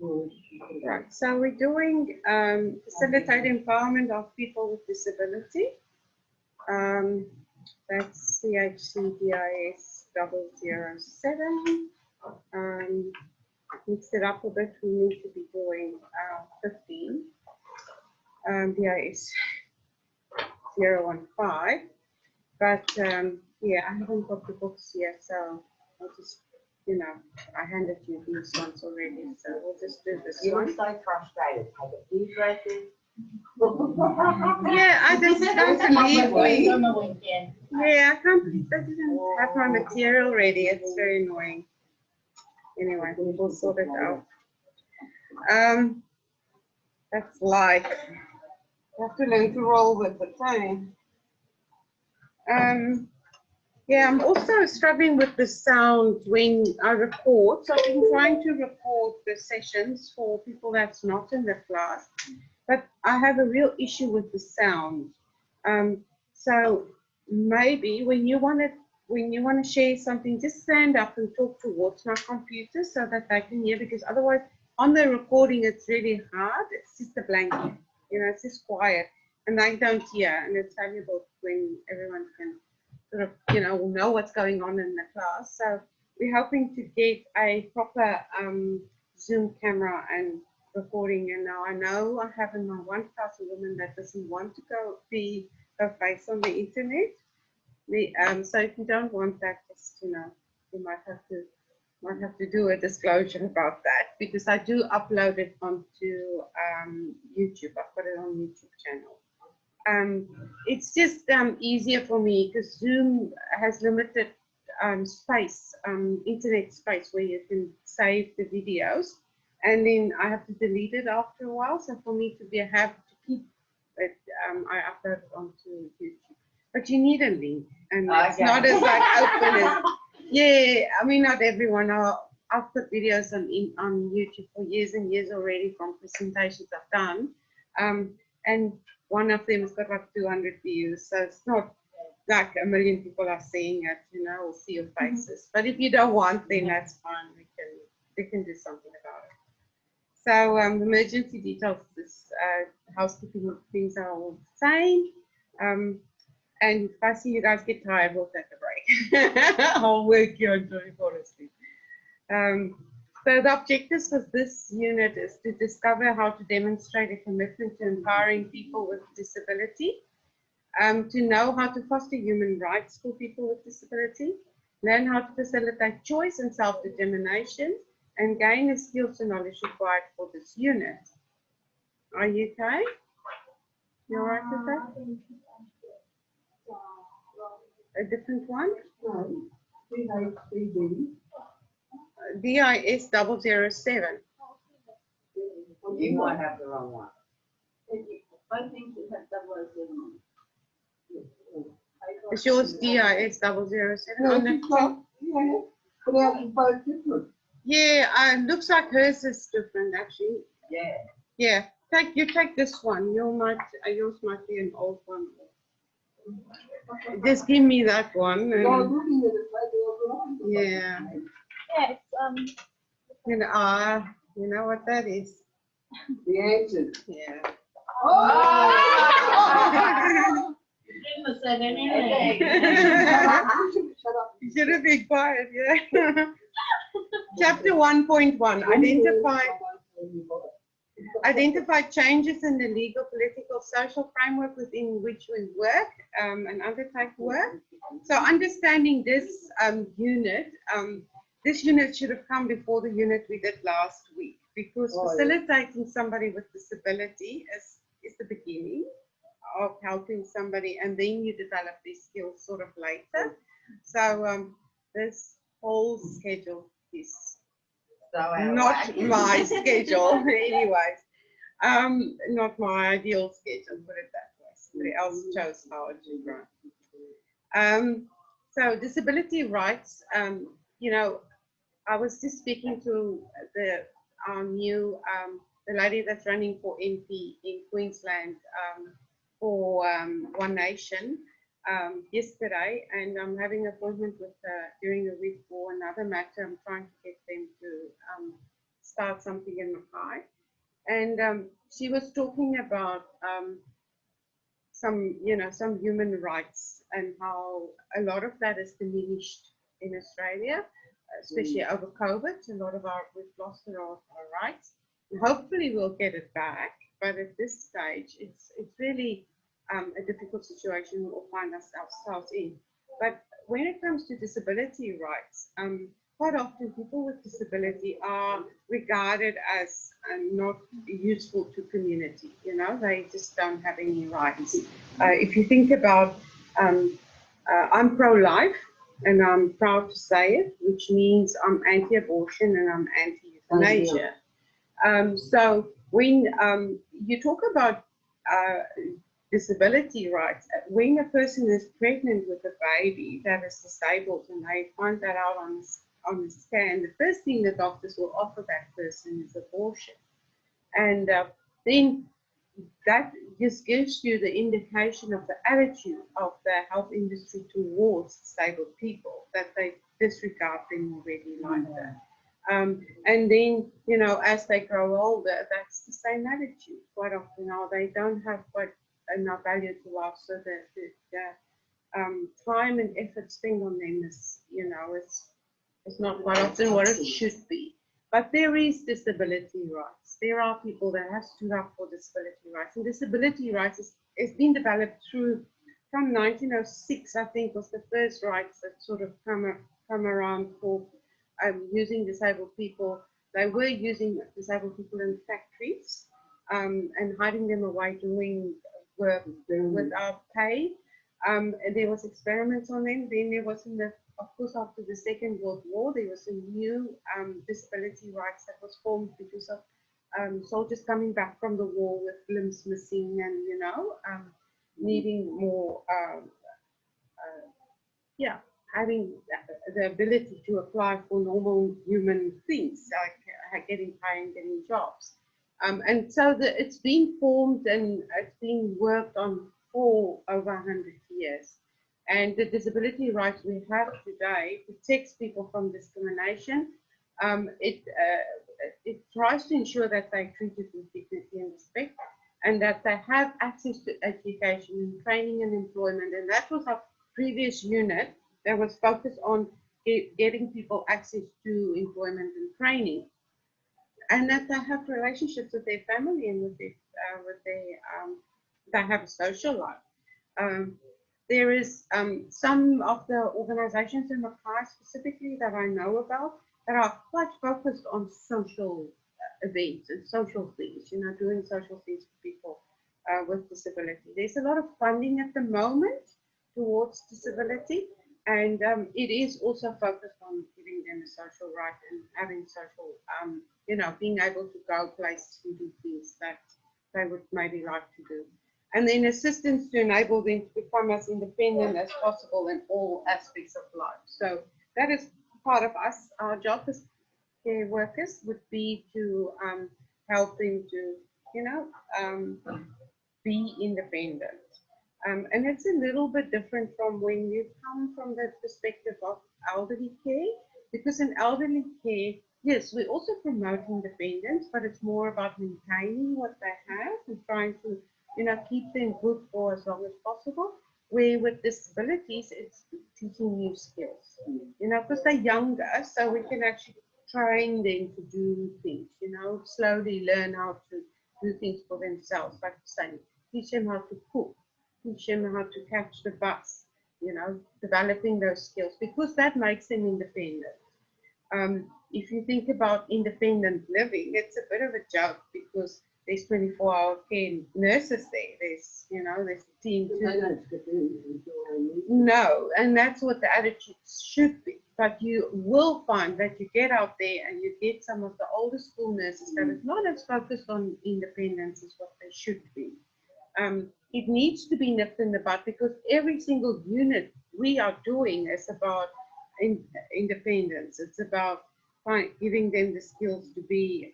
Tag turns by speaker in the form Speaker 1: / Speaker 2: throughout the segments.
Speaker 1: Right, so we're doing facilitate empowerment of people with disability. That's CHCDIS007. Mixed it up a bit, we need to be doing 15. DIS 015. But yeah, I haven't got the books yet, so I'll just, you know, I handed you these ones already, so we'll just do this
Speaker 2: You
Speaker 1: one.
Speaker 2: were so frustrated. Take a deep breath in.
Speaker 1: Yeah, I just can't believe we.
Speaker 3: On the weekend.
Speaker 1: Yeah, I can't believe I didn't have my material ready. It's very annoying. Anyway, we'll sort it out. That's life. You have to learn to roll with the time. Yeah, I'm also struggling with the sound when I record. So I've been trying to record the sessions for people that's not in the class, but I have a real issue with the sound. So maybe when you want to share something, just stand up and talk towards my computer so that they can hear, because otherwise on the recording it's really hard. It's just a blanket, you know, it's just quiet and I don't hear, and it's valuable when everyone can sort of, you know what's going on in the class. So we're hoping to get a proper Zoom camera and recording. And now I know I have in my one class a woman that doesn't want to go face on the internet. So if you don't want that, just, you know, you might have to do a disclosure about that, because I do upload it onto YouTube. I've got it on YouTube channel. It's just easier for me because Zoom has limited space, internet space, where you can save the videos, and then I have to delete it after a while. So for me to keep it, I upload it onto YouTube. But you need a link, and it's not as like open as. Yeah, I mean, not everyone. I've put videos on YouTube for years and years already from presentations I've done, and one of them has got like 200 views, so it's not like a million people are seeing it, you know, or see your faces. But if you don't want, then that's fine. We can do something about it. So emergency details, this housekeeping things are all the same. And if I see you guys get tired, we'll take a break. I'll work you on 24 sleep. So the objectives of this unit is to discover how to demonstrate a commitment to empowering people with disability, to know how to foster human rights for people with disability, learn how to facilitate choice and self-determination, and gain the skills and knowledge required for this unit. Are you okay? You all right with that? A different one?
Speaker 4: No. CHCD.
Speaker 1: DIS007.
Speaker 2: You might have the wrong one.
Speaker 4: I think it has 007.
Speaker 1: Is yours DIS007 on the top?
Speaker 4: Yeah, but ours is both different.
Speaker 1: Yeah, looks like hers is different actually.
Speaker 2: Yeah.
Speaker 1: Yeah, take this one. Yours might be an old one. Just give me that one.
Speaker 4: I was looking at it later.
Speaker 1: Yeah.
Speaker 3: Yeah, it's
Speaker 1: You know what that is?
Speaker 4: The answers.
Speaker 1: Yeah.
Speaker 4: Oh!
Speaker 3: you shouldn't have said anything.
Speaker 4: Shut up.
Speaker 1: You should have been quiet, yeah. Chapter 1.1, identify changes in the legal, political, social framework within which we work and undertake work. So understanding this unit, this unit should have come before the unit we did last week, because facilitating somebody with disability is the beginning of helping somebody, and then you develop these skills sort of later. So this whole schedule is not my schedule anyways. Not my ideal schedule, put it that way. Somebody else chose how it should run. So disability rights, you know, I was just speaking to our new the lady that's running for MP in Queensland for One Nation yesterday, and I'm having an appointment with her during the week for another matter. I'm trying to get them to start something in Mackay. And she was talking about some human rights and how a lot of that is diminished in Australia, especially over COVID. A lot of we've lost our rights. And hopefully we'll get it back, but at this stage, it's really a difficult situation we'll find ourselves in. But when it comes to disability rights, quite often people with disability are regarded as not useful to community. They just don't have any rights. If you think about, I'm pro-life, and I'm proud to say it, which means I'm anti-abortion and I'm anti-euthanasia. So when you talk about disability rights, when a person is pregnant with a baby that is disabled and they find that out on the scan, the first thing the doctors will offer that person is abortion. And then that just gives you the indication of the attitude of the health industry towards disabled people, that they disregard them already like that. And then, as they grow older, that's the same attitude quite often. They don't have quite enough value to life, so the time and effort spent on them is, it's not quite often what it should be. But there is disability rights. There are people that have stood up for disability rights. And disability rights has been developed from 1906, I think, was the first rights that sort of come around for using disabled people. They were using disabled people in factories and hiding them away doing work without pay. And there was experiments on them. Then there was of course, after the Second World War, there was a new disability rights that was formed because of soldiers coming back from the war with limbs missing and, needing more, having the ability to apply for normal human things, like getting pay and getting jobs. And so it's been formed and it's been worked on for over 100 years. And the disability rights we have today protects people from discrimination. It tries to ensure that they're treated with dignity and respect, and that they have access to education and training and employment. And that was our previous unit that was focused on getting people access to employment and training, and that they have relationships with their family and they have a social life. There is some of the organizations in Mackay specifically that I know about that are quite focused on social events and social things, doing social things for people with disability. There's a lot of funding at the moment towards disability, and it is also focused on giving them a social right and having social, being able to go places and do things that they would maybe like to do. And then assistance to enable them to become as independent as possible in all aspects of life. So that is part of us. Our job as care workers would be to help them to, be independent. And it's a little bit different from when you come from the perspective of elderly care, because in elderly care, yes, we also promote independence, but it's more about maintaining what they have and trying to keep them good for as long as possible. Where with disabilities, it's teaching new skills, because they're younger, so we can actually train them to do things, slowly learn how to do things for themselves, like saying, teach them how to cook, teach them how to catch the bus, developing those skills, because that makes them independent. If you think about independent living, it's a bit of a joke because there's 24-hour care nurses there. There's a team too. No, and that's what the attitude should be. But you will find that you get out there and you get some of the older school nurses that is not as focused on independence as what they should be. It needs to be nipped in the bud, because every single unit we are doing is about independence. It's about giving them the skills to be,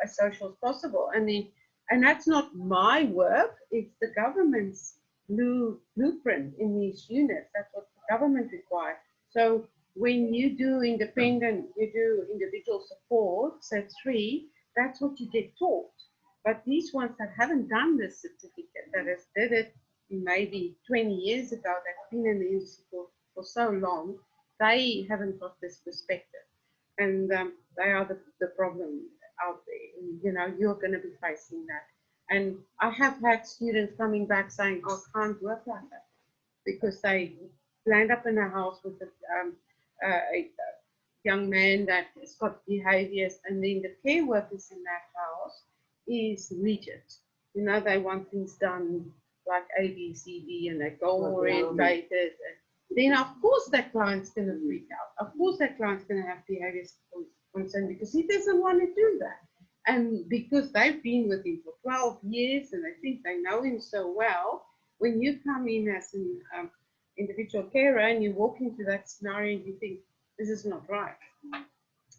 Speaker 1: as social as possible. And that's not my work. It's the government's blueprint in these units. That's what the government requires. So when you do independent, you do individual support, so 3, that's what you get taught. But these ones that haven't done this certificate, that has did it maybe 20 years ago, that's been in the industry for so long, they haven't got this perspective. And they are the problem out there. You know, you're going to be facing that. And I have had students coming back saying, "Oh, I can't work like that," because they land up in a house with a young man that has got behaviors, and then the care workers in that house is rigid. You know, they want things done like A, B, C, D, and they're goal orientated. Then of course that client's going to freak out. Of course that client's going to have behaviors concern because he doesn't want to do that. And because they've been with him for 12 years and they think they know him so well, when you come in as an individual carer and you walk into that scenario, you think, this is not right.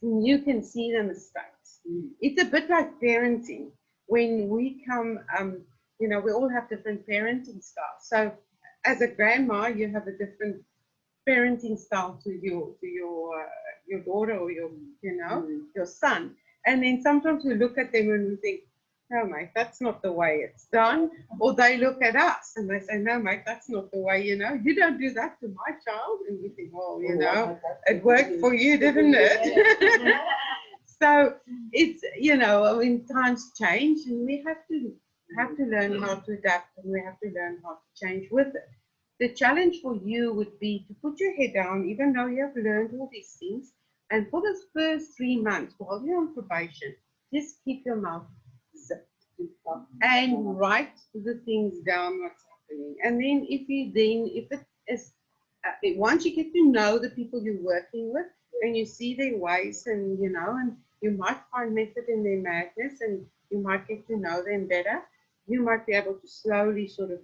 Speaker 1: And you can see the mistakes. It's a bit like parenting. When we come, you know, we all have different parenting styles. So as a grandma, you have a different parenting style to your daughter or your, you know, your son. And then sometimes we look at them and we think, no, mate, that's not the way it's done. Or they look at us and they say, no, mate, that's not the way, you know, you don't do that to my child. And we think, well, you know, it worked for you, didn't it? So it's, you know, I mean, times change and we have to learn how to adapt and we have to learn how to change with it. The challenge for you would be to put your head down, even though you have learned all these things, and for the first 3 months while you're on probation, just keep your mouth zipped and write the things down what's happening. And then if it is, once you get to know the people you're working with and you see their ways and, you know, and you might find method in their madness and you might get to know them better, you might be able to slowly sort of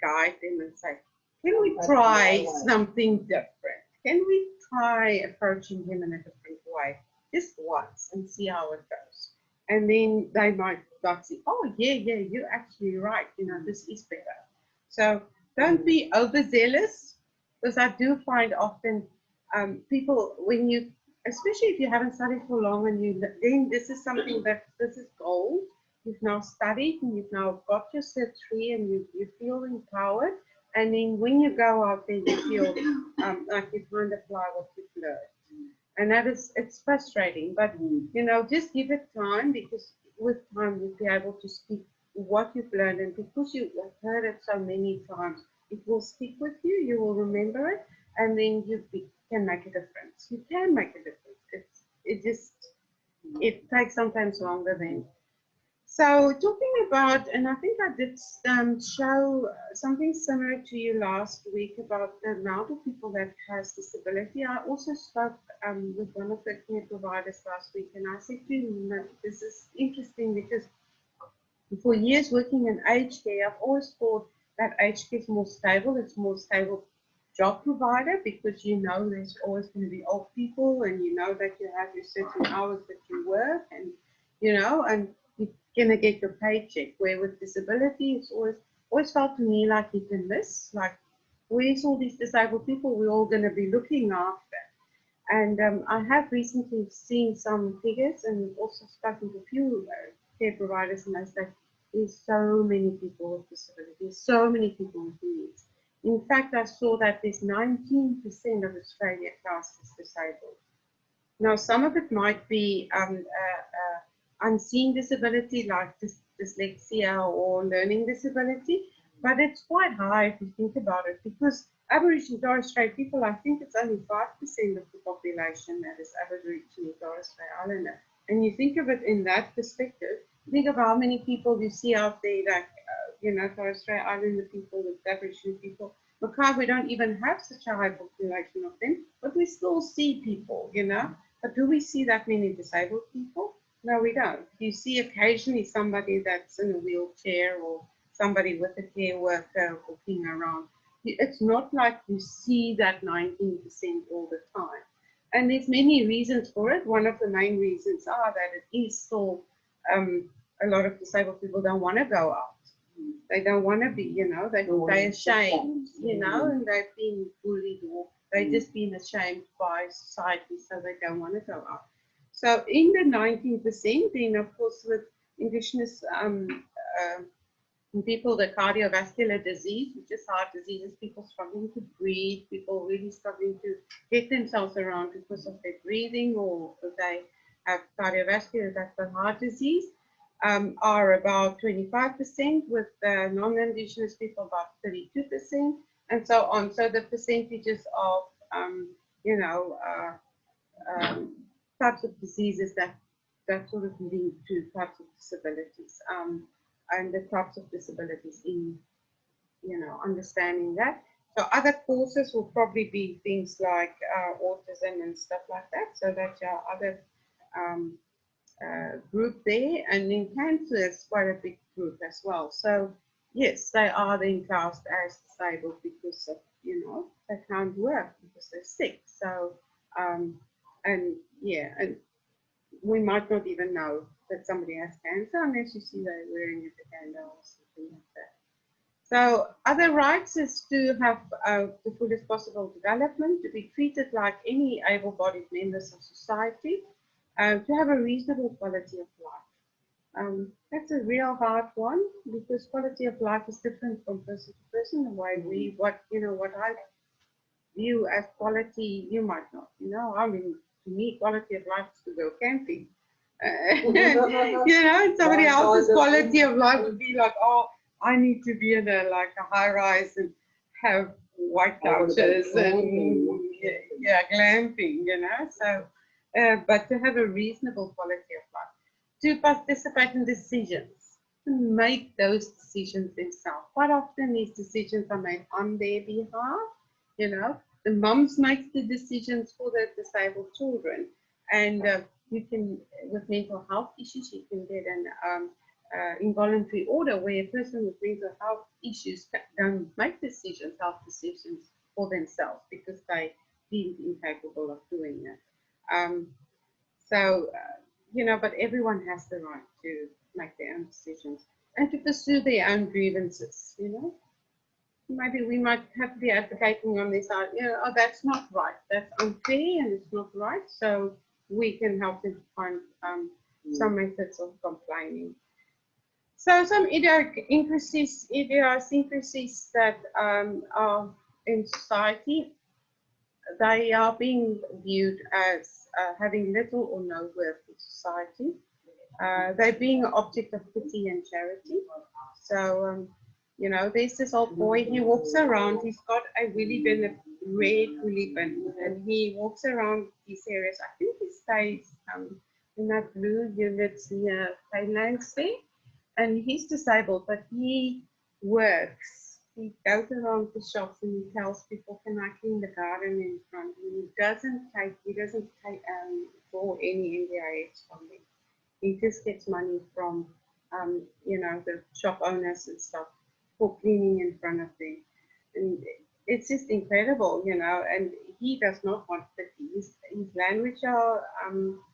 Speaker 1: guide them and say, can we try something different? Can we try approaching him in a different way? Just once and see how it goes. And then they might say, oh, yeah, you're actually right. You know, this is better. So don't be overzealous, because I do find often people, when you, especially if you haven't studied for long and then this is something this is gold. You've now studied and you've now got your Cert 3 and you feel empowered. And then when you go out there, you feel like you can't apply what you've learned. And that is, it's frustrating, but you know, just give it time, because with time you'll be able to speak what you've learned, and because you've heard it so many times, it will stick with you, you will remember it, and then you can make a difference. You can make a difference. It takes sometimes longer than. So talking about, and I think I did show something similar to you last week about the amount of people that has disability. I also spoke with one of the care providers last week, and I said to him that this is interesting because for years working in aged care, I've always thought that aged care is more stable. It's more stable job provider, because you know there's always going to be old people, and you know that you have your certain hours that you work, and you know, and you're going to get your paycheck. Where with disability, it's always felt to me like you can miss, like where's all these disabled people we're all going to be looking after. And I have recently seen some figures and also spoken to a few care providers, and they say there's so many people with disabilities, so many people with needs. In fact, I saw that there's 19% of Australia classed as disabled. Now, some of it might be unseen disability like dyslexia or learning disability, but it's quite high if you think about it, because Aboriginal and Torres Strait people, I think it's only 5% of the population that is Aboriginal and Torres Strait Islander. And you think of it in that perspective, think of how many people you see out there, like, you know, Torres Strait Islander people with Aboriginal people. Mackay, we don't even have such a high population of them, but we still see people, you know. But do we see that many disabled people? No, we don't. You see occasionally somebody that's in a wheelchair or somebody with a care worker walking around. It's not like you see that 19% all the time. And there's many reasons for it. One of the main reasons are that it is still a lot of disabled people don't want to go out. They don't want to be, you know, they're ashamed, you know, and they've been bullied or They're just being ashamed by society, so they don't want to go out. So in the 19%, then of course with Indigenous people, the cardiovascular disease, which is heart diseases, people struggling to breathe, people really struggling to get themselves around because of their breathing, or they have cardiovascular, that's the heart disease, are about 25%, with non-Indigenous people about 32%, and so on. So the percentages of, you know, types of diseases that sort of lead to types of disabilities, and the types of disabilities in, you know, understanding that. So other causes will probably be things like autism and stuff like that. So that's our other group there. And then cancer is quite a big group as well. So yes, they are then classed as disabled because of, you know, they can't work because they're sick. So and yeah, and we might not even know that somebody has cancer unless you see they're wearing a candle or something like that. So other rights is to have the fullest possible development, to be treated like any able-bodied members of society, to have a reasonable quality of life. That's a real hard one because quality of life is different from person to person. The way we, what I view as quality, you might not. You know, I mean, to me, quality of life is to go camping. You know, and somebody else's quality of life would be like, oh, I need to be in a high rise and have white couches and yeah, glamping, you know. So, but to have a reasonable quality of life, to participate in decisions, to make those decisions themselves. Quite often, these decisions are made on their behalf. You know, the mums make the decisions for the disabled children, and you can, with mental health issues, you can get an involuntary order where a person with mental health issues don't make decisions, health decisions for themselves because they deemed incapable of doing it. You know, but everyone has the right to make their own decisions and to pursue their own grievances, you know. Maybe we might have to be advocating on this side, you know, oh, that's not right, that's unfair and it's not right, so we can help them find some methods of complaining. So some idiosyncrasies that are in society, they are being viewed as having little or no worth in society. They're being an object of pity and charity. So, you know, there's this old boy, he walks around, he's got a willy bin, a red willy bin, and he walks around these areas. I think he stays in that blue units near Thailand there. And he's disabled, but he works. He goes around the shops and he tells people, can I clean the garden in front? And he doesn't draw any NDIS from them. He just gets money from, you know, the shop owners and stuff for cleaning in front of them. And it's just incredible, you know, and he does not want pity. His language are,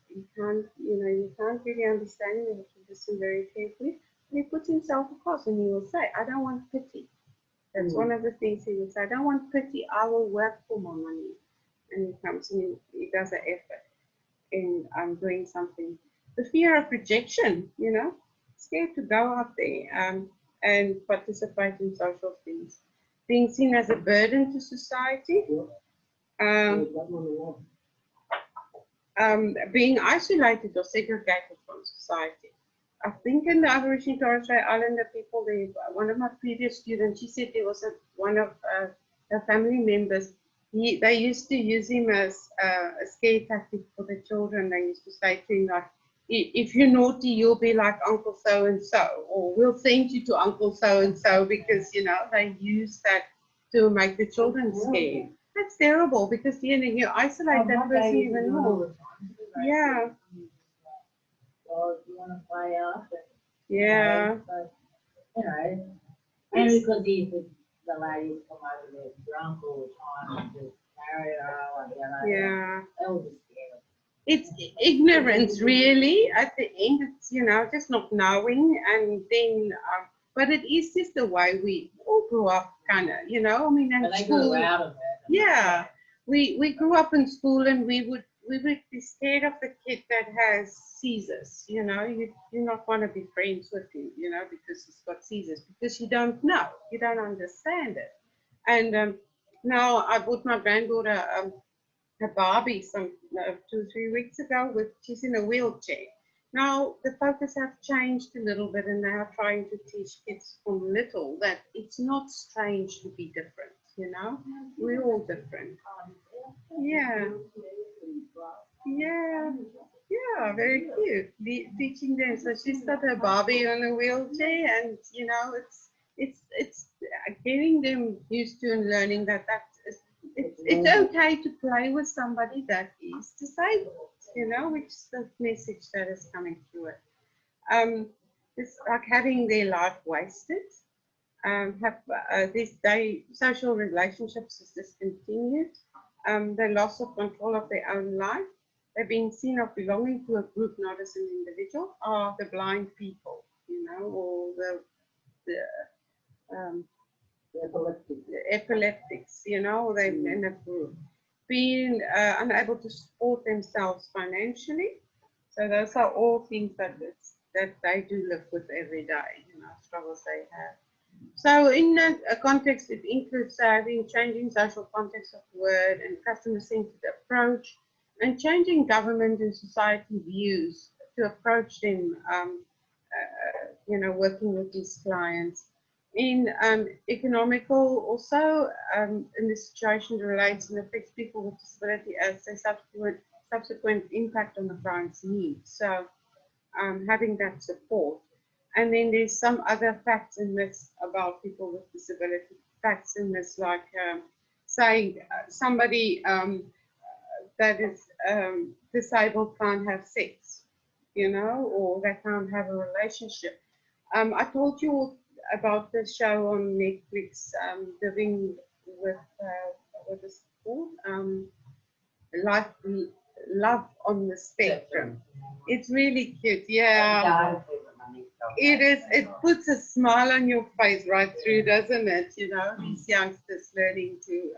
Speaker 1: you can't really understand him. You have to listen very carefully. He puts himself across and he will say, I don't want pity. That's one of the things he will say. I don't want pity. I will work for my money. And he comes and he does an effort in doing something. The fear of rejection, you know, scared to go out there and participate in social things. Being seen as a burden to society. Being isolated or segregated from society. I think in the Aboriginal Torres Strait Islander people, one of my previous students, she said there was one of her family members, they used to use him as a scare tactic for the children. They used to say to him, like, if you're naughty, you'll be like Uncle so-and-so, or we'll send you to Uncle so-and-so, because, you know, they use that to make the children scared. That's terrible, because you isolate that person even more. Yeah.
Speaker 4: Or if you want to fly off.
Speaker 1: Yeah.
Speaker 4: But, you know, and because the ladies come over there drunk all the time and just carry it on, you know.
Speaker 1: Yeah.
Speaker 4: That was just scary.
Speaker 1: It's ignorance, really. At the end, it's, you know, just not knowing, and then, but it is just the way we all grew up, kind of, you know. I mean, and
Speaker 4: But they
Speaker 1: school,
Speaker 4: grew out of it.
Speaker 1: yeah. we grew up in school and we would be scared of the kid that has seizures. You know, you do not want to be friends with him, you know, because he's got seizures, because you don't know, you don't understand it. And now I bought my granddaughter a Barbie some 2 3 weeks ago. With she's in a wheelchair. Now the focus have changed a little bit, and they are trying to teach kids from little that it's not strange to be different. You know, we're all different. Yeah, yeah, yeah, very cute. Teaching them. So she's got her Barbie on a wheelchair, and you know, it's getting them used to and learning that it's okay to play with somebody that is disabled. You know, which is the message that is coming through it. It's like having their life wasted. This day social relationships is discontinued, the loss of control of their own life, they're being seen of belonging to a group, not as an individual, are the blind people, you know, or the epileptics, you know, they're in a group, being unable to support themselves financially. So those are all things that they do live with every day, you know, struggles they have. So in a context, it includes having changing social context of word and customer-centered approach, and changing government and society views to approach them, you know, working with these clients. In economical, also in this situation, it relates and affects people with disability as a subsequent impact on the client's needs. So having that support. And then there's some other facts in this about people with disability. Facts in this, like saying somebody that is disabled can't have sex, you know, or they can't have a relationship. I told you about the show on Netflix, Living with, what is it called? Life, Love on the Spectrum. It's really cute, yeah. It is. It puts a smile on your face right through, doesn't it? You know, these youngsters learning to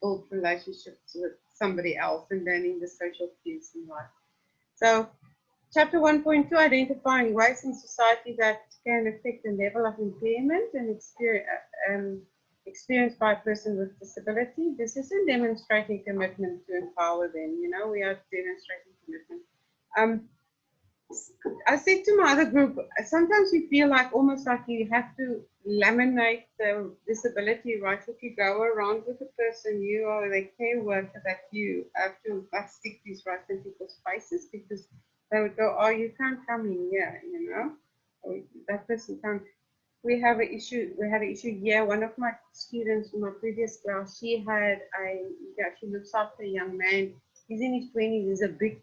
Speaker 1: build relationships with somebody else and learning the social cues in life. So, chapter 1.2, identifying ways in society that can affect the level of impairment and experienced by a person with disability. This is a demonstrating commitment to empower them. You know, we are demonstrating commitment. I said to my other group, sometimes you feel like almost like you have to laminate the disability rights. If you go around with a person, you are the care worker, that you have to stick these rights in people's faces, because they would go, oh, you can't come in here, you know, or that person can't. We had an issue here. One of my students from my previous class, she looks after a young man. He's in his 20s, he's a big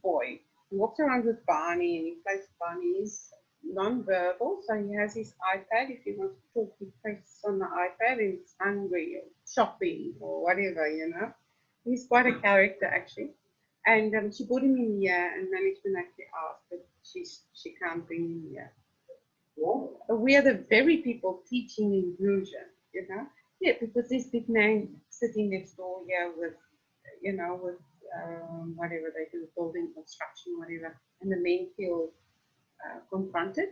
Speaker 1: boy. He walks around with Barney and he plays Barney. He's non-verbal, so he has his iPad. If he wants to talk, he presses on the iPad and he's hungry or shopping or whatever, you know. He's quite a character, actually. And she brought him in here, and management actually asked that she can't bring him here. We are the very people teaching inclusion, you know. Yeah, because this big man sitting next door here with, you know, with whatever they do, building, construction, whatever, and the men feel confronted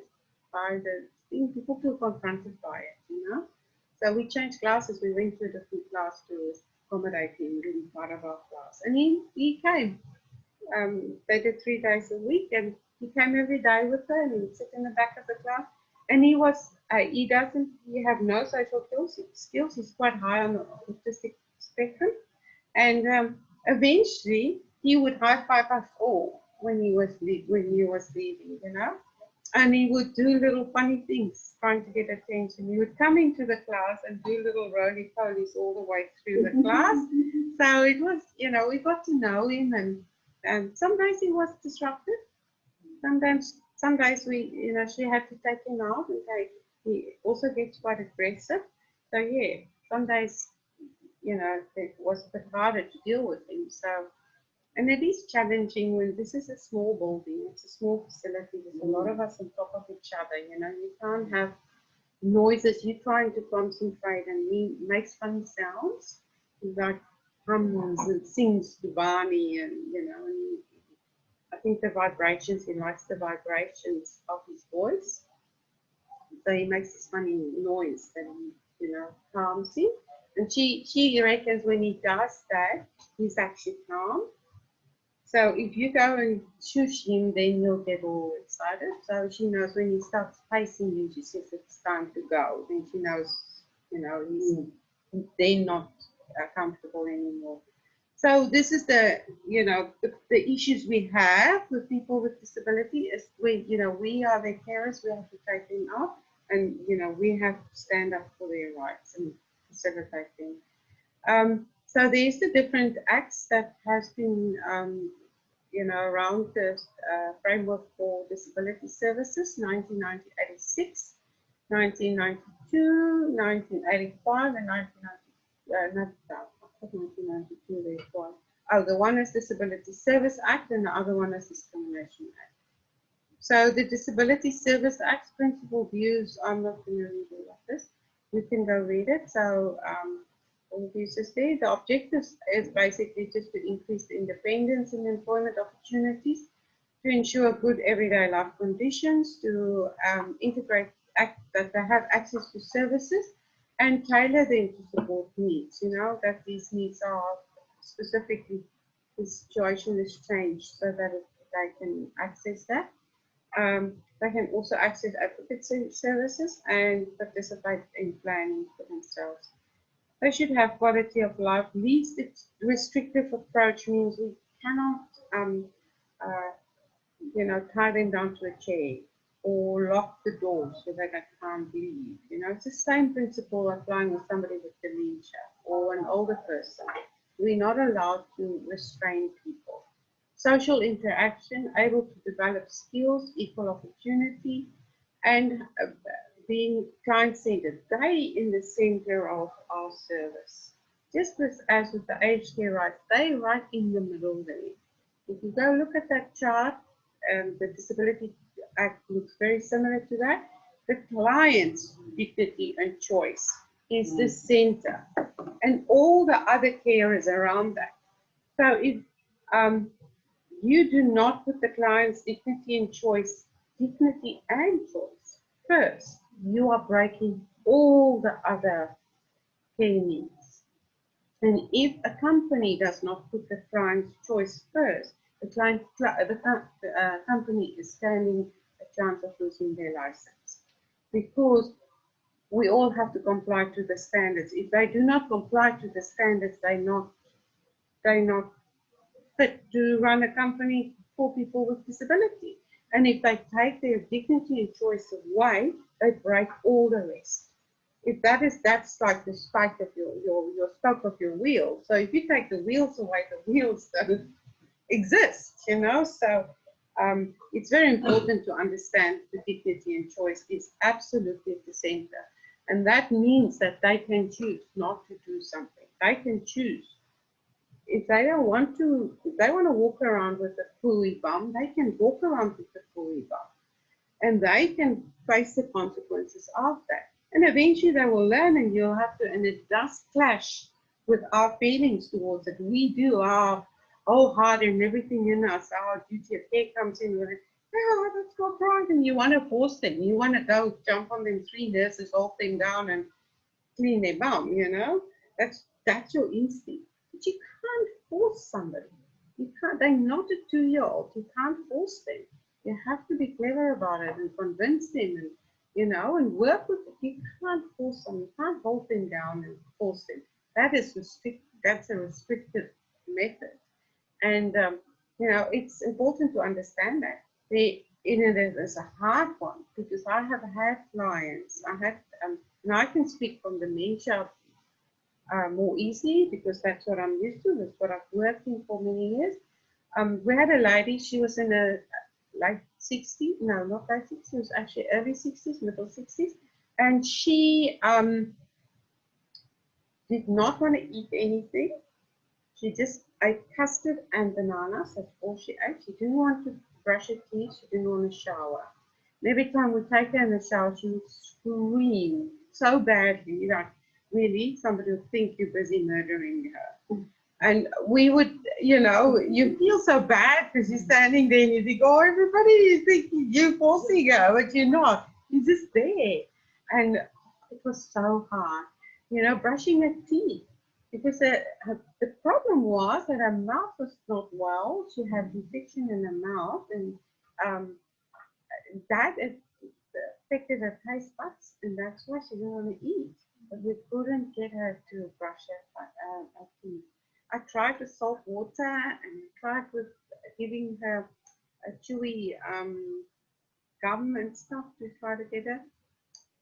Speaker 1: by the thing. People feel confronted by it, you know. So we changed classes. We went to a different class to accommodate him, being part of our class, and he came. They did 3 days a week, and he came every day with her, and he would sit in the back of the class. And he have no social skills. He's quite high on the autistic spectrum. And eventually, he would high five us all when he was leaving, you know. And he would do little funny things, trying to get attention. He would come into the class and do little roly-polies all the way through the class. So it was, you know, we got to know him, and some days he was disruptive. Some days she had to take him out, and he also gets quite aggressive. So yeah, some days, you know, it was a bit harder to deal with him. So, and it is challenging when this is a small building, it's a small facility, there's a lot of us on top of each other, you know, you can't have noises, you're trying to concentrate, and he makes funny sounds, like hums and sings to Barney, and you know, and I think the vibrations, he likes the vibrations of his voice. So he makes this funny noise that he, you know, calms him. And she reckons when he does that, he's actually calm. So if you go and shush him, then he'll get all excited. So she knows when he starts pacing you, she says it's time to go. Then she knows, you know, he's then not comfortable anymore. So this is the, you know, the issues we have with people with disability is when, you know, we are their carers, we have to take them up, and, you know, we have to stand up for their rights and facilitate them. So there's the different acts that has been, you know, around the framework for disability services, 1986, 1992, 1985, and 1992, there's one. Oh, the one is Disability Service Act and the other one is Discrimination Act. So the Disability Service Act principal views, I'm not going to read all of this. You can go read it. So all these is there. The objective is basically just to increase the independence and employment opportunities, to ensure good everyday life conditions, to integrate that they have access to services and tailor them to support needs. You know, that these needs are specifically, the situation has changed so that they can access that. They can also access advocacy services and participate in planning for themselves. They should have quality of life. Least restrictive approach means we cannot, you know, tie them down to a chair or lock the door so that they can't leave. You know, it's the same principle applying with somebody with dementia or an older person. We're not allowed to restrain people. Social interaction, able to develop skills, equal opportunity, and being client-centered. They in the center of our service. Just as with the aged care rights, they right in the middle there. If you go look at that chart, the Disability Act looks very similar to that. The client's dignity and choice is the center, and all the other carers around that. So if you do not put the client's dignity and choice, first, you are breaking all the other care needs. And if a company does not put the client's choice first, the company is standing a chance of losing their license, because we all have to comply to the standards. If they do not comply to the standards, they're not fit to run a company for people with disability. And if they take their dignity and choice away, they break all the rest. If that's like the spike of your spoke of your wheel. So if you take the wheels away, the wheels don't exist, you know. So it's very important to understand the dignity and choice is absolutely at the center. And that means that they can choose not to do something. They can choose. If they don't want to, if they want to walk around with a fully bum, they can walk around with a fully bum. And they can face the consequences of that. And eventually they will learn, and you'll have to, and it does clash with our feelings towards it. We do our whole heart and everything in us, our duty of care comes in with it. Oh, that's not right. And you want to force them. You want to go jump on them 3 nurses, hold them down and clean their bum, you know. That's your instinct. But you can't force somebody. You can't, they're not a 2-year-old. You can't force them. You have to be clever about it and convince them, and, you know, and work with it. You can't force them. You can't hold them down and force them. That's a restrictive method. And, you know, it's important to understand that. There's a hard one, because I have had clients, and I can speak from dementia more easily, because that's what I'm used to. That's what I've worked in for many years. We had a lady, she was in a like 60, no, not like 60, it was actually early 60s, middle 60s. And she did not want to eat anything. She just ate custard and bananas. That's all she ate. She didn't want to brush her teeth. She didn't want to shower. And every time we take her in the shower, she would scream so badly, like, really, somebody would think you're busy murdering her. And we would, you know, you feel so bad because you're standing there and you think, oh, everybody is thinking you're forcing her, but you're not. You're just there. And it was so hard, you know, brushing her teeth. Because the problem was that her mouth was not well. She had infection in her mouth, and um, that affected her taste buds, and that's why she didn't want to eat. But we couldn't get her to brush her teeth. I tried with salt water, and I tried with giving her a chewy gum and stuff to try to get her.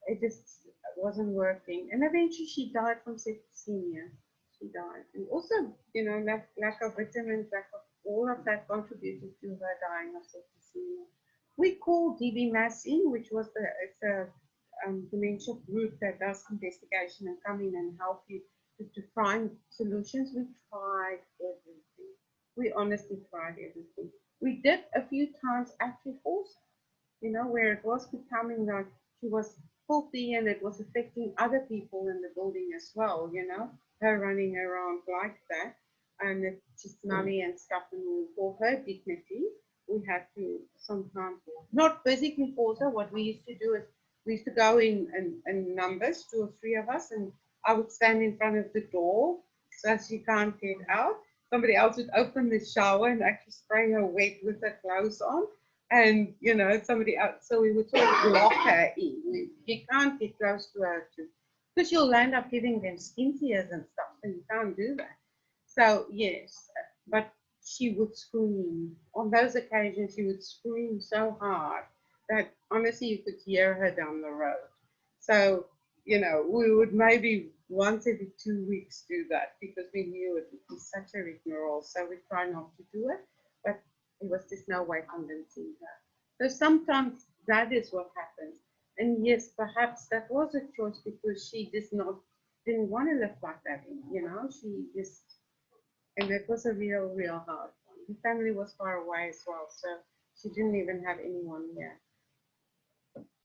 Speaker 1: It just wasn't working, and eventually she died from septicemia. She died, and also, you know, lack of vitamins, lack of all of that contributed to her dying of septicemia. We called DB Mass in, which was it's a dementia group that does investigation and come in and help you to find solutions. We tried everything. We honestly tried everything. We did a few times actually force, you know, where it was becoming like she was filthy and it was affecting other people in the building as well, you know, her running around like that. And it's just smelly and stuff. And for her dignity, we had to sometimes not physically force her. What we used to do is we used to go in numbers, 2 or 3 of us, and I would stand in front of the door so she can't get out. Somebody else would open the shower and actually spray her wet with her clothes on. And, you know, somebody else, so we would sort of lock her in. You can't get close to her because you'll end up giving them skin tears and stuff, and you can't do that. So, yes, but she would scream. On those occasions, she would scream so hard that honestly you could hear her down the road. So, you know, we would maybe once every 2 weeks do that because we knew it would be such a rigmarole. So we try not to do it, but it was just no way convincing her. So sometimes that is what happens. And yes, perhaps that was a choice because she didn't want to live like that, you know, she just, and it was a real hard one. The family was far away as well, so she didn't even have anyone here.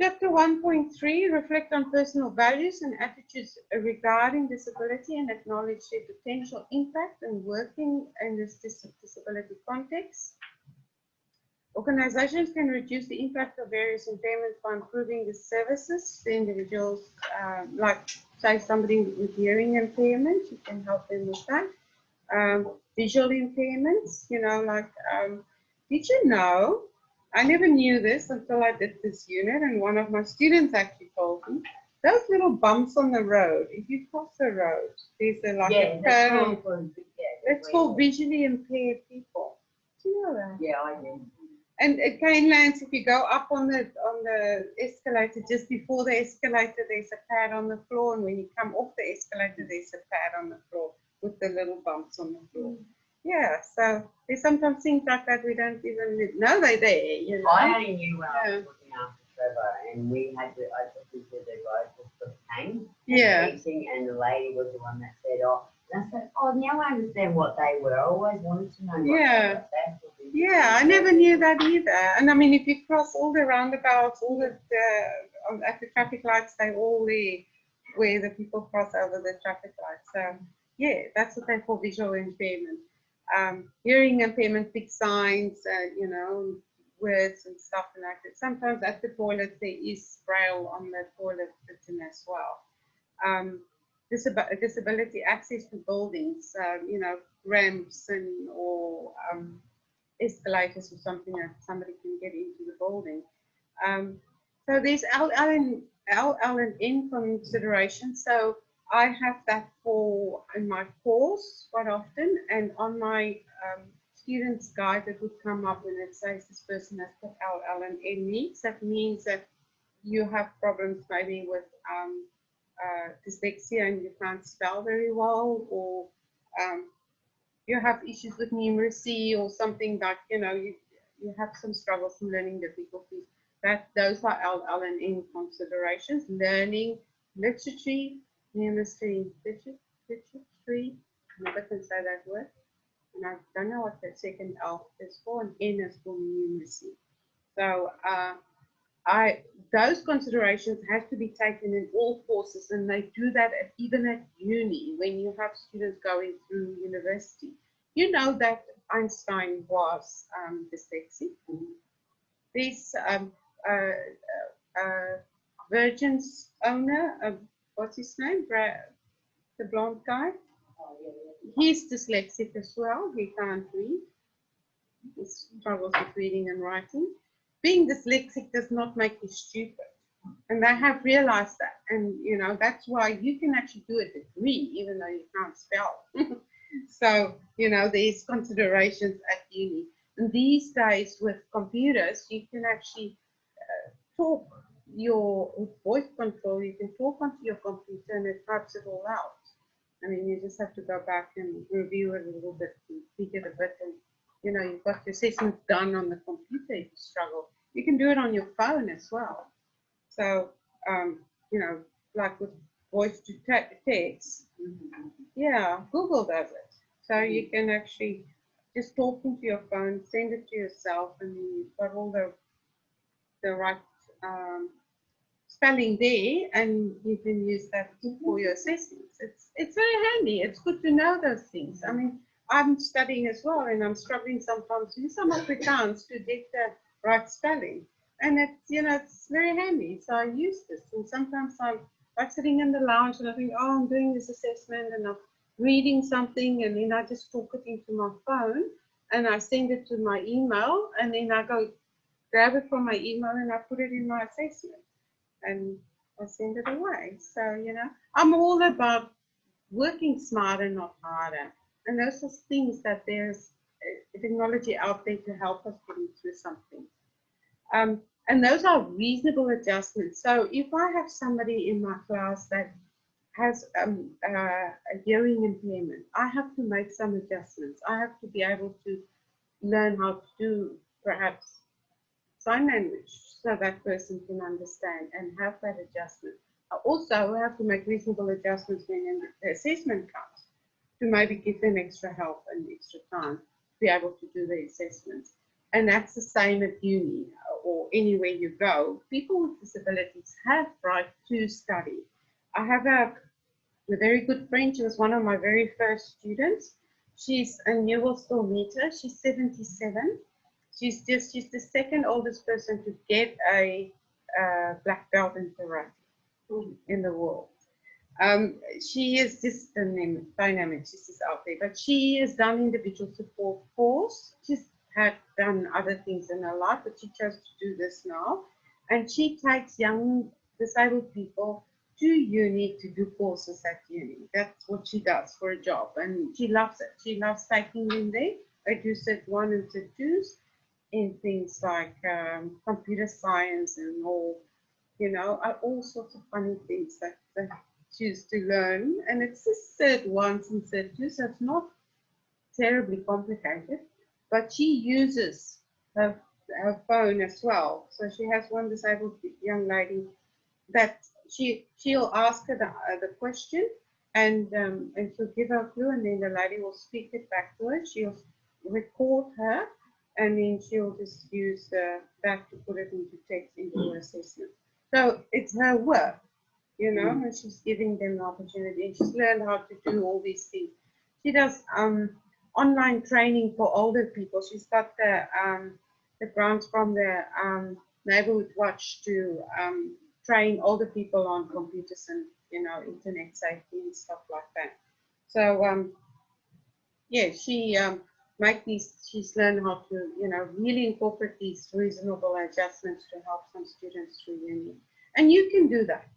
Speaker 1: Chapter 1.3, reflect on personal values and attitudes regarding disability and acknowledge their potential impact and working in this disability context. Organizations can reduce the impact of various impairments by improving the services to individuals, like say somebody with hearing impairment, you can help them with that. Visual impairments, you know, like, did you know, I never knew this until I did this unit, and one of my students actually told me, those little bumps on the road, if you cross the road, there's a curve. It's for visually impaired people. Do you know that?
Speaker 2: Yeah, I do.
Speaker 1: And at Canelands, if you go up on the escalator, just before the escalator, there's a pad on the floor, and when you come off the escalator, there's a pad on the floor with the little bumps on the floor. Yeah, so there's sometimes things like that we don't even know they're there. You know?
Speaker 2: I only knew when I was looking after Trevor, and I took him to the road for pain.
Speaker 1: Yeah.
Speaker 2: And the lady was the one that said, oh, and I said, oh, now I understand what they were. I always wanted to know what
Speaker 1: Yeah.
Speaker 2: they were.
Speaker 1: Yeah, I never knew that either. And I mean, if you cross all the roundabouts, all the at the traffic lights, they all there where the people cross over the traffic lights. So yeah, that's what they call visual impairment. Hearing impairment, big signs, you know, words and stuff like that. Sometimes at the toilet there is braille on the toilet written as well. Disability access to buildings, you know, ramps and or escalators or something that somebody can get into the building. So there's L and N consideration. So I have that in my course quite often, and on my student's guide it would come up and it says this person has got L and N needs. That means that you have problems maybe with dyslexia and you can't spell very well, or you have issues with numeracy or something like, you know, you have some struggles in learning difficulties. Those are L and N considerations. Learning literacy, numeracy, literacy. I never can say that word. And I don't know what the second L is for, and N is for numeracy. So those considerations have to be taken in all courses, and they do that even at uni when you have students going through university. You know that Einstein was dyslexic. This Virgin's owner, what's his name? The blonde guy.
Speaker 4: Oh, yeah, yeah.
Speaker 1: He's dyslexic as well. He can't read. He struggles with reading and writing. Being dyslexic does not make you stupid. And they have realized that. And, you know, that's why you can actually do a degree even though you can't spell. So, you know, there's considerations at uni. And these days with computers, you can actually talk your voice control, you can talk onto your computer and it types it all out. I mean, you just have to go back and review it a little bit and tweak it a bit. And, you know, you've got your assessments done on the computer if you struggle. You can do it on your phone as well. So, you know, like with voice to text, yeah, Google does it. So you can actually just talk into your phone, send it to yourself, and you've got all the right spelling there, and you can use that for your assessments. It's very handy. It's good to know those things. I mean, I'm studying as well, and I'm struggling sometimes with some Afrikaans to get the right spelling. And it's, you know, it's very handy. So I use this, and sometimes I'm like sitting in the lounge and I think, oh, I'm doing this assessment, and I'm reading something, and then I just talk it into my phone, and I send it to my email, and then I go grab it from my email and I put it in my assessment, and I send it away. So, you know, I'm all about working smarter, not harder. And those are things that there's technology out there to help us getting through something. And those are reasonable adjustments. So if I have somebody in my class that has a hearing impairment, I have to make some adjustments. I have to be able to learn how to do perhaps sign language so that person can understand and have that adjustment. I also have to make reasonable adjustments when the assessment comes to maybe give them extra help and extra time to be able to do the assessments. And that's the same at uni or anywhere you go. People with disabilities have right to study. I have a very good friend. She was one of my very first students. And you will still meet her. She's 77. She's the second oldest person to get a black belt in karate in the world. She is just dynamic. She's just out there. But she has done individual support course. She's had done other things in her life, but she chose to do this now. And she takes young disabled people to uni to do courses at uni. That's what she does for a job, and she loves it. She loves taking them there. They do set 1 and set 2s in things like computer science and all, you know, all sorts of funny things that they choose to learn. And it's just set 1s and set 2s, so it's not terribly complicated. But she uses her phone as well. So she has one disabled young lady that she'll ask her the question, and she'll give her a clue, and then the lady will speak it back to her. She'll record her, and then she'll just use that to put it into text into her assessment. So it's her work, you know, and she's giving them the opportunity. And she's learned how to do all these things. She does online training for older people. She's got the grants from the Neighborhood Watch to train older people on computers and, you know, internet safety and stuff like that. So yeah, she she's learned how to, you know, really incorporate these reasonable adjustments to help some students through uni. And you can do that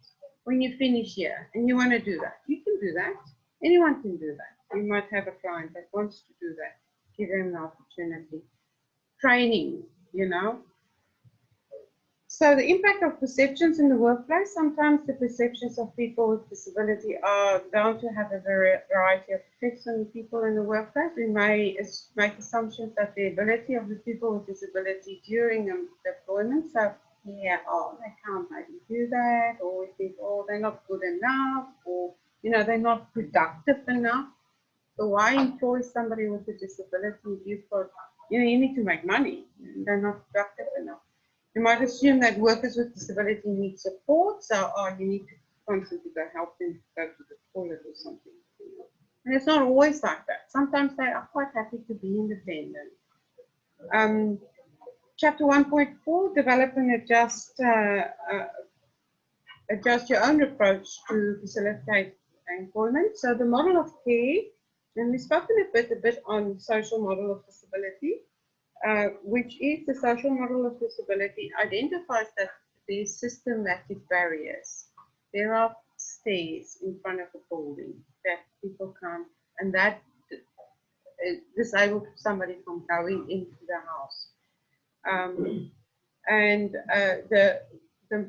Speaker 1: when you finish here and you want to do that. You can do that. Anyone can do that. You might have a client that wants to do that. Give them the opportunity. Training, you know. So the impact of perceptions in the workplace. Sometimes the perceptions of people with disability are down to have a variety of effects on people in the workplace. We may make assumptions that the ability of the people with disability during deployment, so yeah, oh, they can't maybe do that, or we think, oh, they're not good enough, or, you know, they're not productive enough. So why employ somebody with a disability if you've got, you know, you need to make money, they're not productive enough. You might assume that workers with disability need support, so you need to constantly go help them go to the toilet or something. And it's not always like that. Sometimes they are quite happy to be independent. Chapter 1.4, develop and adjust your own approach to facilitate employment. So the model of care, and we've spoken a bit on social model of disability, which is the social model of disability, identifies that there's systematic barriers. There are stairs in front of a building that people can't, and that disables somebody from going into the house.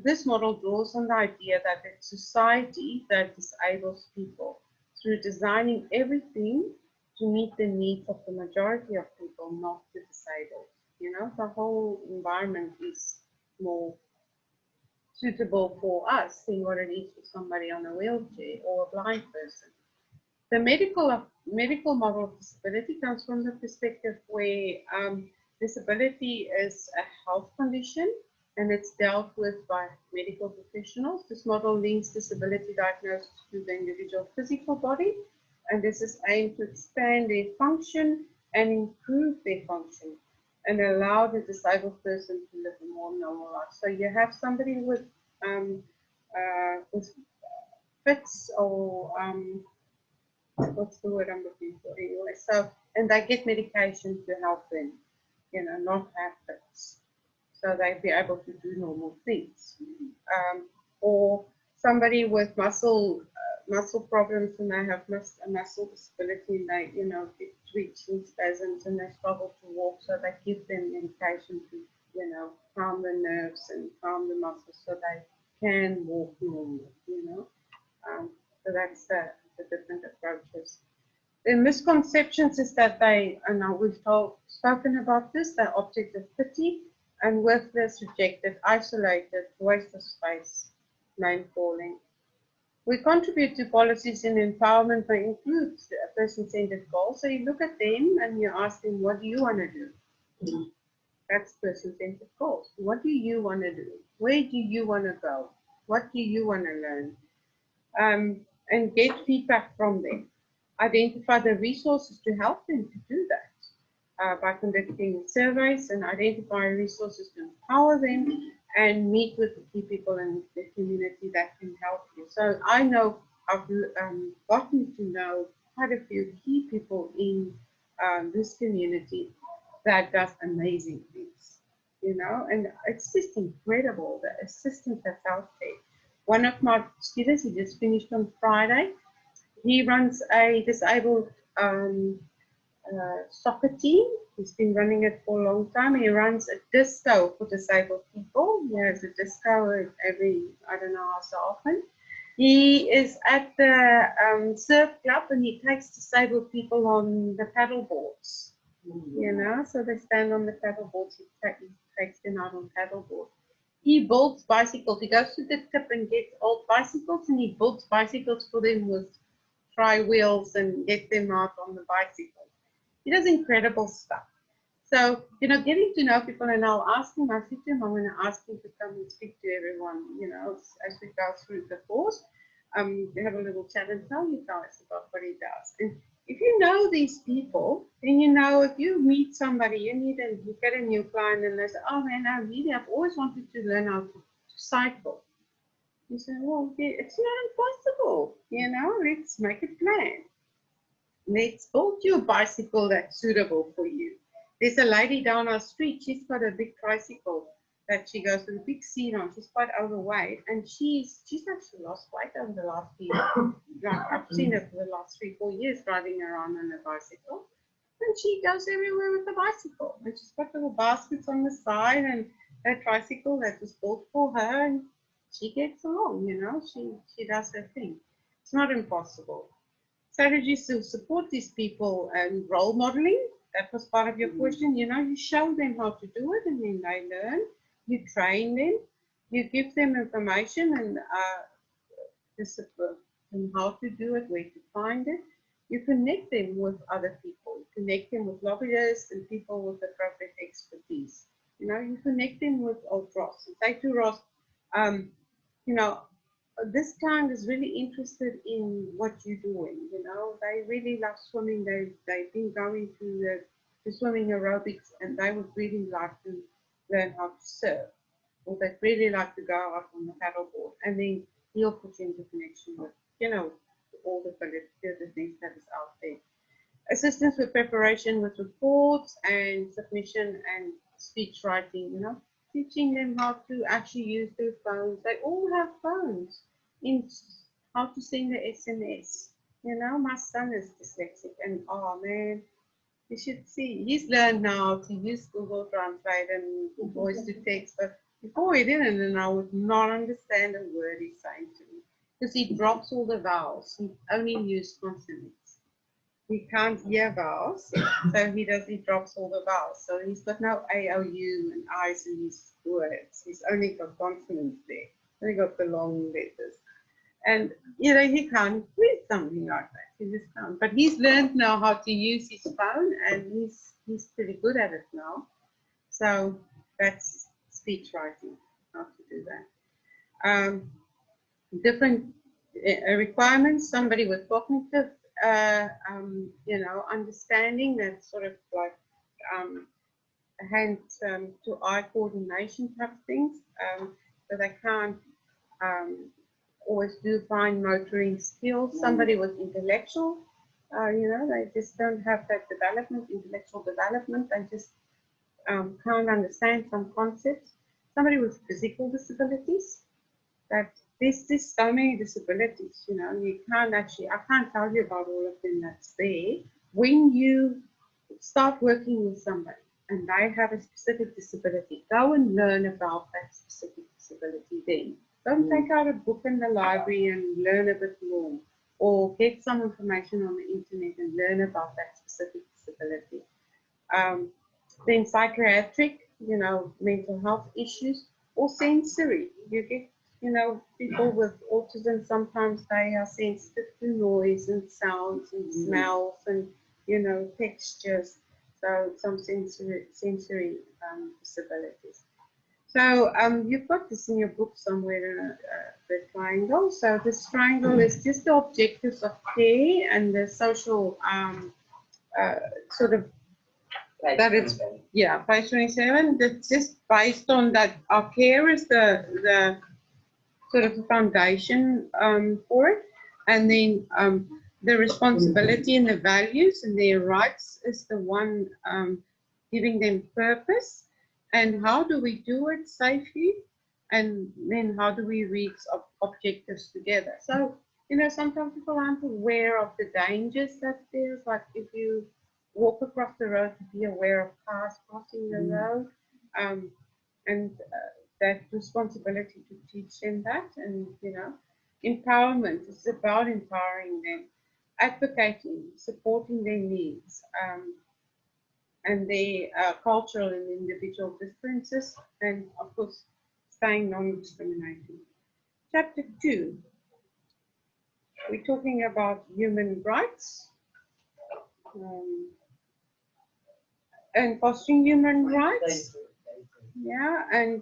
Speaker 1: This model draws on the idea that it's society that disables people through designing everything to meet the needs of the majority of people, not the disabled. You know, the whole environment is more suitable for us than what it is for somebody on a wheelchair or a blind person. The medical model of disability comes from the perspective where disability is a health condition and it's dealt with by medical professionals. This model links disability diagnosis to the individual physical body, and this is aimed to expand their function and improve their function and allow the disabled person to live a more normal life. So you have somebody with fits or what's the word I'm looking for anyway? So, and they get medication to help them, you know, not have fits. So they'd be able to do normal things. Or somebody with muscle problems and they have a muscle disability and they, you know, get twitching spasms and they struggle to walk. So they give them medication to, you know, calm the nerves and calm the muscles so they can walk normal, you know. So that's the different approaches. The misconceptions is that they, and now we've spoken about this, they're object of pity and worthless, rejected, isolated, waste of space, name calling. We contribute to policies in empowerment that includes person-centered goals. So you look at them and you ask them, what do you want to do? That's person-centered goals. What do you want to do? Where do you want to go? What do you want to learn? And get feedback from them. Identify the resources to help them to do that by conducting surveys and identify resources to empower them and meet with the key people in the community that can help you. So I know I've gotten to know quite a few key people in this community that does amazing things, you know, and it's just incredible the assistance that's out there. One of my students, he just finished on Friday. He runs a disabled soccer team. He's been running it for a long time. He runs a disco for disabled people. He has a disco every, I don't know how so often. He is at the surf club and he takes disabled people on the paddle boards. You know, so they stand on the paddle boards. He takes them out on paddle boards. He builds bicycles. He goes to the tip and gets old bicycles and he builds bicycles for them with tri-wheels and get them out on the bicycle. He does incredible stuff. So, you know, getting to know people, and I'll ask him, I said to him, I'm going to ask him to come and speak to everyone, you know, as we go through the course. Have a little chat and tell you guys about what he does. And if you know these people, then you know if you meet somebody, you get a new client and they say, oh man, I've always wanted to learn how to cycle. You say, well, it's not impossible, you know, let's make a plan. Let's build you a bicycle that's suitable for you. There's a lady down our street, she's got a big tricycle that she goes with a big seat on. She's quite overweight and she's actually lost weight over the last few years. Like I've seen her for the last 3-4 years driving around on a bicycle. And she goes everywhere with the bicycle. And she's got little baskets on the side and a tricycle that was built for her and she gets along, you know, she does her thing. It's not impossible. Strategies to support these people and role modeling, that was part of your question. You know, you show them how to do it and then they learn. You train them, you give them information and discipline on how to do it, where to find it. You connect them with other people, you connect them with lobbyists and people with appropriate expertise. You know, you connect them with old Ross. And say to Ross, you know, this client is really interested in what you're doing. You know, they really love swimming. They've been going to swimming aerobics, and they would really like to learn how to surf, or they'd really like to go out on the paddleboard. And then he'll put you into connection with, you know, all the things that is out there. Assistance with preparation with reports and submission and speech writing, you know, teaching them how to actually use their phones. They all have phones, in how to send the SMS. You know, my son is dyslexic, and oh man, you should see, he's learned now to use Google Translate and voice to text, but before he didn't, and I would not understand a word he's saying to me because he drops all the vowels. He only uses consonants. He can't hear vowels, so he drops all the vowels. So he's got no A, O, U and I's in his words. He's only got consonants there. Only got the long letters. And, you know, he can't read something like that. He just can't. But he's learned now how to use his phone, and he's pretty good at it now. So that's speech writing, how to do that. Different requirements, somebody with cognitive you know, understanding, that's sort of like hand to eye coordination type things, so they can't always do fine motoring skills. Somebody with intellectual, you know, they just don't have that intellectual development, they just can't understand some concepts. Somebody with physical disabilities, that there's so many disabilities, you know, you can't actually, I can't tell you about all of them that's there. When you start working with somebody and they have a specific disability, go and learn about that specific disability then. Don't take out a book in the library and learn a bit more, or get some information on the internet and learn about that specific disability. Then psychiatric, you know, mental health issues, or sensory. You get, you know, people with autism, sometimes they are sensitive to noise and sounds and smells and, you know, textures. So some sensory disabilities. So you've got this in your book somewhere, the triangle. So this triangle is just the objectives of care and the social sort of, that is, yeah, page 27. That's just based on that. Our care is the sort of the foundation for it, and then the responsibility and the values and their rights is the one giving them purpose. And how do we do it safely? And then how do we reach objectives together? So, you know, sometimes people aren't aware of the dangers that there's, like if you walk across the road, to be aware of cars crossing the road, and that responsibility to teach them that. And, you know, empowerment is about empowering them, advocating, supporting their needs, and their cultural and individual differences, and of course, staying non-discriminating. Chapter 2, we're talking about human rights and fostering human rights. Yeah, and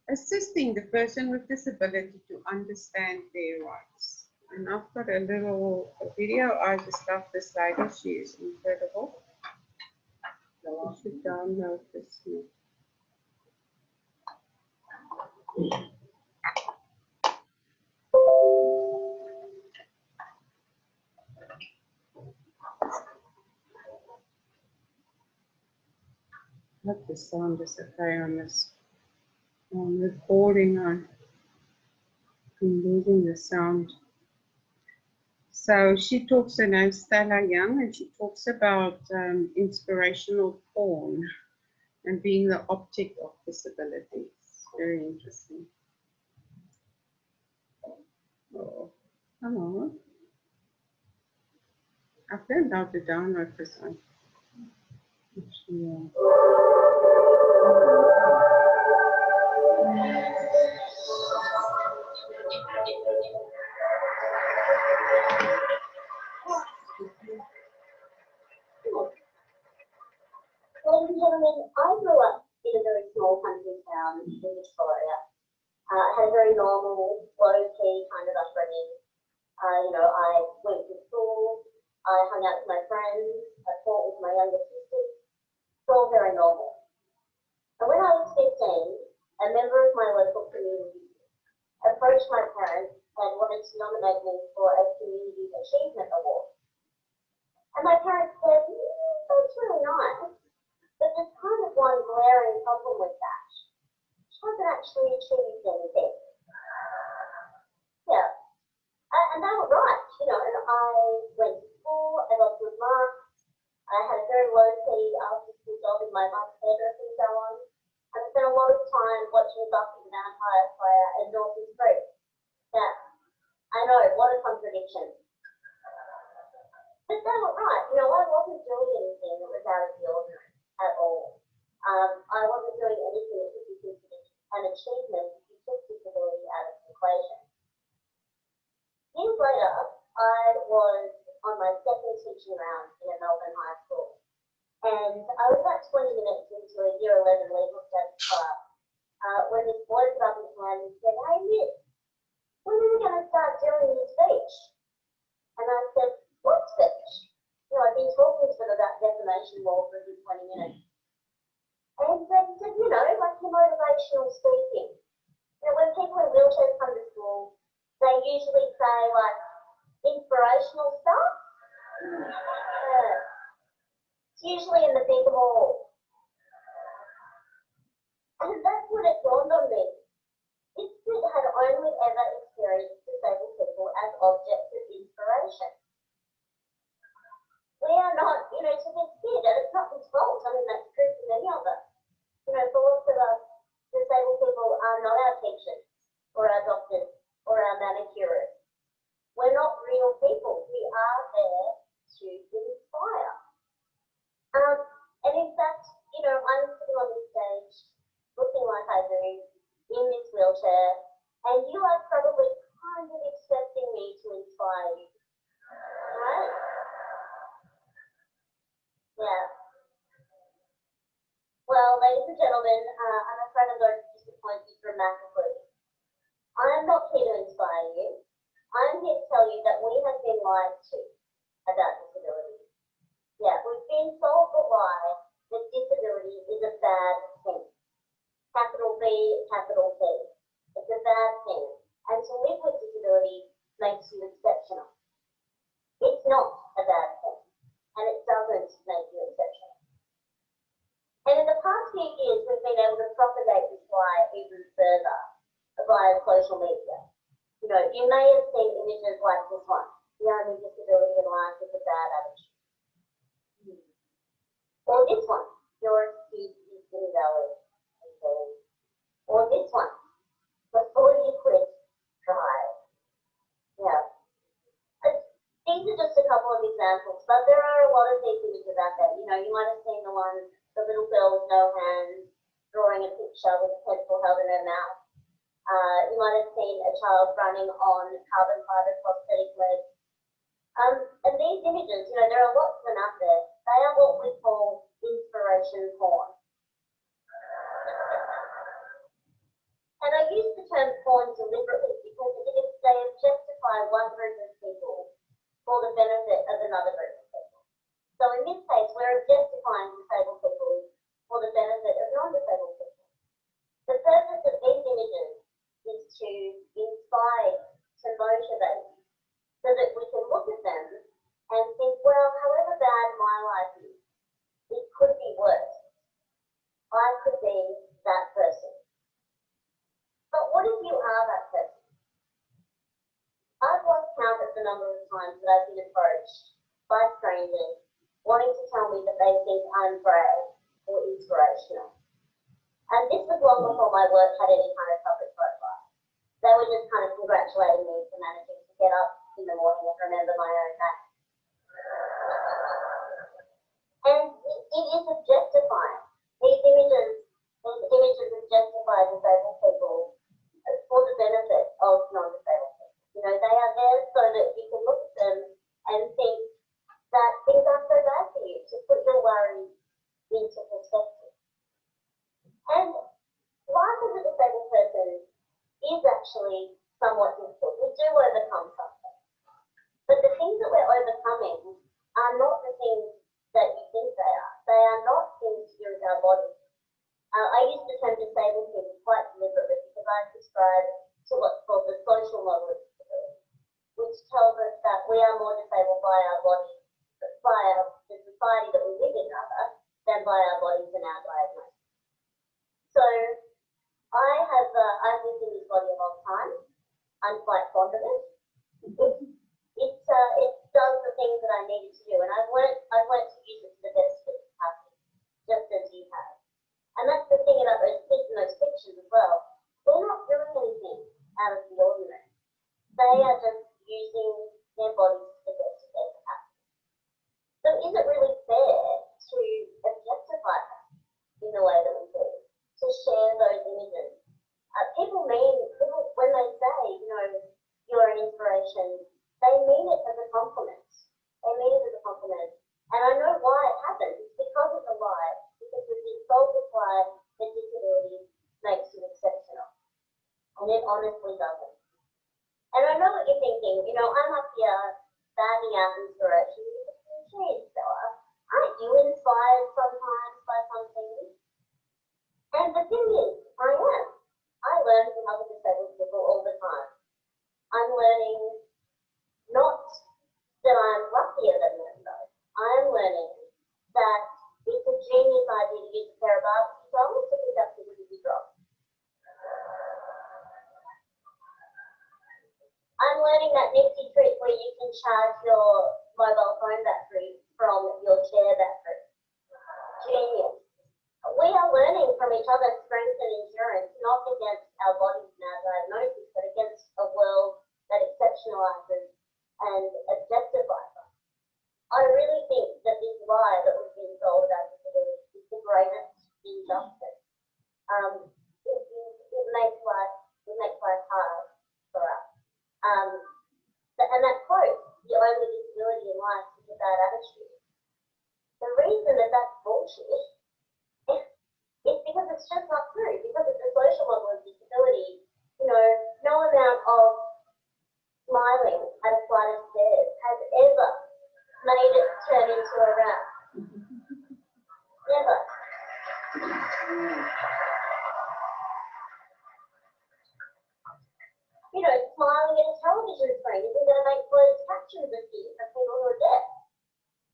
Speaker 1: assisting the person with disability to understand their rights. And I've got a little video. I just love this lady. She is incredible. So I should download this here. I hope the sound is okay on this recording. I'm losing the sound. So she talks, her name's Stella Young, and she talks about inspirational porn and being the object of disability. It's very interesting. Oh, come on. I've learned how to download this one. Actually,
Speaker 5: Ladies and gentlemen, I grew up in Victoria. I had a very normal, low-key kind of upbringing. I went to school, I hung out with my friends, I fought with my younger sisters. It's all very normal. And when I was 15, a member of my local community approached my parents and wanted to nominate me for a Community Achievement Award. And my parents said, that's really nice, but there's kind of one glaring problem with that. She hasn't actually achieved anything. Yeah. And they were right, I went to school, I got good marks, I had a very low-key after-school job in my mum's hairdressing salon, and I spent a lot of time watching Buffy the Vampire Slayer and Northern Street. Yeah, I know, what a contradiction. But they were right, I wasn't doing anything that was out of the ordinary at all. I wasn't doing anything that could be considered an achievement if you took disability out of the equation. Years later, I was on my second teaching round in a Melbourne high school, and I was about 20 minutes into a Year 11 legal studies class when this boy put up his hand and said, "Hey, Miss, when are we going to start doing your speech?" And I said, "What speech?" I'd been talking to them about defamation law for a good 20 minutes. And they said, like your motivational speaking. When people in wheelchairs come to school, they usually say, like, inspirational stuff. It's usually in the big hall. And that's when it dawned on me. This kid had only ever experienced disabled people as objects of inspiration. We are not, to this kid, and it's not his fault. I mean, that's true for many of us. For lots of us, disabled people are not our teachers, or our doctors, or our manicurists. We're not real people. We are there to inspire. And in fact, I'm sitting on this stage, looking like I do, in this wheelchair, and you are probably kind of expecting me to inspire you, right? Yeah. Well, ladies and gentlemen, I'm afraid I'm going to disappoint you dramatically. I am not here to inspire you. I'm here to tell you that we have been lied to about disability. Yeah, we've been told the lie that disability is a bad thing. Capital B, capital T. It's a bad thing. And to live with disability makes you exceptional. It's not a bad thing. And it doesn't make you exceptional. And in the past few years, we've been able to propagate this lie even further via social media. You may have seen images like this one. The only disability in life is a bad attitude. Or this one. Your excuse is invalid. Or this one. Before you quit, try. Yeah. These are just a couple of examples, but there are a lot of these images out there. You might have seen the little girl with no hands drawing a picture with a pencil held in her mouth. You might have seen a child running on carbon fiber prosthetic legs. And these images, there are lots of them out there. They are what we call inspiration porn. And I use the term porn deliberately because they objectify one group of people for the benefit of another group of people. So in this case, we're objectifying disabled people for the benefit of non-disabled people. The purpose of these images is to inspire, to motivate, so that we can look at them and think, well, however bad my life is, it could be worse. I could be that person. But what if you are that person? I've lost count of the number of times that I've been approached by strangers wanting to tell me that they think I'm brave or inspirational. And this was long before my work had any kind of public profile. They were just kind of congratulating me for managing to get up in the morning and remember my own name. And it is objectifying. These images objectify disabled people for the benefit of non-disabled people. They are there so that you can look at them and think that things aren't so bad for you, to put your worries into perspective. And life as a actually somewhat difficult. We do overcome something. But the things that we're overcoming are not the things that you think they are. They are not things to do with our body. I use the term disabled people quite deliberately because I subscribe to what's called the social model of disability, which tells us that we are more disabled by our bodies, by the society that we live in rather, than by our bodies and our diagnosis. So I've lived in this body a long time. I'm quite fond of it. It does the things that I needed to do, and I've learned to use it to the best of its capacity, just as you have. And that's the thing about those kids in those pictures as well. They're not doing anything out of the ordinary. They are just using their bodies to the best of their capacity. So is it really fair to objectify them in the way that we do, to share those images? People when they say, you know, you're an inspiration, they mean it as a compliment. They mean it as a compliment. And I know why it happens. It's because it's a lie. Because we've been sold this lie that disability makes you exceptional. And it honestly doesn't. And I know what you're thinking, you know, I'm up here banding out inspiration. Geez, Stella, aren't you inspired sometimes by something? And the thing is, I am. I learn from other disabled people all the time. I'm learning not that I'm luckier than them though. I'm learning that it's a genius idea to use a pair of Barbie dolls to pick up the easy drop. I'm learning that nifty trick where you can charge your mobile phone battery from your chair battery. Genius. We are learning from each other's strengths and endurance, not against our bodies and our diagnosis, but against a world that exceptionalizes and objectifies us. I really think that this lie that we've been told about disability is the greatest injustice. It makes life hard for us. And that quote, the only disability in life is a bad attitude. The reason that that's bullshit is because it's just not true. Because it's a social model of disability, you know, no amount of smiling at a flight of stairs has ever made it turn into a rap. Never. You know, smiling at a television screen isn't going to make closed captions appear for people who are deaf.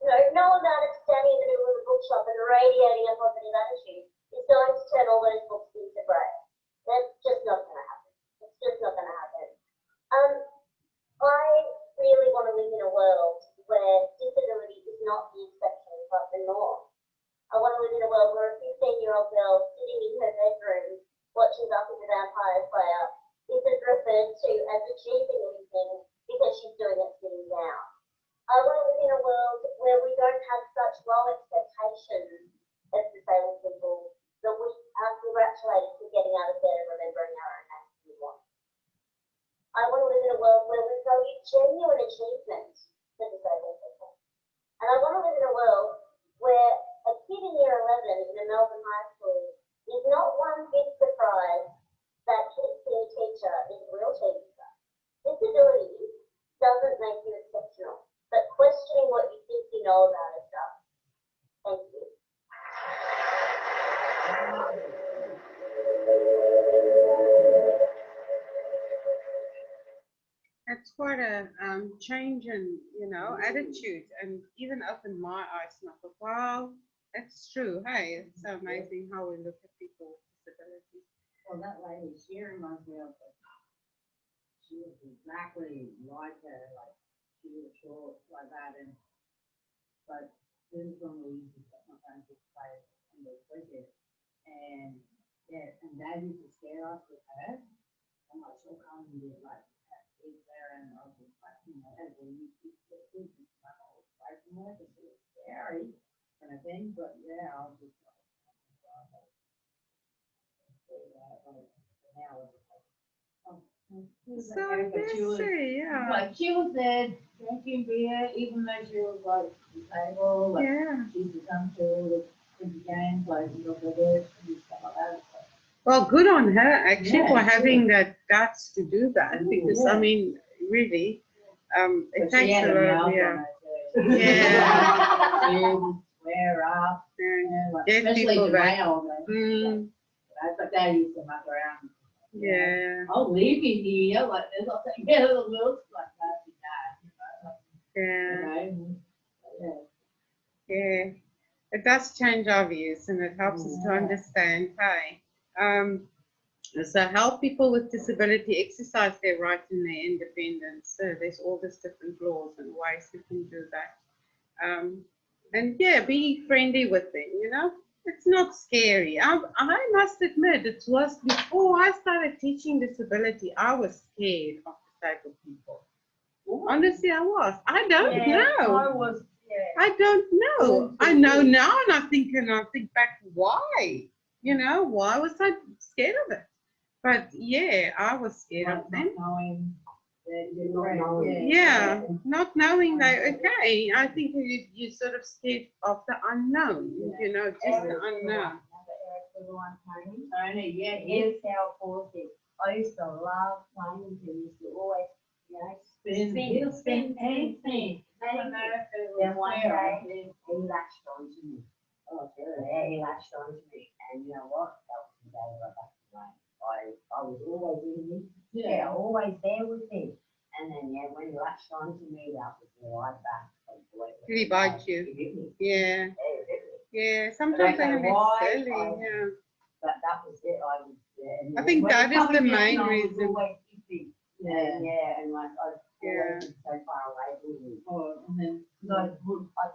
Speaker 5: You know, no amount of standing in the middle of a bookshop and radiating a positive attitude is going to turn all those books into grey. That's just not going to happen. It's just not going to happen. I really want to live in a world where disability is not the exception but the norm. I want to live in a world where a 15-year-old girl sitting in her bedroom watching Buffy the Vampire Slayer isn't referred to as achieving anything because she's doing it sitting down. I want to live in a world where we don't have such low expectations as disabled people that we are congratulated for getting out of bed and remembering our own names if we want. I want to live in a world where we value genuine achievement for disabled people. And I want to live in a world where a kid in year 11 in a Melbourne high school is not one big surprise that his senior teacher is a wheelchair user. Disability doesn't make you exceptional, but questioning what you think you know about it does. Thank you.
Speaker 1: That's quite a change in, you know, attitude, and even opened my eyes and I thought, wow, that's true. Hey, it's so amazing how we look at people with disabilities.
Speaker 4: Well, that lady, she reminds me of, she was exactly like her, like she was short like that, and but this is when we used to sometimes just play in the cricket, and yeah, and Dad used to scare us with her. I'm like, she'll come and get like eat there, and I was just like, you know, as we used to get food, just like always away from her because it was scary kind of thing. But yeah, I was just like, now it's like, oh.
Speaker 1: So
Speaker 4: But she was,
Speaker 1: messy, yeah.
Speaker 4: like she was there drinking beer, even though she was like disabled. Like,
Speaker 1: Yeah.
Speaker 4: she used to come to all the games, like you know, the and stuff like that.
Speaker 1: Well, good on her actually
Speaker 4: Yeah,
Speaker 1: for
Speaker 4: sure.
Speaker 1: having that guts to do that, because I
Speaker 4: Yeah.
Speaker 1: mean, really, it
Speaker 4: But she
Speaker 1: takes
Speaker 4: had
Speaker 1: a
Speaker 4: a
Speaker 1: lot.
Speaker 4: mouth
Speaker 1: Yeah,
Speaker 4: on her too.
Speaker 1: Yeah.
Speaker 4: She would swear up,
Speaker 1: and
Speaker 4: like,
Speaker 1: get
Speaker 4: especially
Speaker 1: people
Speaker 4: to
Speaker 1: back.
Speaker 4: my old man.
Speaker 1: Mm,
Speaker 4: That's what Dad used to muck around.
Speaker 1: yeah,
Speaker 4: I'll leave you here like this. I'll take care of the wheels like that.
Speaker 1: yeah,
Speaker 4: You know?
Speaker 1: yeah. It does change our views, and it helps us to
Speaker 4: Yeah.
Speaker 1: understand. Hey, so help people with disability exercise their rights and their independence. So there's all these different laws and ways we can do that. And yeah, be friendly with them, you know. It's not scary. I must admit, it was before I started teaching disability, I was scared of disabled people. Honestly, I was. I don't know.
Speaker 2: I was, yeah.
Speaker 1: I don't know. I know now, and I think back, why? You know, why was I scared of it? But yeah, I was scared of them.
Speaker 4: Not knowing that you're
Speaker 2: Not
Speaker 4: right.
Speaker 2: knowing.
Speaker 1: Yeah, not knowing that, okay, I think you sort of scared of the unknown, you know, just the unknown.
Speaker 2: Everyone playing.
Speaker 4: Tony, yeah,
Speaker 2: Here's how forces. I used to love playing. He used to always, you know,
Speaker 4: spin anything.
Speaker 2: Then one day he latched onto me.
Speaker 4: Oh, sure.
Speaker 2: Yeah, he latched onto me, and you know what? That was the day I got back to life. I was always in him. Yeah, always there with him. And then yeah, when he latched onto me, that was right back.
Speaker 1: Did he bite you?
Speaker 2: He bit me.
Speaker 1: Yeah,
Speaker 2: Yeah, he bit me.
Speaker 1: yeah, sometimes they
Speaker 2: know
Speaker 1: can be
Speaker 2: why,
Speaker 1: silly, yeah.
Speaker 2: But that was it. I was there.
Speaker 1: I think
Speaker 2: When
Speaker 1: that
Speaker 2: he
Speaker 1: is
Speaker 2: come
Speaker 1: the
Speaker 2: again,
Speaker 1: main
Speaker 2: I was
Speaker 1: reason.
Speaker 2: always iffy.
Speaker 4: Yeah.
Speaker 2: And like I'd
Speaker 1: Yeah.
Speaker 2: always been so far away from him.
Speaker 4: Oh, and then,
Speaker 2: I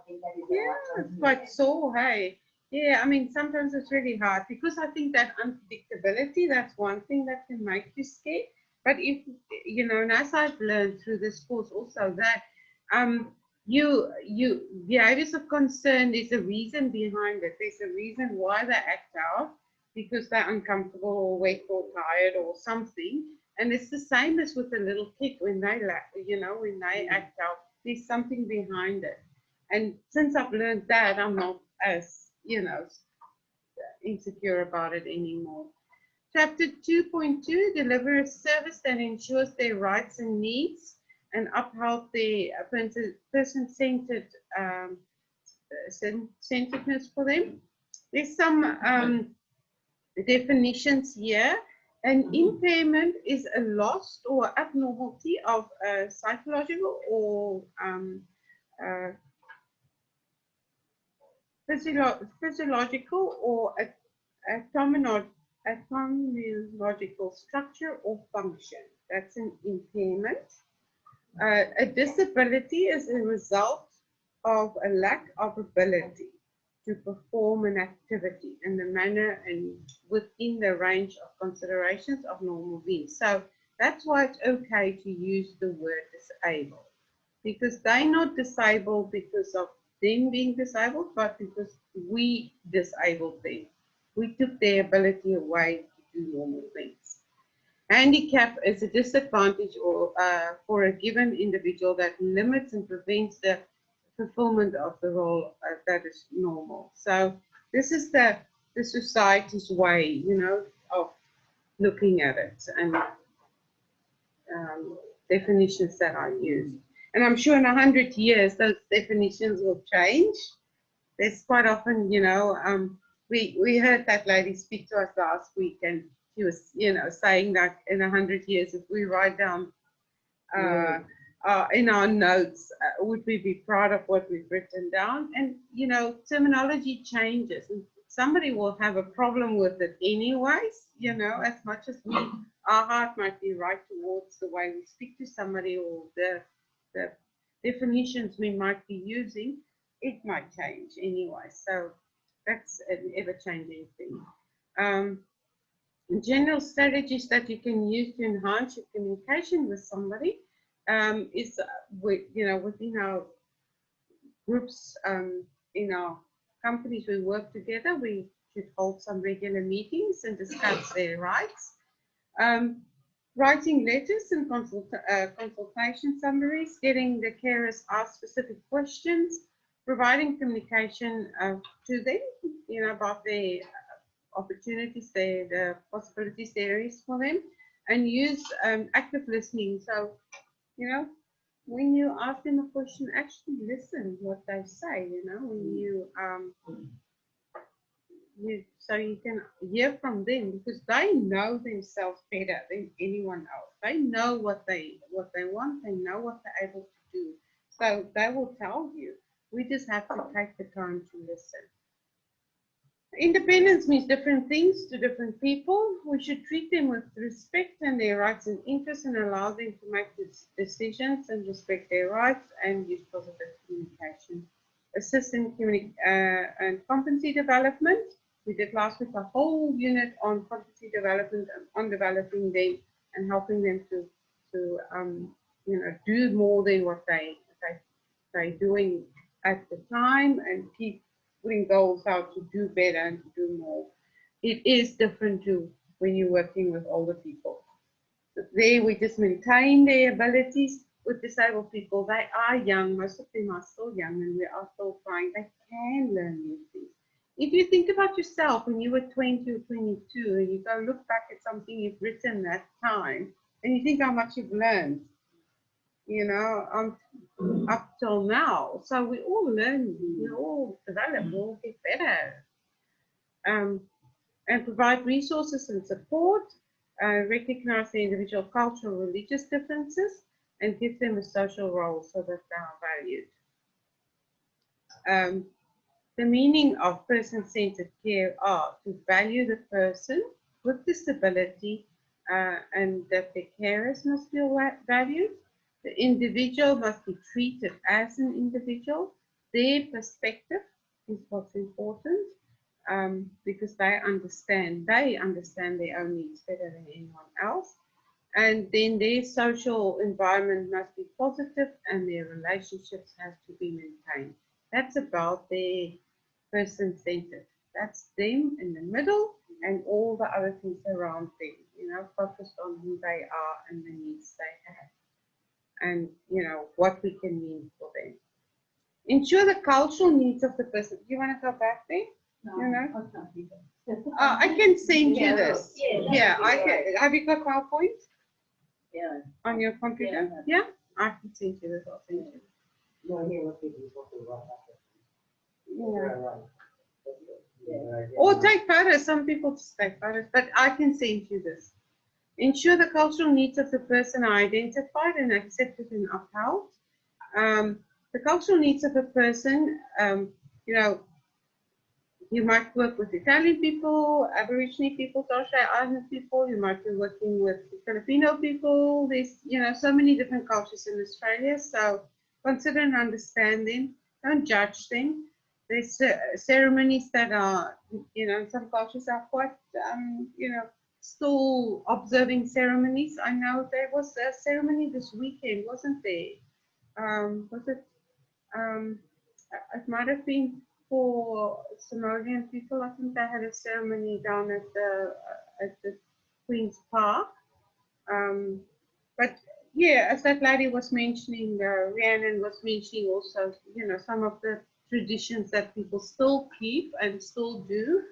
Speaker 2: think that is
Speaker 1: Yeah, it's quite sore, hey. Yeah, I mean, sometimes it's really hard because I think that unpredictability, that's one thing that can make you scared. But if, you know, and as I've learned through this course also that you behaviors of concern, there's a reason behind it. There's a reason why they act out because they're uncomfortable or wet or tired or something. And it's the same as with a little kid when they, you know, when they act out, there's something behind it. And since I've learned that, I'm not as, you know, insecure about it anymore. Chapter 2.2, deliver a service that ensures their rights and needs and uphold their person-centered centeredness for them. There's some definitions here. An impairment is a loss or abnormality of psychological or physiological or atominological structure or function. That's an impairment. A disability is a result of a lack of ability to perform an activity in the manner and within the range of considerations of normal beings. So that's why it's okay to use the word disabled, because they're not disabled because of them being disabled, but because we disabled them. We took their ability away to do normal things. Handicap is a disadvantage or for a given individual that limits and prevents the fulfillment of the role that is normal. So this is the society's way, you know, of looking at it and definitions that are used. And I'm sure in 100 years, those definitions will change. There's quite often, you know, we heard that lady speak to us last week, and she was, you know, saying that in 100 years, if we write down in our notes, would we be proud of what we've written down? And, you know, terminology changes. And somebody will have a problem with it anyways, you know, as much as our heart might be right towards the way we speak to somebody or the definitions we might be using, it might change anyway. So that's an ever-changing thing. General strategies that you can use to enhance your communication with somebody is, you know, within our groups, in our companies we work together, we should hold some regular meetings and discuss their rights. Writing letters and consultation summaries, getting the carers ask specific questions, providing communication to them, you know, about their opportunities there, the possibilities there is for them, and use active listening. So, you know, when you ask them a question, actually listen what they say. You know, when so you can hear from them, because they know themselves better than anyone else. They know what they want. They know what they're able to do. So they will tell you. We just have to take the time to listen. Independence means different things to different people. We should treat them with respect and their rights and interests, and allow them to make decisions and respect their rights, and use positive communication. Assist in and competency development. We did last week a whole unit on competency development and on developing them and helping them to you know, do more than what they're doing at the time, and keep putting goals out to do better and to do more. It is different to when you're working with older people. There we just maintain their abilities. With disabled people, they are young, most of them are still young, and we are still trying. They can learn new things. If you think about yourself when you were 20 or 22, and you go look back at something you've written that time, and you think how much you've learned, you know, up till now. So we all learn, we all develop, we all get better. And provide resources and support, recognize the individual cultural, religious differences, and give them a social role so that they are valued. The meaning of person-centered care are to value the person with disability, and that the carers must feel valued. The individual must be treated as an individual. Their perspective is what's important, because they understand their own needs better than anyone else. And then their social environment must be positive, and their relationships have to be maintained. That's about their person-centered. That's them in the middle, and all the other things around them, you know, focused on who they are and the needs they have, and, you know, what we can mean for them. Ensure the cultural needs of the person. Do you want to go back there?
Speaker 4: No,
Speaker 1: You know?
Speaker 4: I can't do that.
Speaker 1: I can send you this.
Speaker 3: Yeah.
Speaker 1: I can. Have you got PowerPoint
Speaker 4: Yeah.
Speaker 1: on your computer? Yeah, I can send you this. I'll send you. Yeah. Or take photos. Some people just take photos, but I can send you this. Ensure the cultural needs of the person are identified and accepted and upheld. The cultural needs of a person, you know, you might work with Italian people, Aboriginal people, Torres Strait Islander people. You might be working with Filipino people. There's, you know, so many different cultures in Australia. So consider and understand them. Don't judge them. There's ceremonies that are, you know, some cultures are quite, you know, still observing ceremonies. I know there was a ceremony this weekend, wasn't there? Was it? It might have been for Somalian people. I think they had a ceremony down at the Queen's Park. But yeah, as that lady was mentioning, Rhiannon was mentioning also, you know, some of the traditions that people still keep and still do.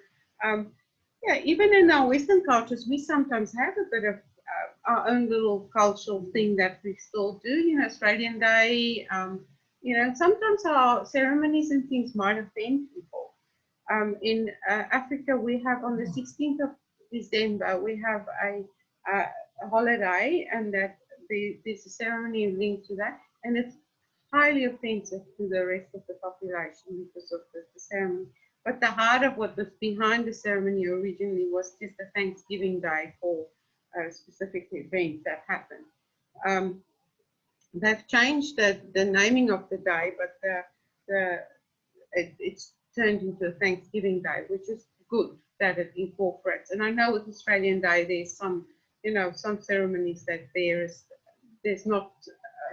Speaker 1: Yeah, even in our Western cultures, we sometimes have a bit of our own little cultural thing that we still do. You know, Australian Day. You know, sometimes our ceremonies and things might offend people. In Africa, we have on the 16th of December, we have a holiday, and that there's a ceremony linked to that, and it's highly offensive to the rest of the population because of the ceremony. But the heart of what was behind the ceremony originally was just a Thanksgiving Day for a specific event that happened. They've changed the naming of the day, but it's turned into a Thanksgiving Day, which is good that it incorporates. And I know with Australian Day, there's some, you know, some ceremonies that there's not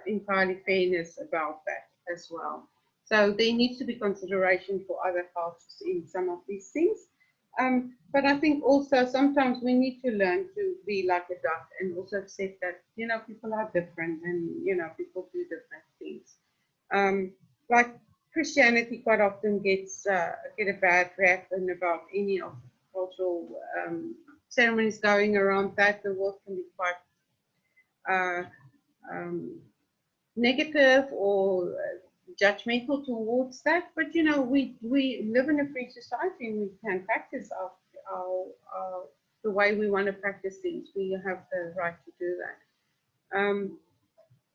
Speaker 1: entirely fairness about that as well. So there needs to be consideration for other cultures in some of these things. But I think also sometimes we need to learn to be like a duck and also accept that, you know, people are different and, you know, people do different things. Like Christianity quite often gets get a bad rap and about any of cultural ceremonies going around that. The world can be quite negative or judgmental towards that. But you know, we live in a free society and we can practice our the way we want to practice things. We have the right to do that.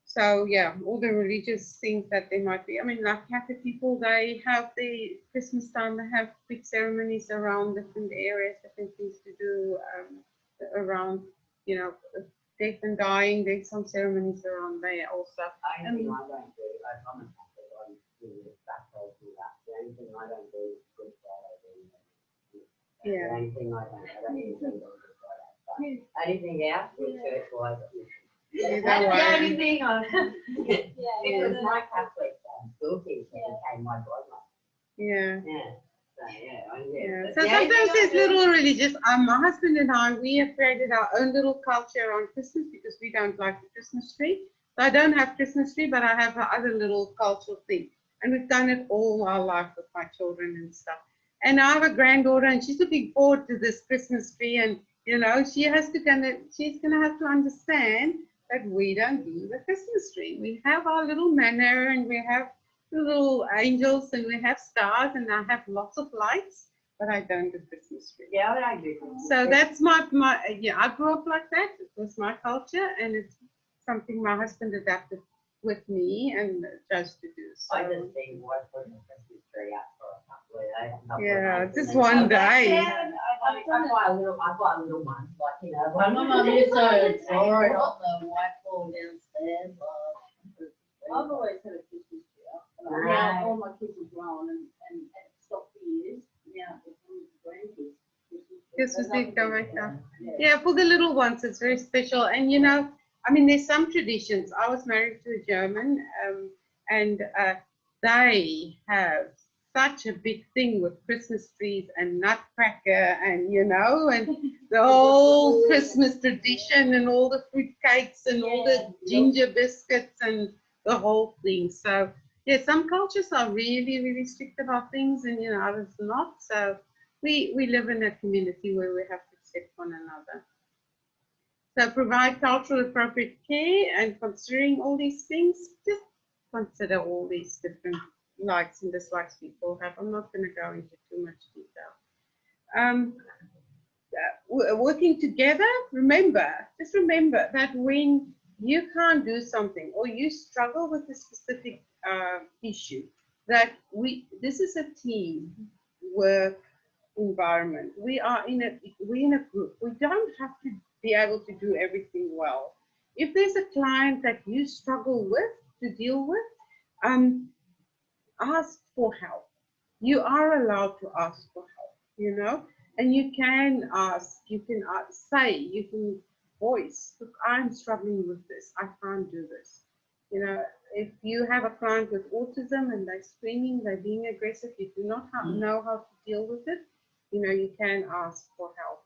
Speaker 1: So yeah, all the religious things that there might be. I mean, like Catholic people, they have the Christmas time. They have big ceremonies around different areas, different things to do around, you know, death and dying. There's some ceremonies around there also.
Speaker 2: I don't do, I'm a Catholic, I do the baptism, do that. The only thing I don't do is Good Friday.
Speaker 1: Yeah.
Speaker 2: The only thing I don't do is Good Friday. But anything else with church-wise,
Speaker 1: You
Speaker 3: That's
Speaker 1: know
Speaker 3: the
Speaker 1: what?
Speaker 3: only thing I.
Speaker 2: because my Catholic school teacher became my godmother.
Speaker 1: Yeah.
Speaker 2: Yeah. So yeah,
Speaker 1: Yeah.
Speaker 2: But
Speaker 1: So
Speaker 2: the only
Speaker 1: sometimes
Speaker 2: thing I
Speaker 1: there's
Speaker 2: do-
Speaker 1: little religious. My husband and I, we have created our own little culture on Christmas because we don't like the Christmas tree. So I don't have Christmas tree, but I have our other little cultural thing, and we've done it all our life with my children and stuff. And I have a granddaughter, and she's looking forward to this Christmas tree, and you know, she's gonna have to understand that we don't do the Christmas tree. We have our little manner, and we have little angels, and we have stars, and I have lots of lights, but I don't do Christmas tree.
Speaker 2: Yeah, I don't do Christmas.
Speaker 1: So that's my yeah, I grew up like that. It was my culture, and it's something my husband adapted with me and chose to do. So
Speaker 2: I just think why putting a Christmas tree up for a couple of days.
Speaker 1: yeah,
Speaker 2: and
Speaker 1: just
Speaker 2: then
Speaker 1: one
Speaker 2: come back
Speaker 1: day.
Speaker 2: down. I buy a little one, like, you know.
Speaker 3: My mum used to draw it on the whiteboard downstairs.
Speaker 4: I've always had a Christmas tree up.
Speaker 2: Right.
Speaker 4: Now all my kids are grown and it's stopped for years. Now it's from the grandkids.
Speaker 1: Christmas tree go back down.
Speaker 4: Yeah.
Speaker 1: Yeah, for the little ones, it's very special. And you know, I mean, there's some traditions. I was married to a German, and they have such a big thing with Christmas trees and nutcracker, and you know, and the whole Christmas tradition and all the fruit cakes and all the ginger biscuits and the whole thing. So yeah, some cultures are really, really strict about things, and you know, others not. So we live in a community where we have to accept one another. So provide cultural appropriate care, and considering all these things, just consider all these different likes and dislikes people have. I'm not going to go into too much detail. Working together, just remember that when you can't do something or you struggle with a specific issue, that this is a team work environment. We're in a group. We don't have to be able to do everything well. If there's a client that you struggle with to deal with, ask for help. You are allowed to ask for help, you know, and you can ask, you can say, you can voice, look, I'm struggling with this, I can't do this. You know, if you have a client with autism and they're screaming, they're being aggressive, you do not know how to deal with it, you know, you can ask for help.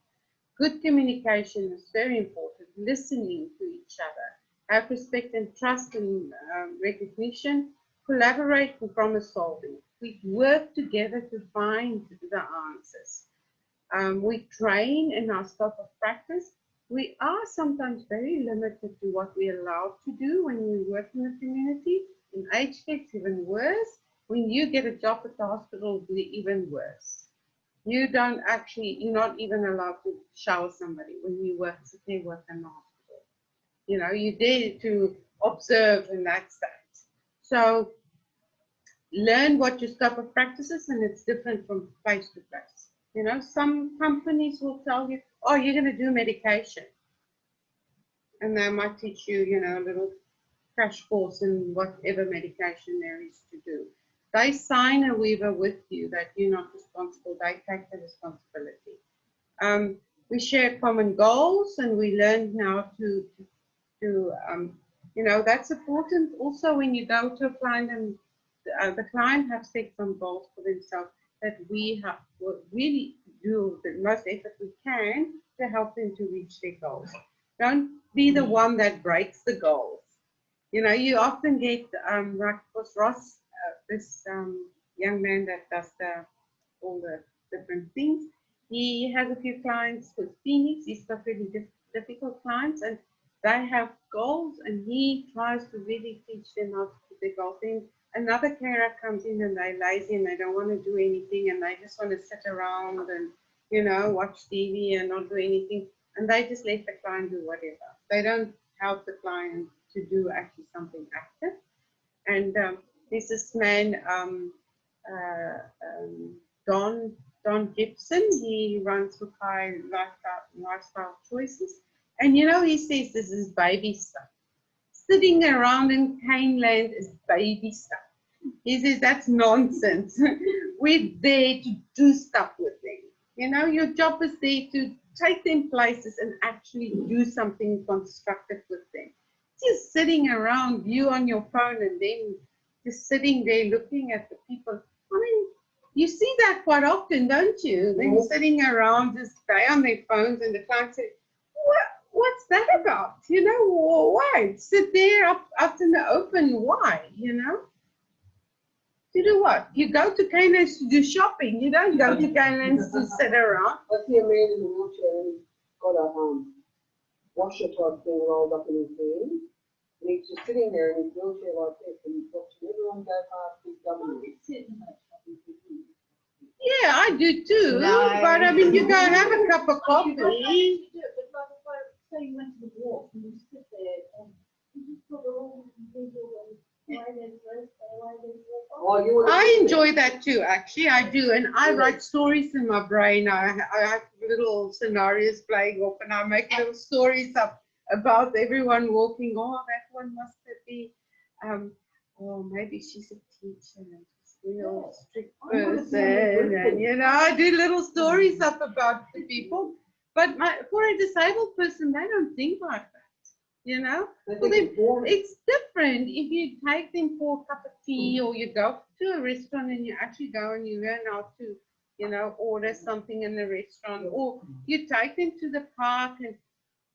Speaker 1: Good communication is very important, listening to each other, have respect and trust and recognition, collaborate and problem solving. We work together to find the answers. We train in our scope of practice. We are sometimes very limited to what we're allowed to do when we work in the community. In aged care, it's even worse. When you get a job at the hospital, it'll be even worse. You're not even allowed to shower somebody when you work as a care worker in the hospital. You know, you're there to observe in that state. So learn what your scope of practice is, and it's different from place to place. You know, some companies will tell you, oh, you're going to do medication. And they might teach you, you know, a little crash course in whatever medication there is to do. They sign a waiver with you that you're not responsible. They take the responsibility. We share common goals, and we learn now to you know, that's important. Also, when you go to a client and the client has set some goals for themselves, that we have to really do the most effort we can to help them to reach their goals. Don't be the one that breaks the goals. You know, you often get, like Ross, this young man that does all the different things, He has a few clients with Phoenix. He's got really difficult clients, and they have goals, and he tries to really teach them how to put their goals in. Another carer comes in and they're lazy and they don't want to do anything and they just want to sit around and, you know, watch TV and not do anything. And they just let the client do whatever. They don't help the client to do actually something active. And there's this man, Don Gibson. He runs Mackay Lifestyle Choices. And you know, he says this is baby stuff. Sitting around in Caneland is baby stuff. He says that's nonsense. We're there to do stuff with them. You know, your job is there to take them places and actually do something constructive with them. Just sitting around, you on your phone, and then just sitting there looking at the people. I mean, you see that quite often, don't you? Them sitting around, just they on their phones, and the client says, what's that about? You know, why? Sit there up in the open, why? You know? To do what? You go to Canelands to do shopping. You don't go to Canelands to sit around.
Speaker 6: I see a man in a wheelchair and he's got a washer type thing rolled up in his hand. And he's just sitting there in his wheelchair like this and he's watching everyone go past his W.
Speaker 1: Yeah, I do too.
Speaker 2: No.
Speaker 1: But I mean, you go have a cup of coffee.
Speaker 4: So you went to the walk and you sit there and you just put all the people and why there's this, why there's this.
Speaker 1: I enjoy that too, actually. I do. And I write stories in my brain. I have little scenarios playing up and I make little stories up about everyone walking. Oh, that one must be, oh, maybe she's a teacher and she's a real strict person. And, you know, I do little stories up about the people. But for a disabled person, they don't think like that, you know? For them, it's different if you take them for a cup of tea or you go to a restaurant and you actually go and you learn how to, you know, order something in the restaurant, or you take them to the park and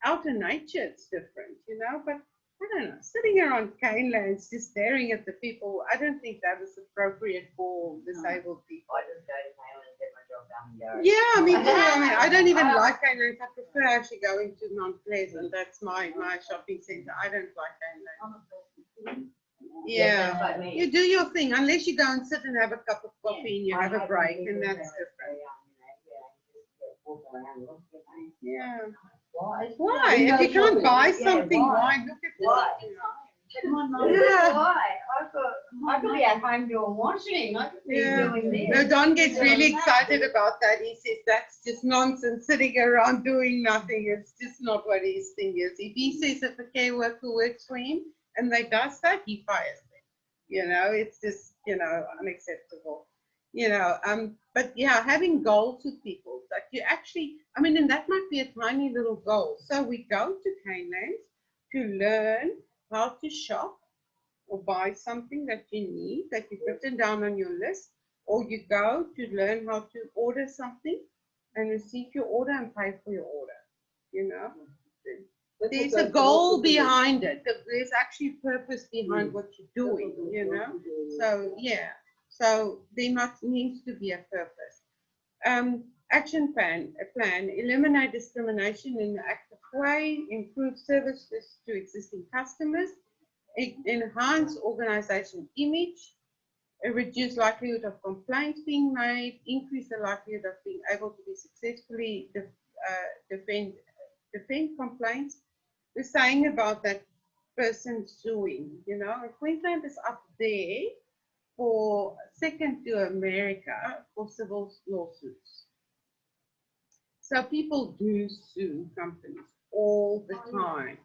Speaker 1: out in nature, it's different, you know? But I don't know, sitting around Canelands just staring at the people, I don't think that is appropriate for disabled people.
Speaker 2: I just go to Canelands and get my job done and go.
Speaker 1: Yeah, me too. I mean, I don't even like Canelands. I prefer actually going to Mount Pleasant. That's my shopping centre. I don't like Canelands. Yeah, you do your thing. Unless you go and sit and have a cup of coffee and you have a break, and that's different. Yeah. Why? If you can't buy something, why look at
Speaker 2: Why?
Speaker 1: it?
Speaker 2: Yeah. Why? I could be at home doing washing. I could be doing this.
Speaker 1: No, Don gets really excited about that. He says that's just nonsense, sitting around doing nothing. It's just not what his thing is. If he says if a care worker works for him and they does that, he fires them. You know, it's just, you know, unacceptable. You know, but yeah, having goals with people that you actually, I mean, and that might be a tiny little goal. So we go to Canelands to learn how to shop or buy something that you need, that you've written down on your list, or you go to learn how to order something and receive your order and pay for your order. You know, there's a goal behind it. There's actually purpose behind what you're doing, you know. So yeah, so there needs to be a purpose. Action plan, eliminate discrimination in an active way, improve services to existing customers, enhance organization image, reduce likelihood of complaints being made, increase the likelihood of being able to be successfully defend complaints. We're saying about that person suing, you know, Queensland is up there for second to America for civil lawsuits. So people do sue companies all the time.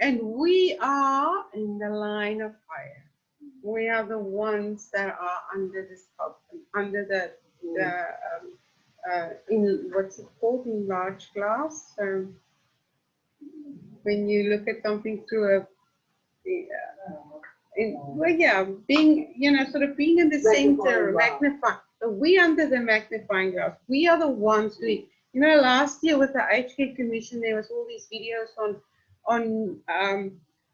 Speaker 1: And we are in the line of fire. We are the ones that are under this, under in what's it called, in large glass. So when you look at something through a, well, yeah, being, you know, sort of being in the center, magnifying. So we under the magnifying glass. We are the ones doing. You know, last year with the HK Commission, there was all these videos on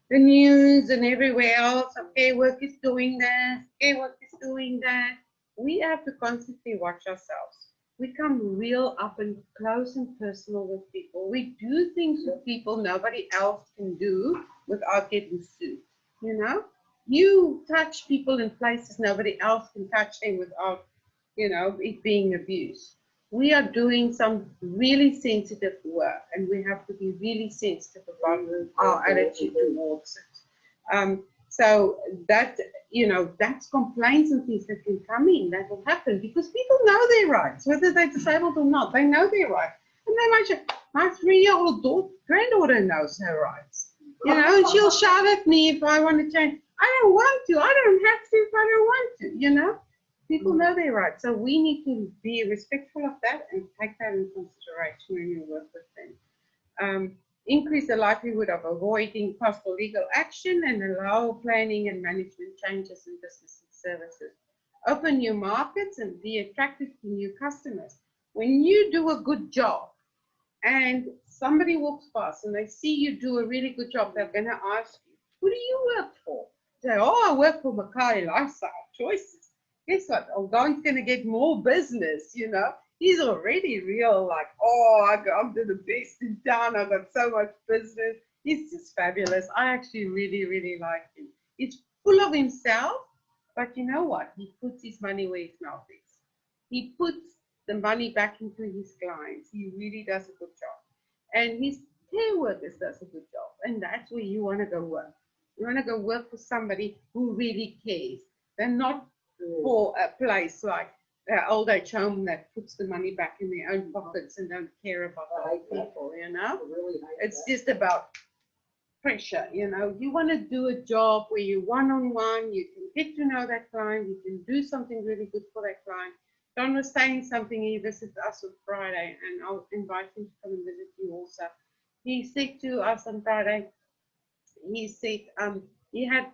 Speaker 1: the news and everywhere else. Okay, work is doing this. Okay, work is doing that. We have to constantly watch ourselves. We come real up and close and personal with people. We do things with people nobody else can do without getting sued. You know, you touch people in places nobody else can touch them without, you know, it being abused. We are doing some really sensitive work, and we have to be really sensitive about our attitude towards it. So that, you know, that's complaints and things that can come in, that will happen, because people know their rights, whether they're disabled or not, they know their rights. And they might say, my 3-year-old granddaughter knows her rights, you know, and she'll shout at me if I want to change. I don't want to, I don't have to if I don't want to, you know. People know their rights, so we need to be respectful of that and take that into consideration when you work with them. Increase the likelihood of avoiding possible legal action and allow planning and management changes in business and services. Open new markets and be attractive to new customers. When you do a good job and somebody walks past and they see you do a really good job, they're going to ask you, who do you work for? Say, oh, I work for Mackay Lifestyle Choices. Guess what? Don's going to get more business, you know. He's already real, like, oh, I'm the best in town. I've got so much business. He's just fabulous. I actually really, really like him. He's full of himself, but you know what? He puts his money where his mouth is. He puts the money back into his clients. He really does a good job. And his care workers does a good job. And that's where you want to go work. You want to go work for somebody who really cares. They're not for a place like old age home that puts the money back in their own pockets and don't care about other people, you know. It's just about pressure, you know. You want to do a job where you one-on-one, you can get to know that client, you can do something really good for that client. Don was saying something, he visited us on Friday, and I'll invite him to come and visit you also. He said to us on Friday, he said he had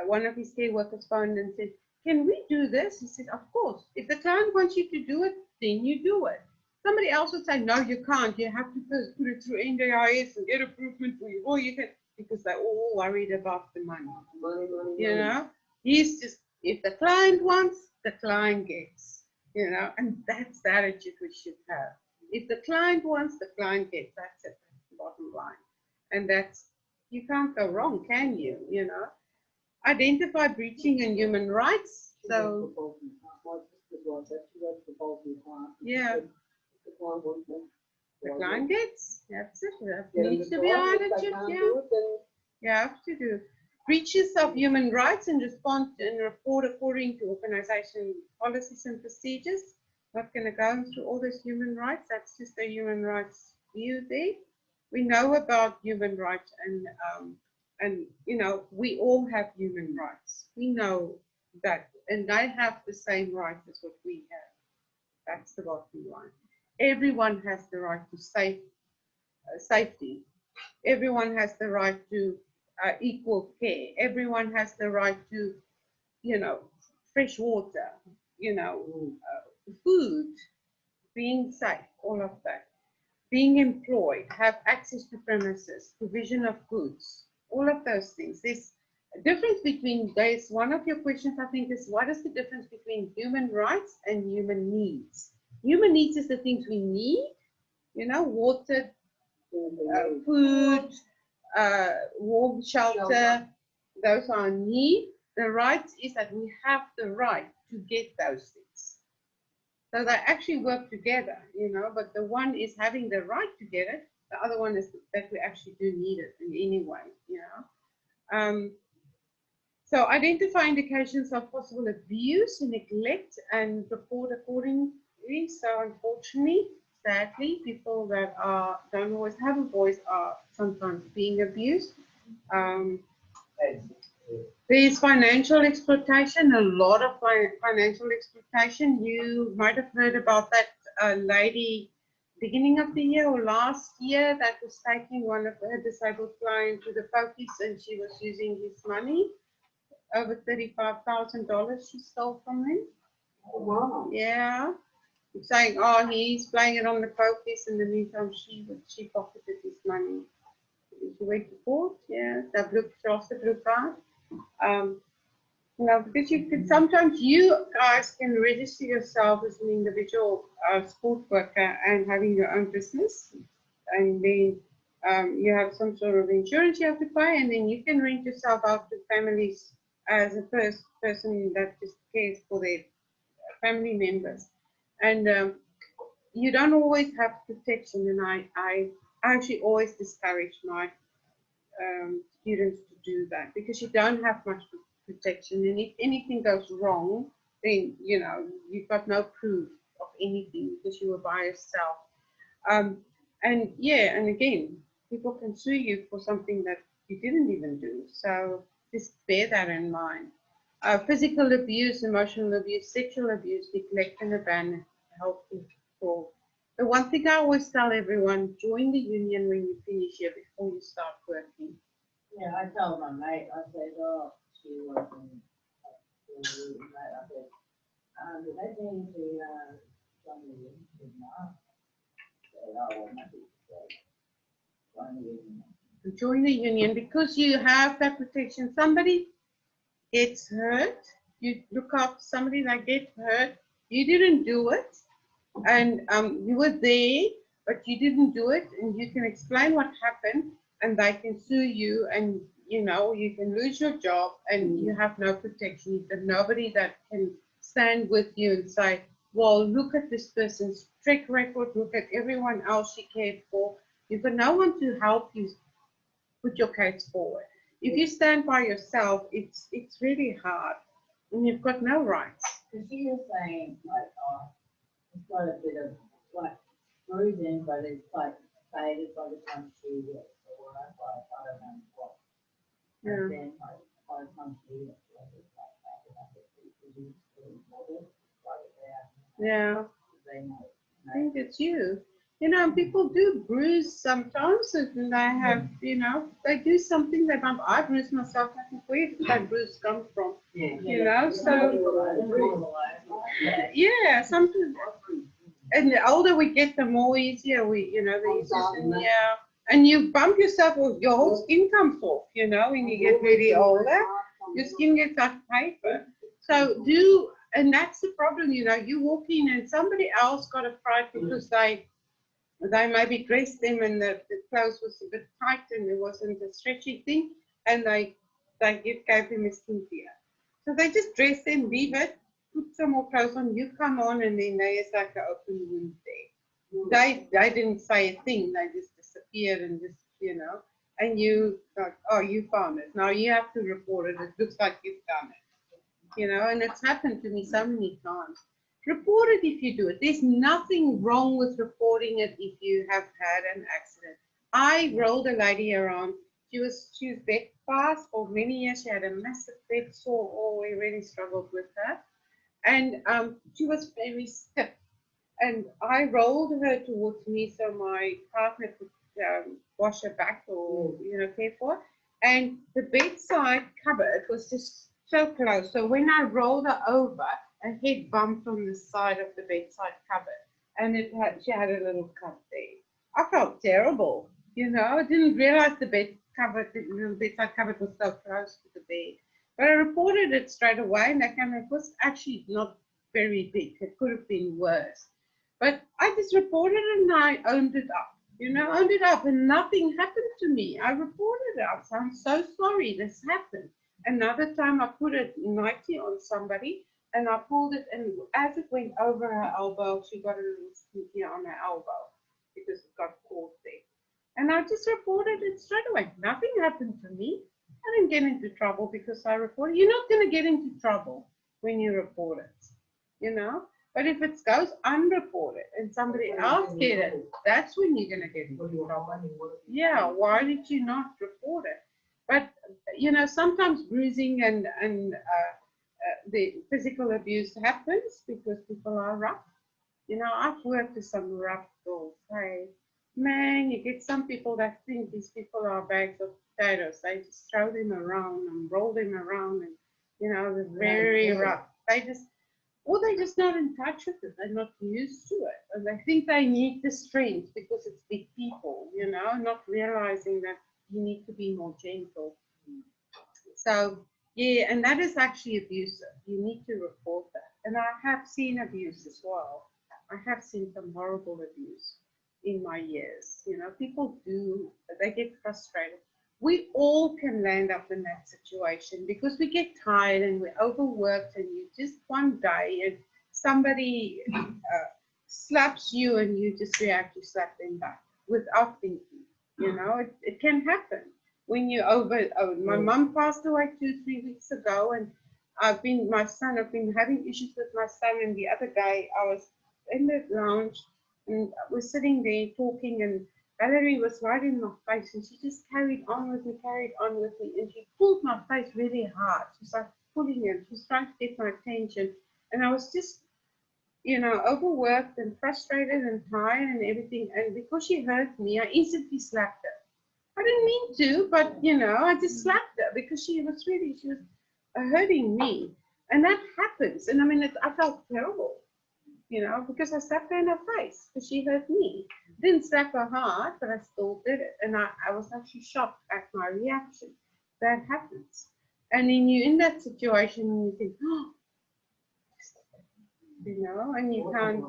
Speaker 1: one of his care workers phoned and said, can we do this? He said, of course. If the client wants you to do it, then you do it. Somebody else would say, no, you can't. You have to put it through NDIS and get approval for you. Or you can, because they're all worried about the money. You know, he's just, if the client wants, the client gets, you know, and that's the attitude we should have. If the client wants, the client gets. That's it. That's the bottom line. And that's, you can't go wrong, can you? You know? Identify breaching in human rights. So, yeah, the client gets, that's it. That needs to be our attitude, yeah. You have to do. Breaches of human rights and respond and report according to organization policies and procedures. Not going to go through all this human rights. That's just a human rights view there. We know about human rights and you know, we all have human rights. We know that, and they have the same rights as what we have. That's the bottom line. Everyone has the right to safety. Everyone has the right to equal care. Everyone has the right to, you know, fresh water, you know, food, being safe, all of that. Being employed, have access to premises, provision of goods, all of those things. There's a difference between, there's one of your questions, I think, is what is the difference between human rights and human needs? Human needs is the things we need, you know, water, food, warm shelter, those are need. The rights is that we have the right to get those things. So they actually work together, you know, but the one is having the right to get it, the other one is that we actually do need it in any way, you know. So identify indications of possible abuse and neglect and report accordingly. So unfortunately, sadly, people that don't always have a voice are sometimes being abused. There's financial exploitation, a lot of financial exploitation. You might have heard about that lady beginning of the year or last year that was taking one of her disabled clients to the focus and she was using his money. Over $35,000 she stole from him.
Speaker 6: Oh, wow.
Speaker 1: Yeah. Saying, oh, he's playing it on the focus. In the meantime, she pocketed his money. She went to court, yeah. She lost the blue card. No, because you could sometimes you guys can register yourself as an individual sport worker and having your own business, and then you have some sort of insurance you have to pay, and then you can rent yourself out to families as a person that just cares for their family members, and you don't always have protection. And I actually always discourage my students to do that because you don't have much protection, and if anything goes wrong, then you've got no proof of anything because you were by yourself. And yeah, and again, people can sue you for something that you didn't even do. So just bear that in mind. Physical abuse, emotional abuse, sexual abuse, neglect, and abandonment, health for. The one thing I always tell everyone: join the union when you finish here before you start working.
Speaker 4: Yeah, I told my mate, I said, oh, she was in, I said, did they think to, join the union? She said, no. I said, oh, well, maybe, join the union.
Speaker 1: Join the union because you have that protection. Somebody gets hurt, you look after somebody that gets hurt. You didn't do it, and you were there, but you didn't do it, and you can explain what happened, and they can sue you, and you can lose your job, and you have no protection. You've got nobody that can stand with you and say, well, look at this person's track record, look at everyone else she cared for. You've got no one to help you put your case forward. If you stand by yourself, it's really hard, and you've got no rights.
Speaker 4: Because she was saying, like, oh, it's got a bit of, like, bruising, but it's, like, faded by the time she gets to work, like, I don't know what.
Speaker 1: Yeah.
Speaker 4: And then, like, by the time she gets to work, it's, like, bad enough that people use it, like,
Speaker 1: Yeah,
Speaker 4: they know.
Speaker 1: I think it's you. People do bruise sometimes, and they have, they do something that I bruise myself. I think, where did that bruise come from? So yeah, something. And the older we get, the more easier yeah. And you bump yourself, or your whole skin comes off, when you get really older, your skin gets like paper. So and that's the problem, you walk in and somebody else got a fright because they maybe dressed them and the clothes was a bit tight and there wasn't a stretchy thing, and they gave them a skin fear. So they just dress them, leave it, put some more clothes on, you come on, and then there's like an open wound there. They didn't say a thing, they just disappeared and just, and you like, oh, you found it. Now you have to report it. It looks like you've done it. And it's happened to me so many times. Report it if you do it. There's nothing wrong with reporting it if you have had an accident. I rolled a lady around. She was bed fast for many years. She had a massive bed sore. Oh, we really struggled with her. And she was very stiff. And I rolled her towards me so my partner could wash her back or, care for her. And the bedside cupboard was just so close. So when I rolled her over, a head bumped on the side of the bedside cupboard, and she had a little cut there. I felt terrible, I didn't realize the little bedside cupboard was so close to the bed. But I reported it straight away, and it was actually not very big. It could have been worse. But I just reported it and I owned it up, and nothing happened to me. I reported it out. So I'm so sorry this happened. Another time I put a nightie on somebody, and I pulled it, and as it went over her elbow, she got a little skin on her elbow because it got caught there. And I just reported it straight away. Nothing happened to me. I didn't get into trouble because I reported. You're not going to get into trouble when you report it, But if it goes unreported and somebody else get it, that's when you're going to get into trouble. Yeah, why did you not report it? But, sometimes bruising and the physical abuse happens because people are rough. I've worked with some rough girls. Hey, man, you get some people that think these people are bags of potatoes. They just throw them around and roll them around, and they're very rough. They're just not in touch with it. They're not used to it, and they think they need the strength because it's big people. Not realizing that you need to be more gentle. So Yeah, and that is actually abusive. You need to report that. And I have seen abuse as well. I have seen some horrible abuse in my years. You know, people do, they get frustrated. We all can land up in that situation because we get tired and we're overworked, and you just one day and somebody slaps you and you just react to slap them back without thinking. You know, it can happen when you my mom passed away 2-3 weeks ago, and I've been having issues with my son, and the other day I was in the lounge and we're sitting there talking, and Valerie was right in my face, and she just carried on with me, and she pulled my face really hard. She's like pulling it, she's trying to get my attention, and I was just, you know, overworked and frustrated and tired and everything, and because she hurt me, I instantly slapped her. I didn't mean to, but you know, I just slapped her because she was hurting me, and that happens. And I mean, I felt terrible, you know, because I slapped her in her face because she hurt me. Didn't slap her hard, but I still did it, and I was actually shocked at my reaction. That happens, and then you're in that situation and you think, oh, you know, and you can't.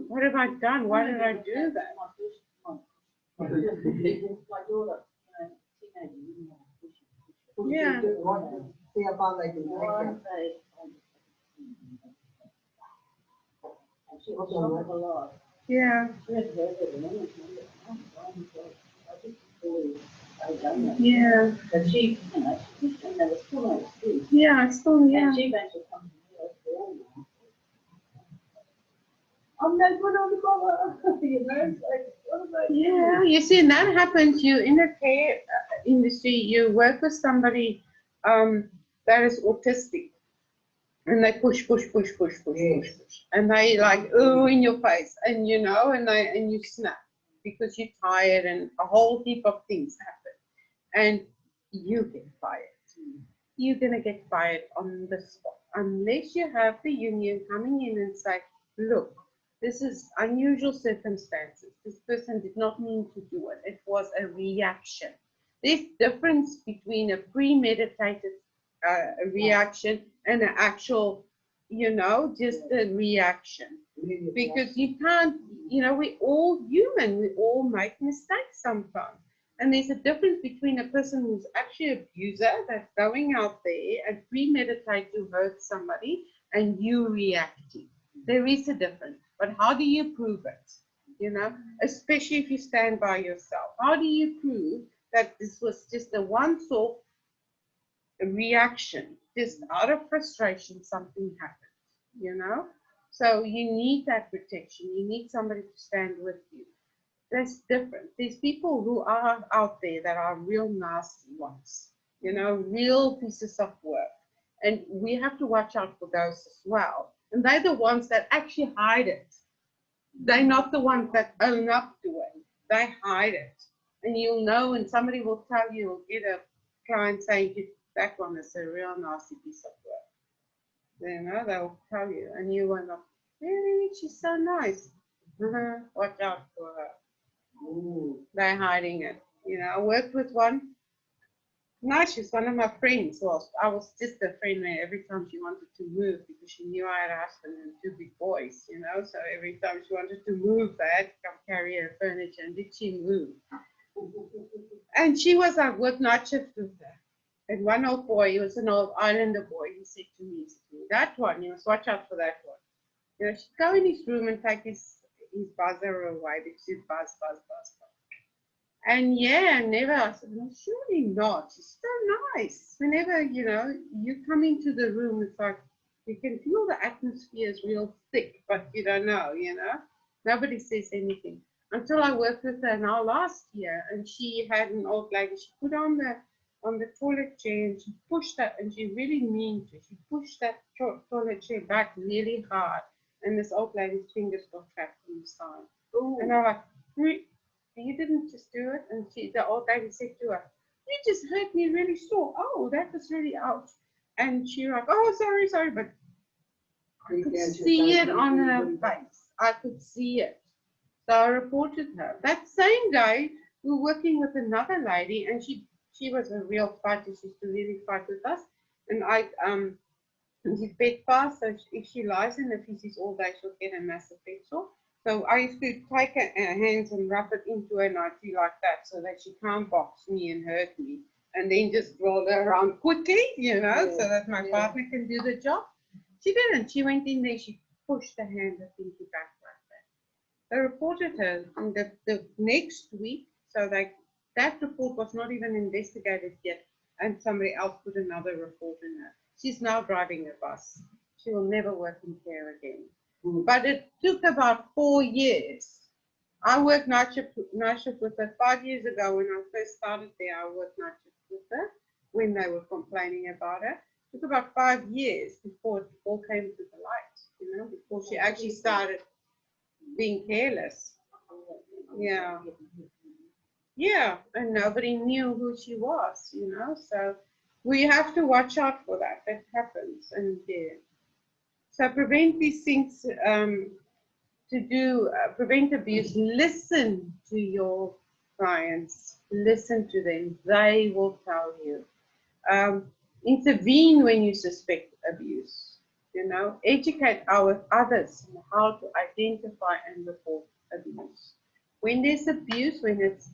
Speaker 1: What have I done? Why did I do that?
Speaker 4: My daughter, teenager, you know, pushing.
Speaker 1: Yeah.
Speaker 6: See how far they can take
Speaker 4: One
Speaker 6: it.
Speaker 4: day, and she was suffered a lot.
Speaker 1: Yeah.
Speaker 4: She had to have it, and then I just believe I done that.
Speaker 1: Yeah.
Speaker 4: But she, you know, she pushed and they were still on the street.
Speaker 1: Yeah. Still. Yeah.
Speaker 4: And she eventually comes to me, like, I'm no good on the cover, you know, it's like, what about you?
Speaker 1: Yeah, you see, and that happens. You in the care industry, you work with somebody that is autistic, and they push, and they like, oh, in your face, and you know, and you snap because you're tired, and a whole heap of things happen, and you get fired. You're gonna get fired on the spot unless you have the union coming in and say, look, this is unusual circumstances. This person did not mean to do it. It was a reaction. There's difference between a premeditated reaction and an actual, you know, just a reaction. Because you can't, you know, we're all human. We all make mistakes sometimes. And there's a difference between a person who's actually an abuser that's going out there and premeditate to hurt somebody and you reacting. There is a difference. But how do you prove it? You know, especially if you stand by yourself. How do you prove that this was just a once-off reaction, just out of frustration, something happened, you know? So you need that protection. You need somebody to stand with you. That's different. There's people who are out there that are real nasty ones, you know, real pieces of work. And we have to watch out for those as well. And they're the ones that actually hide it. They're not the ones that own up to it. They hide it. And you'll know, and somebody will tell you, or get a client saying, that one is a real nasty piece of work. You know, they'll tell you. And you will not, really, she's so nice. Watch out for her.
Speaker 6: Ooh.
Speaker 1: They're hiding it. You know, I worked with one. No, she's one of my friends. Well, I was just a friend there every time she wanted to move because she knew I had a husband and 2 big boys, you know. So every time she wanted to move, I had to come carry her furniture. And did she move? And she was like, what night shift with her? And one old boy, he was an old Islander boy, he said to me, that one, you must watch out for that one. You know, she'd go in his room and take his buzzer away because he'd buzz. And yeah, never, I said, no, surely not. She's so nice. Whenever, you know, you come into the room, it's like, you can feel the atmosphere is real thick, but you don't know, you know. Nobody says anything. Until I worked with her now last year, and she had an old lady, she put on the toilet chair, and she pushed that, and she really mean to. She pushed that toilet chair back really hard, and this old lady's fingers got trapped on the side. Ooh. And I'm like, you didn't just do it? And the old lady said to her, you just hurt me really sore. Oh, that was really ouch. And she was like, oh, sorry, but I could see it on her face. I could see it. So I reported her. That same day, we were working with another lady, and she was a real fighter. She used to really fight with us. And I she's bed fast, so if she lies in the feces all day, she'll get a massive bed sore. So I used to take her hands and rub it into her nightie like that, so that she can't box me and hurt me, and then just roll her around quickly, you know, so that my partner can do the job. She didn't. She went in there, she pushed the hand of Pinky back like that. I reported her in the next week, so that report was not even investigated yet, and somebody else put another report in her. She's now driving a bus. She will never work in care again. But it took about 4 years. I worked night shift with her 5 years ago when I first started there. I worked night shift with her when they were complaining about her. It took about 5 years before it all came to the light, you know, before she actually started being careless. Yeah. Yeah, and nobody knew who she was, you know, so we have to watch out for that. That happens, and yeah. So prevent these things, prevent abuse. Listen to your clients, listen to them. They will tell you. Intervene when you suspect abuse. You know, educate others on how to identify and report abuse. When there's abuse, when it's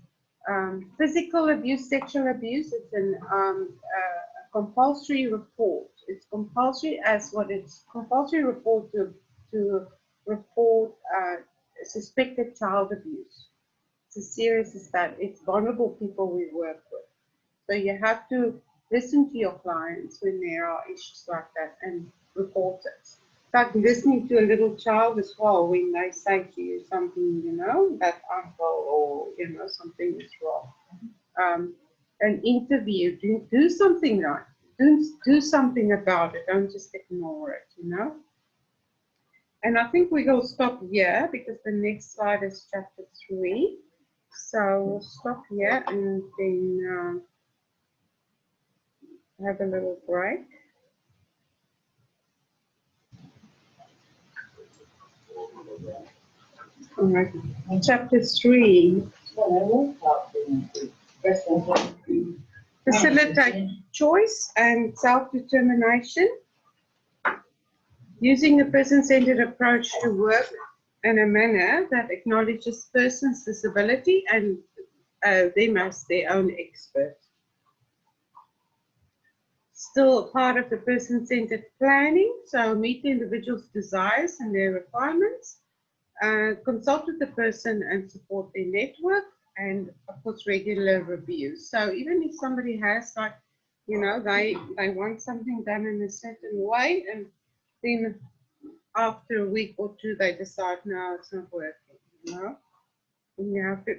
Speaker 1: physical abuse, sexual abuse, it's a compulsory report. It's compulsory as what it's compulsory report to report suspected child abuse. It's as serious as that. It's vulnerable people we work with. So you have to listen to your clients when there are issues like that and report it. It's like listening to a little child as well when they say to you something, you know, that uncle or, you know, something is wrong. An interview, do something right. Do something about it. Don't just ignore it, you know. And I think we will stop here because the next slide is chapter 3. So we'll stop here and then have a little break. All right. Chapter 3. Facilitate choice and self-determination. Using a person-centered approach to work in a manner that acknowledges person's disability and them as their own expert. Still part of the person-centered planning, so meet the individual's desires and their requirements, consult with the person and support their network, and of course regular reviews. So even if somebody has, like, you know, they want something done in a certain way, and then after a week or two they decide, no, it's not working, you know, and you have to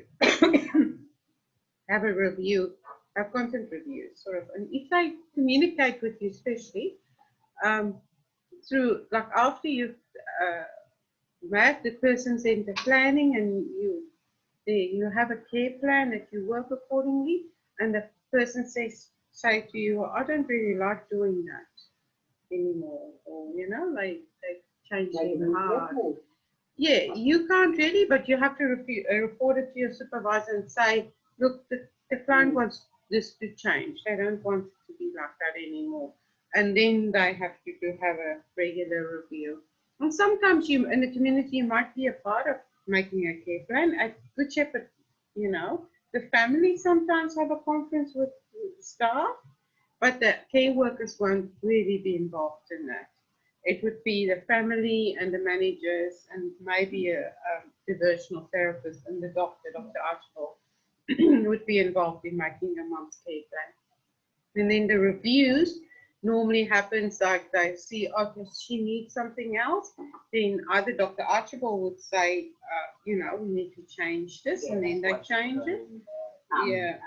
Speaker 1: have a review, have content review, sort of. And if they communicate with you, especially through, like, after you've had the person-centered planning and you have a care plan that you work accordingly, and the person say to you, well, I don't really like doing that anymore, or, you know, like they change their heart. Yeah, you can't really, but you have to report it to your supervisor and say, look, the client wants this to change. They don't want it to be like that anymore. And then they have to have a regular review. And sometimes you, in the community, you might be a part of making a care plan. At Good Shepherd, you know, the family sometimes have a conference with staff, but the care workers won't really be involved in that. It would be the family and the managers and maybe a diversional therapist and the doctor, Dr. Archibald, would be involved in making a mom's care plan. And then the reviews normally happens like they see, okay, she needs something else. Then either Dr. Archibald would say, you know, we need to change this, and then they change it. Yeah.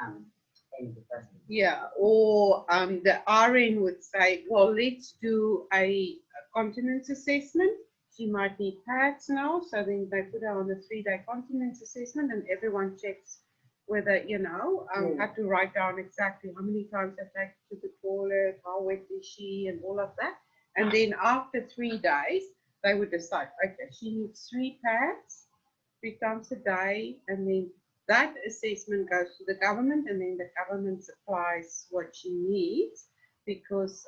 Speaker 1: Yeah, or the RN would say, well, let's do a continence assessment. She might need pads now, so then they put her on a 3-day continence assessment, and everyone checks whether, you know, have to write down exactly how many times they take to the toilet, how wet is she, and all of that. And then after 3 days, they would decide, okay, she needs 3 pads, 3 times a day, and then that assessment goes to the government, and then the government supplies what she needs. because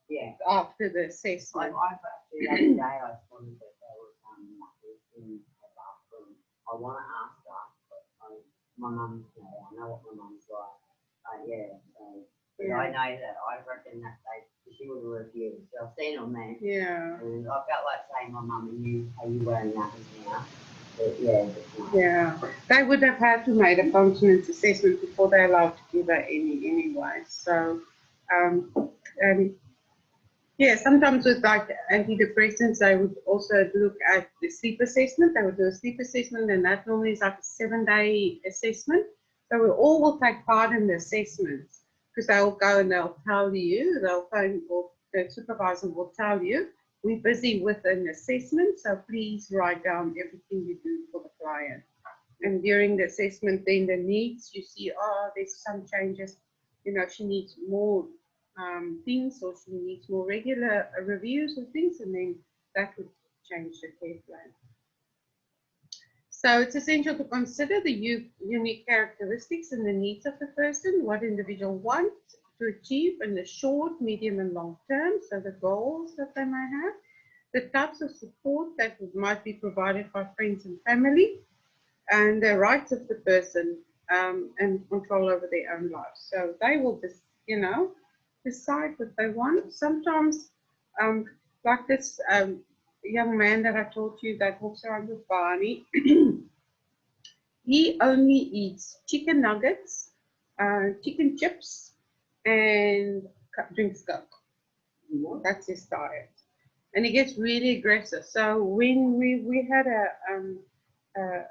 Speaker 2: Yeah.
Speaker 1: after the
Speaker 2: I've
Speaker 1: assessment.
Speaker 2: actually, the other day, I spotted that there was, knuckles in the bathroom. I wanna ask her, but my mum's there, I know what my mum's like. Yeah, so, but
Speaker 1: Yeah.
Speaker 2: I know that, I reckon that she would have refused, so I've seen on there.
Speaker 1: Yeah.
Speaker 2: And I felt like saying, my mum, are you wearing that now? But yeah, but no.
Speaker 1: Yeah, they would have had to make a continence assessment before they're allowed to give her any anyway. So, and yeah, sometimes with like antidepressants, they would also look at the sleep assessment. They would do a sleep assessment, and that normally is like a 7-day assessment. So we all will take part in the assessments because they'll go and they'll tell you, they'll phone, or the supervisor will tell you, we're busy with an assessment, so please write down everything you do for the client. And during the assessment, then the needs, you see, oh, there's some changes, you know, she needs more things, or she needs more regular reviews of things, and then that would change the care plan. So it's essential to consider the unique characteristics and the needs of the person, what individual wants to achieve in the short, medium, and long term, so the goals that they may have, the types of support that might be provided by friends and family, and the rights of the person and control over their own lives. So they will just, you know, decide what they want. Sometimes, like this young man that I told you that walks around with Barney, he only eats chicken nuggets, chicken chips, and drinks Coke. That's his diet. And he gets really aggressive. So when we had a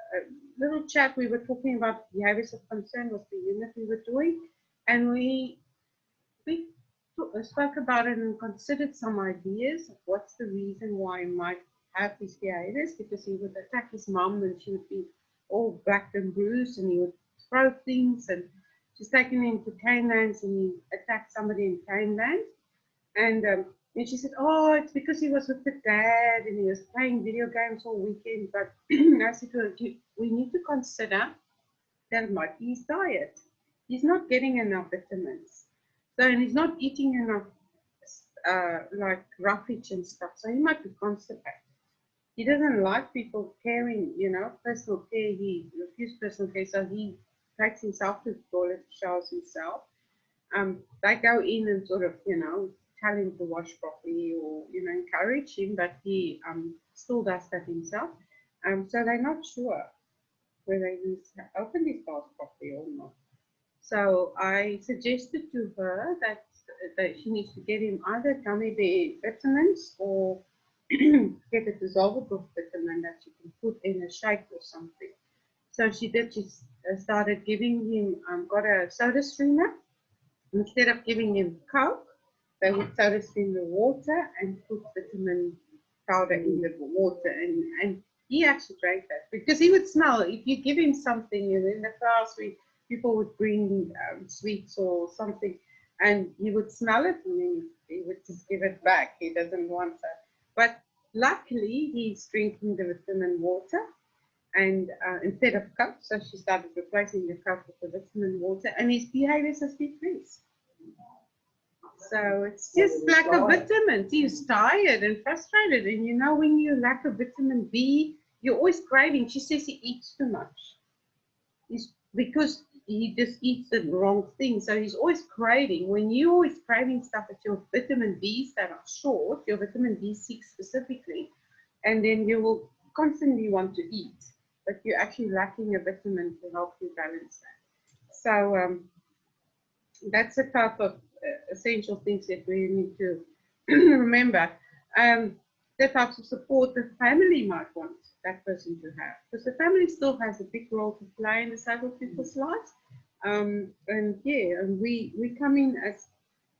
Speaker 1: little chat, we were talking about behaviors of concern was the unit we were doing, and we spoke about it and considered some ideas of what's the reason why he might have these behaviors, because he would attack his mom and she would be all black and bruised, and he would throw things, and she's taken him to Canelands and he attacked somebody in Canelands. And she said, oh, it's because he was with the dad and he was playing video games all weekend. But I said to her, we need to consider that it might be his diet. He's not getting enough vitamins. So, and he's not eating enough like roughage and stuff. So he might be constipated. He doesn't like people caring, you know, personal care. He refused personal care. So he takes himself to the toilet, showers himself. They go in and sort of, you know, tell him to wash properly, or, you know, encourage him, but he still does that himself. So they're not sure whether he's opened his bowels properly or not. So I suggested to her that she needs to get him either gummy bear vitamins or get a dissolvable vitamin that she can put in a shake or something. So she did. She started giving him, got a soda streamer. Instead of giving him Coke, they would soda stream the water and put vitamin powder in the water. And he actually drank that because he would smell. If you give him something, you know, in the class, people would bring sweets or something, and he would smell it and then he would just give it back. He doesn't want that. But luckily, he's drinking the vitamin water. And instead of Coke, so she started replacing the Coke with the vitamin water, and his behaviors has decreased. So it's just lack of vitamins. He's tired and frustrated, and you know, when you lack of vitamin B, you're always craving. She says he eats too much. It's because he just eats the wrong thing, so he's always craving. When you're always craving stuff at your vitamin B's that are short, your vitamin B6 specifically, and then you will constantly want to eat, but you're actually lacking a vitamin to help you balance that. So that's the type of essential things that we need to remember. The types of support the family might want that person to have, because the family still has a big role to play in disabled people's lives. And yeah, and we come in as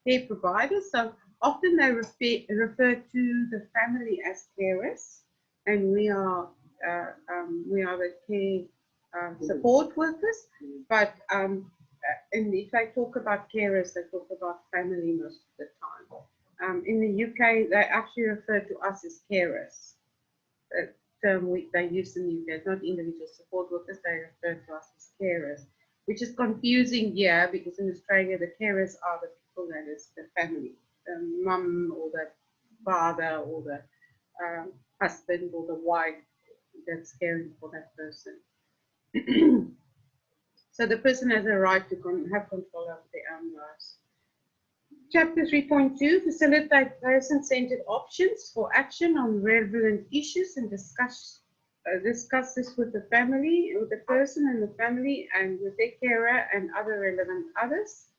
Speaker 1: care providers, so often they refer to the family as carers, and we are the care support workers. But and if they talk about carers, they talk about family most of the time. In the UK, they actually refer to us as carers. The term they use in the UK, it's not individual support workers, they refer to us as carers, which is confusing here because in Australia, the carers are the people that is the family, the mum or the father or the husband or the wife that's caring for that person. So the person has a right to have control over their own lives. Chapter 3.2, facilitate person-centered options for action on relevant issues and discuss this with the family, with the person and the family, and with their carer and other relevant others,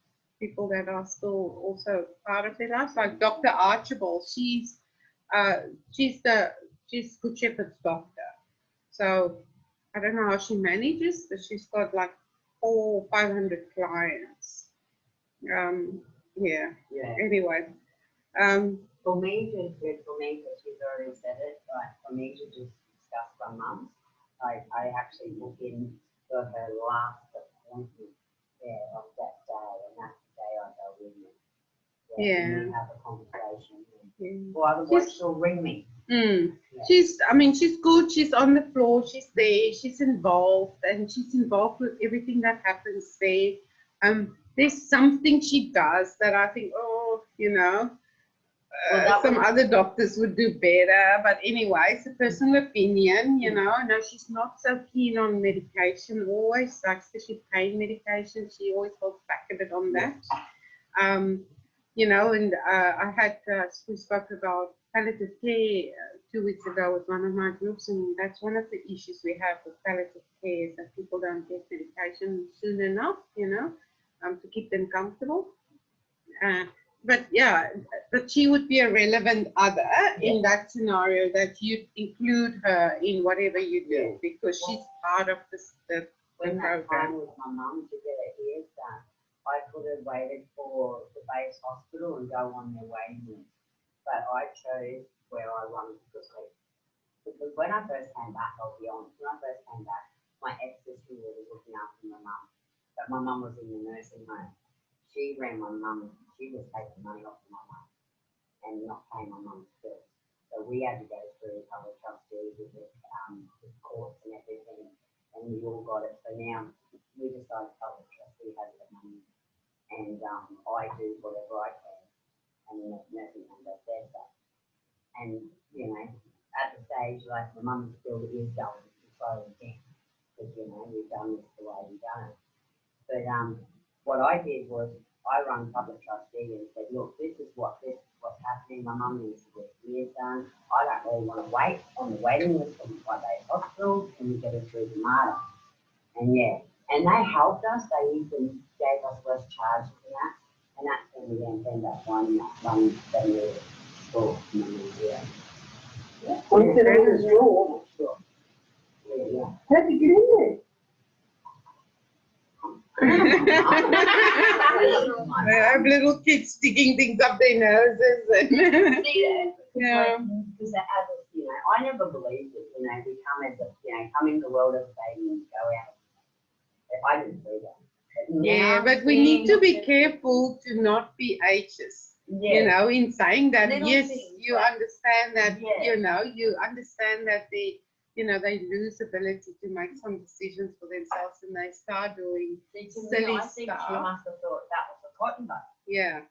Speaker 1: people that are still also part of their lives, like Dr. Archibald. She's Good Shepherd's doctor. So I don't know how she manages, but she's got like 400 or 500 clients. Yeah. Anyway.
Speaker 2: For me, it's good for me because she's already said it. Like for me to just discuss my mum, I actually book in for her last appointment of that day, and that's the day I go with her. And we have a conversation. Or otherwise, she'll ring me.
Speaker 1: She's good. She's on the floor. She's there. She's involved, and she's involved with everything that happens there. There's something she does that I think, some other doctors would do better. But anyway, it's a personal opinion, No, she's not so keen on medication. Always, like especially pain medication, she always holds back a bit on that. We spoke about palliative care 2 weeks ago with one of my groups, and that's one of the issues we have with palliative care is that people don't get medication soon enough, to keep them comfortable. But she would be a relevant other in that scenario, that you'd include her in whatever you do, because she's part of the
Speaker 2: When that
Speaker 1: program.
Speaker 2: time with my mum to get her ears done, I could have waited for the base hospital and go on their waiting list. But I chose where I wanted to sleep. Because when I first came back, I'll be honest, when I first came back, my ex-sister was looking after my mum. But my mum was in the nursing home. She ran my mum, she was taking money off my mum and not paying my mum's bills. So we had to go through public trustees with the courts and everything, and we all got it. So now we decided public trustee has the money, and I do whatever I can, and the nursing home does their stuff. And at the stage, like my mum still is going to try again, because we've done this the way we've done it. But what I did was I rang public trustee and said, look, this is what's happening. My mum needs to get ears done. I don't really want to wait on the waiting list from my base hospital. Can you get us through the MARTA? And and they helped us. They even gave us less charges than that. And that's when we ended up finding that 170 school.
Speaker 6: One centimetre is your sure. How'd you get in there?
Speaker 1: They have little kids sticking things up their noses. And
Speaker 2: Yeah. Because as I never believed it, we come as come in the world as a baby and go out. I didn't believe that.
Speaker 1: Yeah, but we need to be careful to not be anxious. In saying that,
Speaker 3: Little
Speaker 1: yes,
Speaker 3: things,
Speaker 1: you understand that,
Speaker 2: Yeah.
Speaker 1: you understand that they lose ability to make some decisions for themselves, and they start doing silly
Speaker 2: I think
Speaker 1: stuff.
Speaker 2: she must have thought that was a cotton bud.
Speaker 1: Yeah.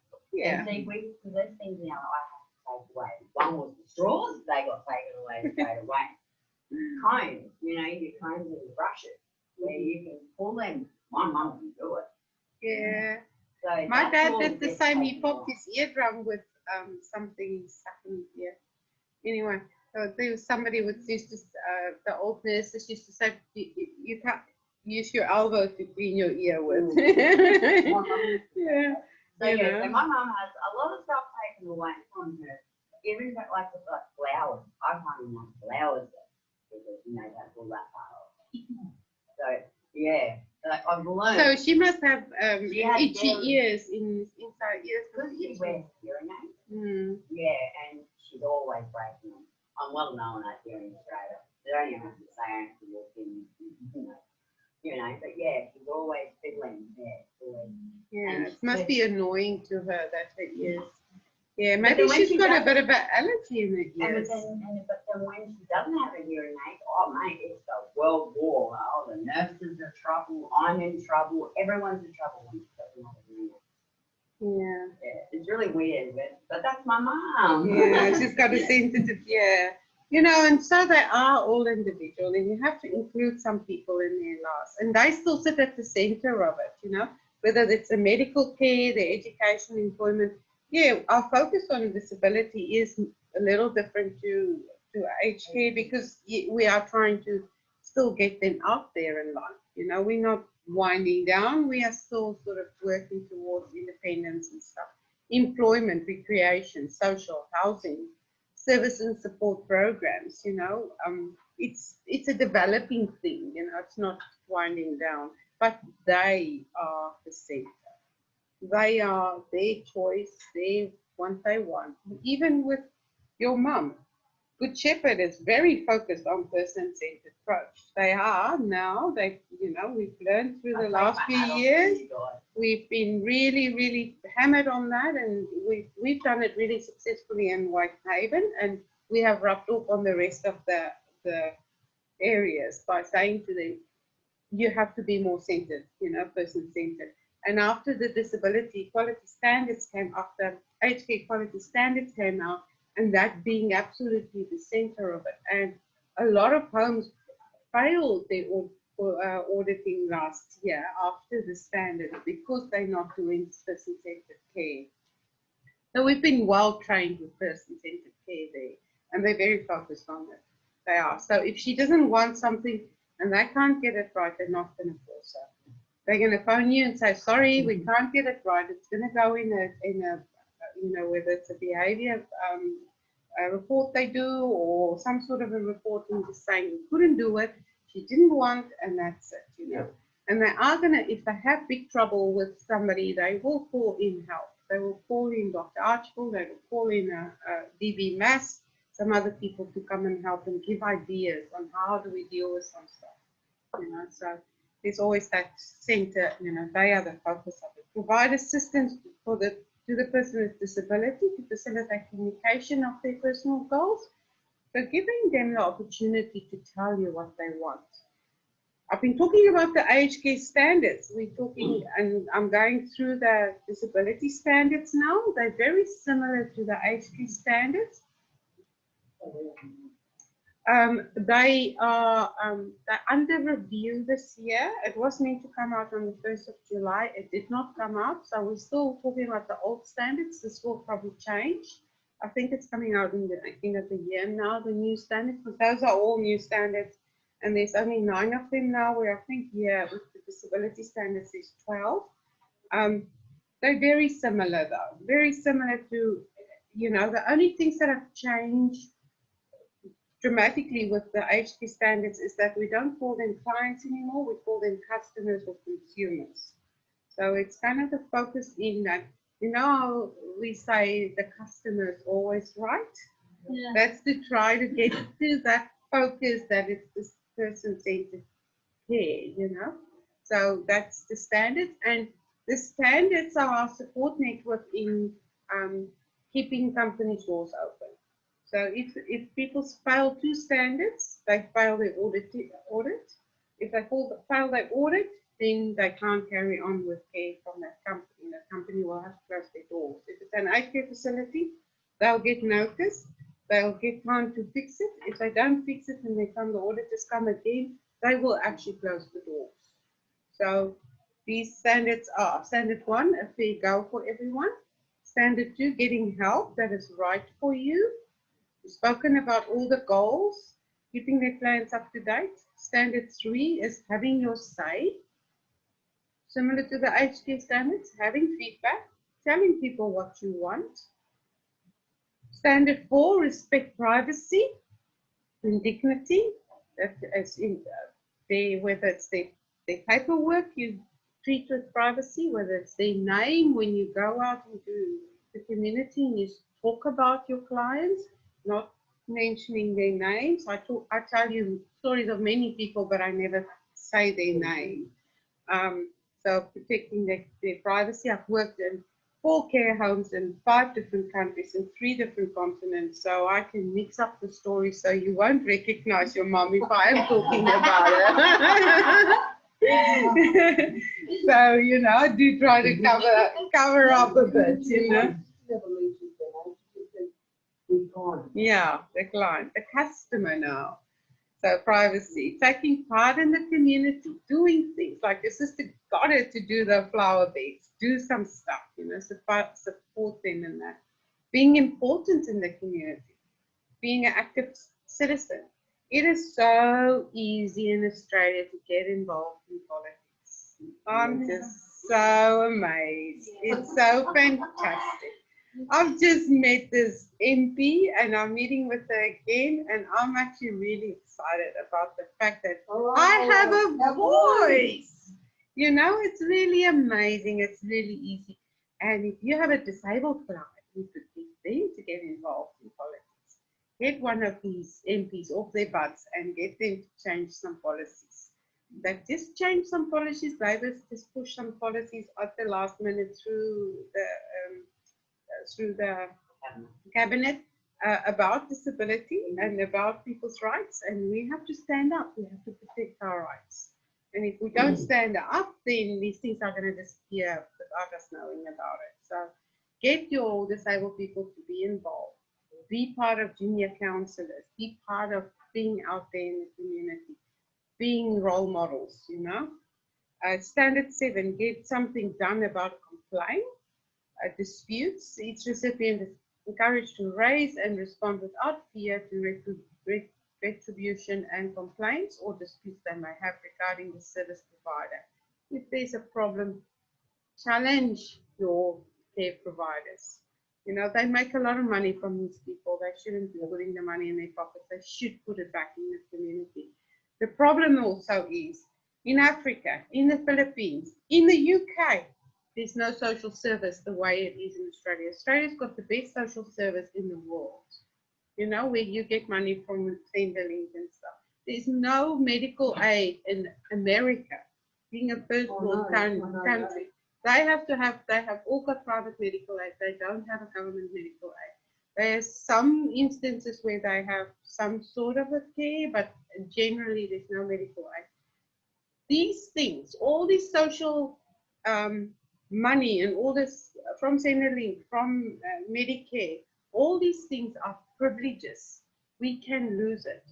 Speaker 2: And see, because there's things now I have to take away. One was the straws, they got taken away straight away. Combs, your combs and your brushes, where you can pull them. My mum can do it.
Speaker 1: Yeah.
Speaker 2: So
Speaker 1: My
Speaker 2: that's
Speaker 1: dad
Speaker 2: all
Speaker 1: did the
Speaker 2: gets
Speaker 1: same. He
Speaker 2: taken
Speaker 1: popped
Speaker 2: away.
Speaker 1: his eardrum with something stuck in his ear. Anyway, so there was somebody used to, the old nurses used to say, you can't use your elbow to clean your ear with. Yeah.
Speaker 2: So so my mum has a lot of stuff taken away from her. Even like with flowers. I can't even want flowers because that's all that part of. So like I've learned.
Speaker 1: So she must have
Speaker 2: She has
Speaker 1: itchy
Speaker 2: very-
Speaker 1: ears inside ears.
Speaker 2: Because she wears hearing aids.
Speaker 1: Mm.
Speaker 2: And she's always breaking them. I'm well known out here in Australia. They don't even have to say anything to walk in, but she's always fiddling there.
Speaker 1: Yeah, it must be annoying to her that her ears. Yeah,
Speaker 2: But
Speaker 1: maybe
Speaker 2: then when
Speaker 1: she's
Speaker 2: she
Speaker 1: got a
Speaker 2: does-
Speaker 1: bit of an allergy in her ears.
Speaker 2: But then when she doesn't have a hearing aid, oh mate, it's a world war. Oh, the nurses are trouble. I'm in trouble. Everyone's in trouble when she doesn't have a hearing aid. It's really weird, but that's my mom.
Speaker 1: Yeah, she's got a sensitive, yeah. You know, and so they are all individual, and you have to include some people in their lives. And they still sit at the center of it, you know, whether it's the medical care, the education, employment. Yeah, our focus on disability is a little different to aged care because we are trying to still get them out there in life. You know, we're not winding down, we are still sort of working towards independence and stuff. Employment, recreation, social, housing, service and support programs, you know, it's a developing thing, you know, it's not winding down, but they are the center. They are their choice, they what they want. Even with your mum, Good Shepherd is very focused on person-centered approach. They are now, you know, we've learned through the last few years, we've been really, really hammered on that, and we've done it really successfully in Whitehaven, and we have rubbed off on the rest of the areas by saying to them, you have to be more centered, you know, person-centered. And after the disability equality standards came, after aged care equality standards came out, and that being absolutely the center of it. And a lot of homes failed their auditing last year after the standards because they're not doing person-centered care. So we've been well trained with person-centered care there, and they're very focused on it. They are. So if she doesn't want something and they can't get it right, they're not going to force her. They're going to phone you and say, sorry, we can't get it right. It's going to go in a you know, whether it's a behavior a report they do or some sort of a report and just saying we couldn't do it, she didn't want, and that's it, you know. And they are going to, if they have big trouble with somebody, they will call in help. They will call in Dr. Archibald, they will call in DB Mass, some other people to come and help and give ideas on how do we deal with some stuff, you know. So there's always that center, you know, they are the focus of it. Provide assistance to the person with disability to facilitate communication of their personal goals. So giving them the opportunity to tell you what they want. I've been talking about the aged care standards. We're talking, and I'm going through the disability standards now. They're very similar to the aged care standards. They're under review this year. It was meant to come out on the 1st of July. It did not come out, so we're still talking about the old standards. This will probably change. I think it's coming out in the end of the year now, the new standards, because those are all new standards, and there's only 9 of them now, where I think, yeah, with the disability standards, there's 12. They're very similar, though, very similar to, you know, the only things that have changed dramatically with the aged care standards is that we don't call them clients anymore, we call them customers or consumers. So it's kind of the focus in that, you know, we say the customer is always right. Yeah. That's to try to get to that focus that it's this person-centered care, you know. So that's the standards, and the standards are our support network in keeping companies' doors open. So if people fail 2 standards, they fail their audit. If they fail their audit, then they can't carry on with care from that company. The company will have to close their doors. If it's an aged care facility, they'll get notice. They'll get time to fix it. If they don't fix it and the auditors come again, they will actually close the doors. So these standards are standard 1, a fair go for everyone. Standard 2, getting help that is right for you. We've spoken about all the goals, keeping their plans up to date. Standard 3 is having your say. Similar to the aged care standards, having feedback, telling people what you want. Standard 4, respect privacy and dignity. That is in whether it's their paperwork, you treat with privacy, whether it's their name when you go out into the community and you talk about your clients, not mentioning their names. I tell you stories of many people, but I never say their name. So protecting their privacy. I've worked in 4 care homes in 5 different countries in 3 different continents, so I can mix up the story so you won't recognize your mom if I am talking about her. So, you know, I do try to cover up a bit, you know.
Speaker 6: never mentioned their name, she just said, "Be kind."
Speaker 1: Yeah, the client, the customer now. So privacy, taking part in the community, doing things like your sister got her to do the flower beds, do some stuff, you know, support them in that. Being important in the community, being an active citizen. It is so easy in Australia to get involved in politics. I'm just so amazed. It's so fantastic. I've just met this MP and I'm meeting with her again, and I'm actually really excited about the fact that I have a voice. You know, it's really amazing. It's really easy. And if you have a disabled client, you could get them to get involved in politics. Get one of these MPs off their butts and get them to change some policies. They just change some policies. Labour's just push some policies at the last minute through the cabinet about disability and about people's rights, and we have to stand up. We have to protect our rights. And if we don't stand up, then these things are going to disappear without us knowing about it. So get your disabled people to be involved. Be part of junior councillors. Be part of being out there in the community. Being role models, you know. Standard 7, get something done about a complaint. Disputes. Each recipient is encouraged to raise and respond without fear to retribution and complaints or disputes they may have regarding the service provider. If there's a problem, challenge your care providers. You know, they make a lot of money from these people. They shouldn't be putting the money in their pockets. They should put it back in the community. The problem also is in Africa, in the Philippines, in the UK, there's no social service the way it is in Australia. Australia's got the best social service in the world, you know, where you get money from Centrelink and stuff. There's no medical aid in America, being a first world country. They have all got private medical aid. They don't have a government medical aid. There's some instances where they have some sort of a care, but generally there's no medical aid. These things, all these social money and all this from Centrelink, from Medicare, all these things are privileges. We can lose it.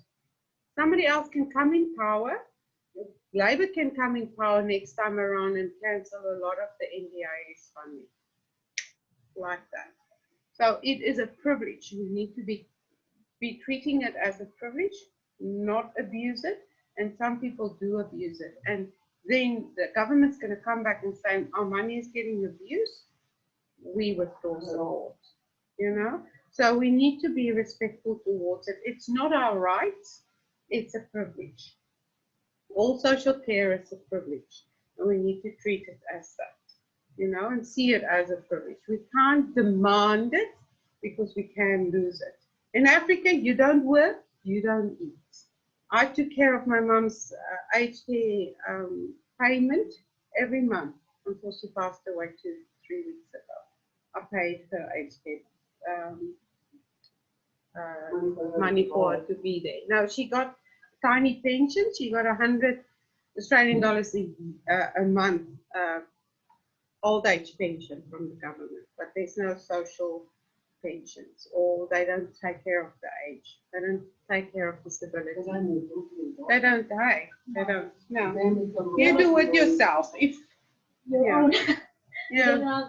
Speaker 1: Somebody else can come in power. Labour can come in power next time around and cancel a lot of the NDIS funding like that. So it is a privilege. We need to be treating it as a privilege, not abuse it. And some people do abuse it. And then the government's going to come back and say, our money is getting abused. We withdraw support, you know? So we need to be respectful towards it. It's not our right, it's a privilege. All social care is a privilege, and we need to treat it as that, you know, and see it as a privilege. We can't demand it because we can lose it. In Africa, you don't work, you don't eat. I took care of my mom's aged care payment every month until she passed away 3 weeks ago. I paid her aged care money for her to be there. Now, she got tiny pension. She got 100 Australian dollars a month old age pension from the government, but there's no social pensions, or they don't take care of the age. They don't take care of disability. They don't die. They don't. No. You do it yourself. If yeah. Yeah.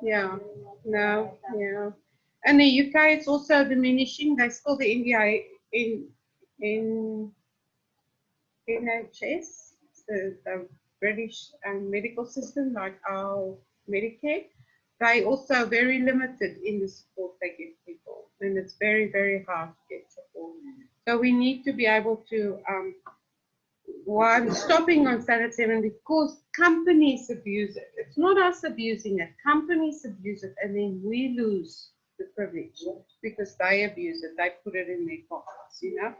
Speaker 1: Yeah. No. Yeah. And the UK is also diminishing. There's still the NDI in NHS, the British medical system, like our Medicare. They also very limited in the support they give people, and it's very, very hard to get support. So we need to be able to, well, I'm stopping on Standard 7 because companies abuse it. It's not us abusing it, companies abuse it, and then we lose the privilege because they abuse it, they put it in their pockets, you know.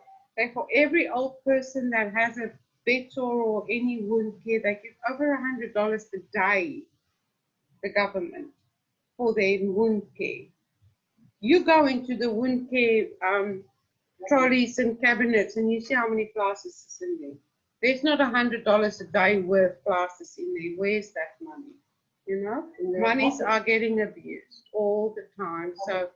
Speaker 1: For every old person that has a bed sore or any wound care, they give over $100 a day, the government, for their wound care. You go into the wound care trolleys and cabinets and you see how many classes is in there. There's not $100 a day worth classes in there. Where's that money? you know.
Speaker 6: In their
Speaker 1: Monies
Speaker 6: pocket.
Speaker 1: are getting abused all the time. So,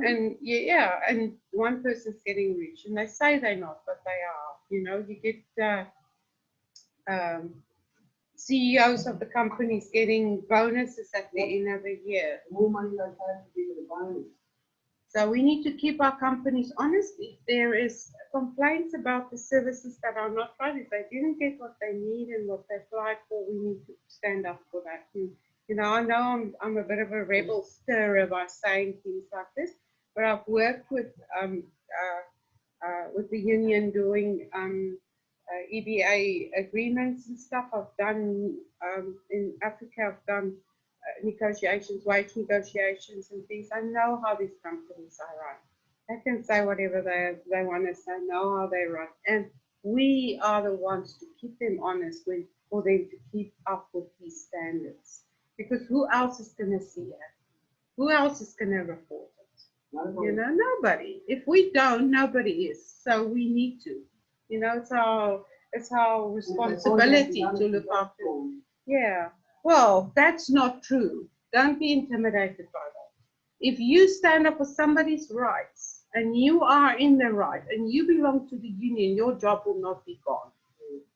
Speaker 1: and yeah, and one person's getting rich, and they say they're not, but they are. You know, you get CEOs of the companies getting bonuses at the end of the year.
Speaker 6: The more money they pay to give the bonus.
Speaker 1: So we need to keep our companies honest. If there is complaints about the services that are not right, if they didn't get what they need and what they applied for, we need to stand up for that. And, you know I'm a bit of a rebel stirrer by saying things like this, but I've worked with the union doing EBA agreements and stuff. I've done in Africa. I've done negotiations, wage negotiations and things. I know how these companies are run. They can say whatever they want to say, know how they run. And we are the ones to keep them honest for them to keep up with these standards. Because who else is going to see it? Who else is going to report it? You know, nobody. If we don't, nobody is. So we need to. You know, it's our responsibility to look after. Yeah. Well, that's not true. Don't be intimidated by that. If you stand up for somebody's rights and you are in the right and you belong to the union, your job will not be gone.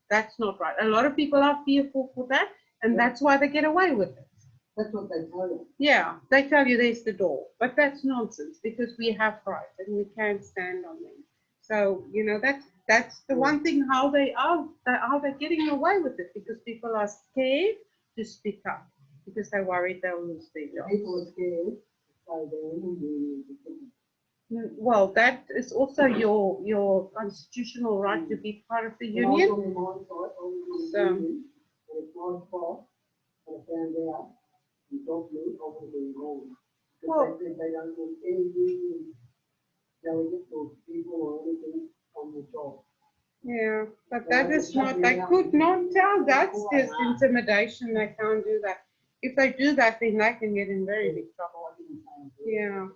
Speaker 1: That's not right. A lot of people are fearful for that, and that's why they get away with it.
Speaker 6: That's what they tell you.
Speaker 1: Yeah, they tell you there's the door, but that's nonsense because we have rights and we can't stand on them. So, you know, that's the one thing how they're getting away with it, because people are scared to speak up because they're worried they'll lose their jobs.
Speaker 6: People are scared, so they're in the union.
Speaker 1: Well, that is also your constitutional right to be part of the
Speaker 6: When I was
Speaker 1: union.
Speaker 6: on the mine site, I was in the
Speaker 1: So-
Speaker 6: union, and it's 9 o'clock, and I found out, you dropped me, I would have been wrong.
Speaker 1: Well-
Speaker 6: Because they said they don't want any union delegates or people or anything on the job.
Speaker 1: Yeah, but that is not, they could not tell, that's just intimidation, they can't do that. If they do that, then they can get in very big trouble. Yeah.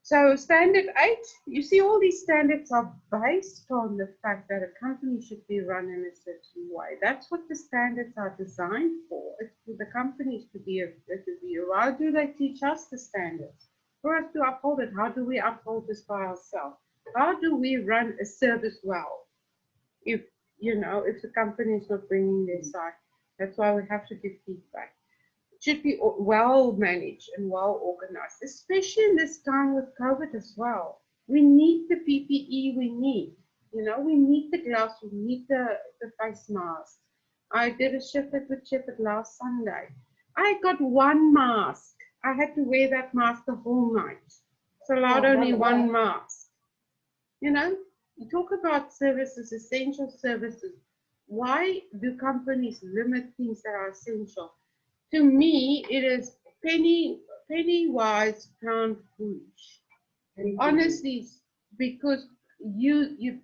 Speaker 1: So standard 8, you see all these standards are based on the fact that a company should be run in a certain way. That's what the standards are designed for. It's for the companies to be. Why do they teach us the standards? For us to uphold it. How do we uphold this by ourselves? How do we run a service well? If the company is not bringing their side, that's why we have to give feedback. Should be well managed and well organized, especially in this time with COVID as well. We need the PPE we need. We need the gloves, we need the face masks. I did a shift at Good Shepherd last Sunday. I got one mask. I had to wear that mask the whole night. It's allowed only one mask. You talk about services, essential services. Why do companies limit things that are essential? To me, it is penny wise, pound foolish. Honestly, because you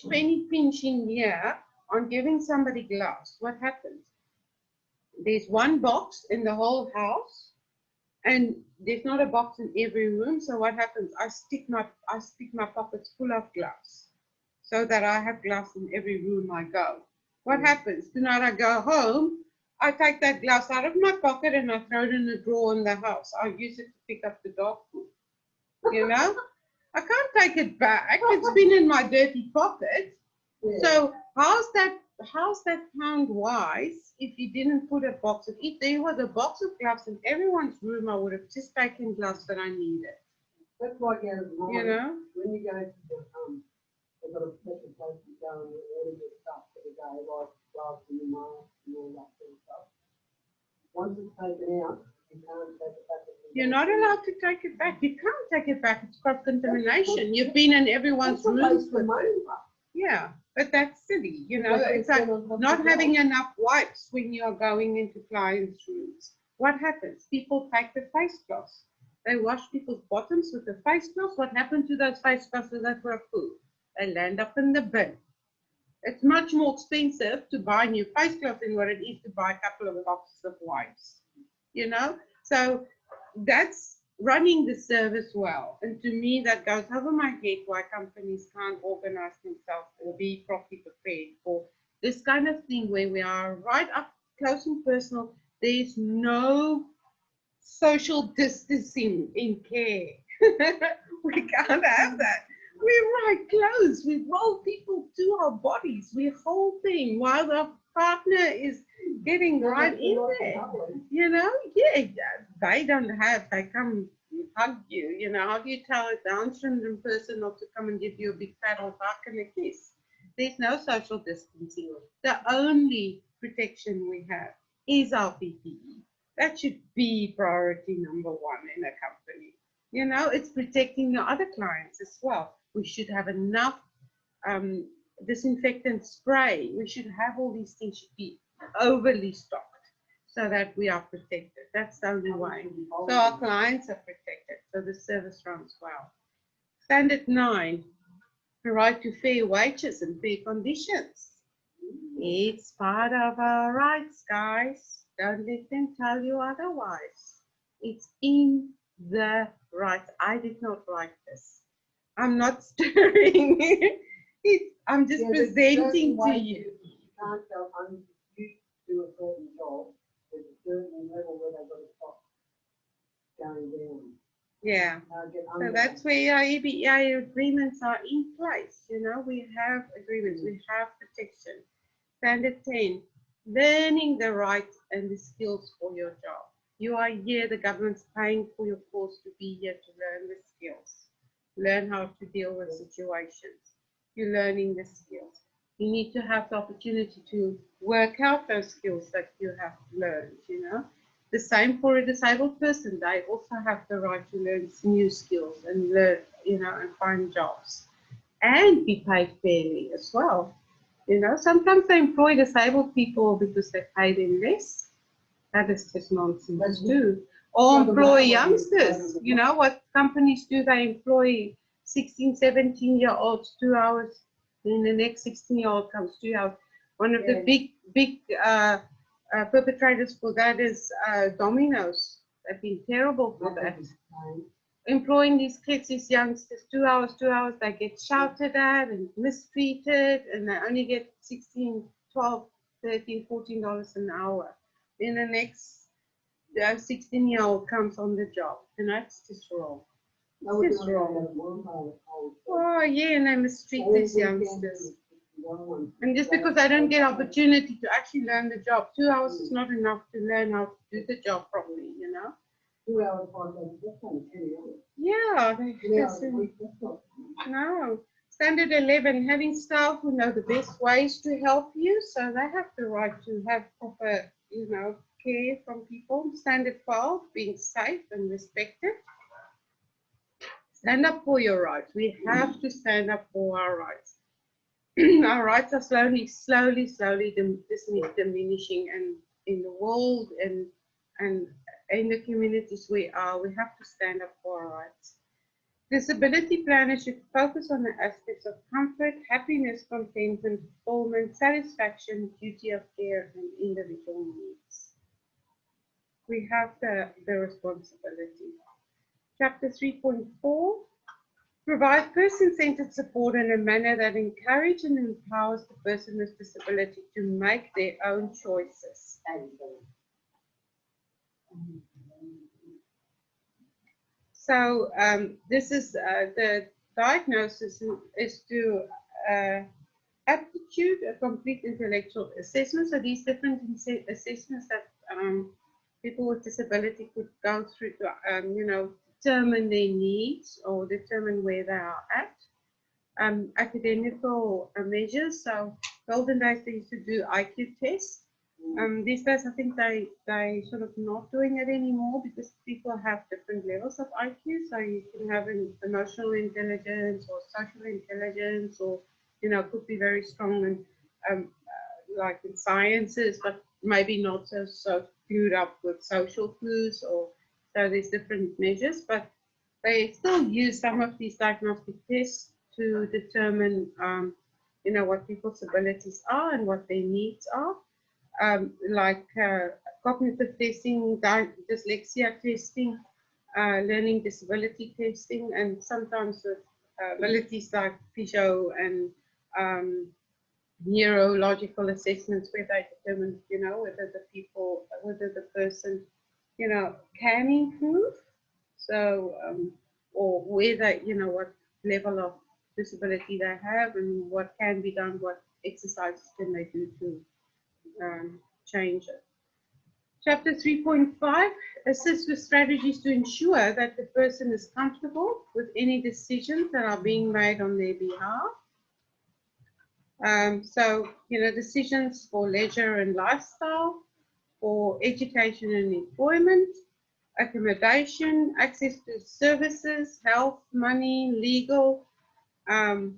Speaker 1: penny pinching here on giving somebody gloves. What happens? There's one box in the whole house, and there's not a box in every room. So what happens? I stick my pockets full of gloves, so that I have gloves in every room I go. What happens? Tonight I go home. I take that gloves out of my pocket and I throw it in a drawer in the house. I use it to pick up the dog food. I can't take it back. It's been in my dirty pocket. Yeah. So how's that pound wise if you didn't put a box of, if there was a box of gloves in everyone's room, I would have just taken gloves that I needed.
Speaker 6: That's like when you go to the they've got a special place to go and order your stuff for the day, like gloves and masks and all that sort of stuff. Once it's taken out, you can't take it back.
Speaker 1: You're not allowed to take it back. You can't take it back. It's cross-contamination. You've been in everyone's rooms with it. Yeah, but that's silly. It's like not having enough wipes when you're going into clients' rooms. What happens? People take the face cloths. They wash people's bottoms with the face cloths. What happened to those face cloths that were full? They land up in the bin. It's much more expensive to buy new face cloth than what it is to buy a couple of boxes of wipes. So that's running the service well. And to me, that goes over my head why companies can't organize themselves or be properly prepared for this kind of thing where we are right up close and personal There's no social distancing in care. We can't have that. We write clothes, we roll people to our bodies, we whole thing while the partner is getting right in there. You know, yeah, they don't have, they come hug you, you know, how do you tell a Down syndrome person not to come and give you a big pat or hug and a kiss? There's no social distancing. The only protection we have is our PPE. That should be priority number one in a company. You know, it's protecting your other clients as well. We should have enough disinfectant spray. We should have all these things should be overly stocked so that we are protected. That's the only way. So our clients are protected. So the service runs well. Standard 9, the right to fair wages and fair conditions. It's part of our rights, guys. Don't let them tell you otherwise. It's in the rights. I did not write this. I'm not stirring. I'm just presenting to you.
Speaker 6: You can't go unused to do a certain job. There's a certain level where they've got to stop going down.
Speaker 1: Yeah. So that's where our EBA agreements are in place. You know, we have agreements, we have protection. Standard 10, learning the rights and the skills for your job. You are here, the government's paying for your course to be here to learn the skills. Learn how to deal with situations. You're learning the skills. You need to have the opportunity to work out those skills that you have learned, you know. The same for a disabled person. They also have the right to learn new skills and learn, you know, and find jobs and be paid fairly as well. You know, sometimes they employ disabled people because they pay them less. That is just nonsense too. Or employ youngsters. You know, what companies do? They employ 16, 17-year-olds 2 hours. Then the next 16-year-old comes 2 hours. One of the big perpetrators for that is Domino's. They've been terrible for that. Employing these kids, these youngsters, 2 hours, they get shouted at and mistreated, and they only get 16, 12, 13, $14 an hour. Then the next 16-year-old comes on the job, and that's just wrong. It's just wrong. Oh, yeah, and they mistreat these youngsters. And just because I don't get opportunity to actually learn the job, 2 hours is not enough to learn how to do the job properly, you know?
Speaker 6: 2 hours, 5 days, that's only 10 hours.
Speaker 1: Yeah, no. Standard 11, having staff who know the best ways to help you, so they have the right to have proper, you know, care from people. Standard 12, being safe and respected. Stand up for your rights. We have to stand up for our rights. Our rights are slowly diminishing, and in the world and in the communities we are, we have to stand up for our rights. Disability planners should focus on the aspects of comfort, happiness, contentment, fulfillment, satisfaction, duty of care, and individual needs. We have the responsibility. Chapter 3.4. Provide person-centered support in a manner that encourages and empowers the person with disability to make their own choices. So this is the diagnosis is to aptitude, a complete intellectual assessment. So these different assessments that people with disability could go through to, you know, determine their needs or determine where they are at. Academical measures. So golden days they used to do IQ tests. These days I think they sort of not doing it anymore because people have different levels of IQ. So you can have an emotional intelligence or social intelligence, or you know, could be very strong in like in sciences, but maybe not so clued up with social clues, or so there's different measures, but they still use some of these diagnostic tests to determine, you know, what people's abilities are and what their needs are, like cognitive testing, dyslexia testing, learning disability testing, and sometimes with abilities like physio and neurological assessments where they determine, you know, whether the person, you know, can improve. So, or whether, you know, what level of disability they have and what can be done, what exercises can they do to change it. Chapter 3.5, assist with strategies to ensure that the person is comfortable with any decisions that are being made on their behalf. So, you know, decisions for leisure and lifestyle, for education and employment, accommodation, access to services, health, money, legal. You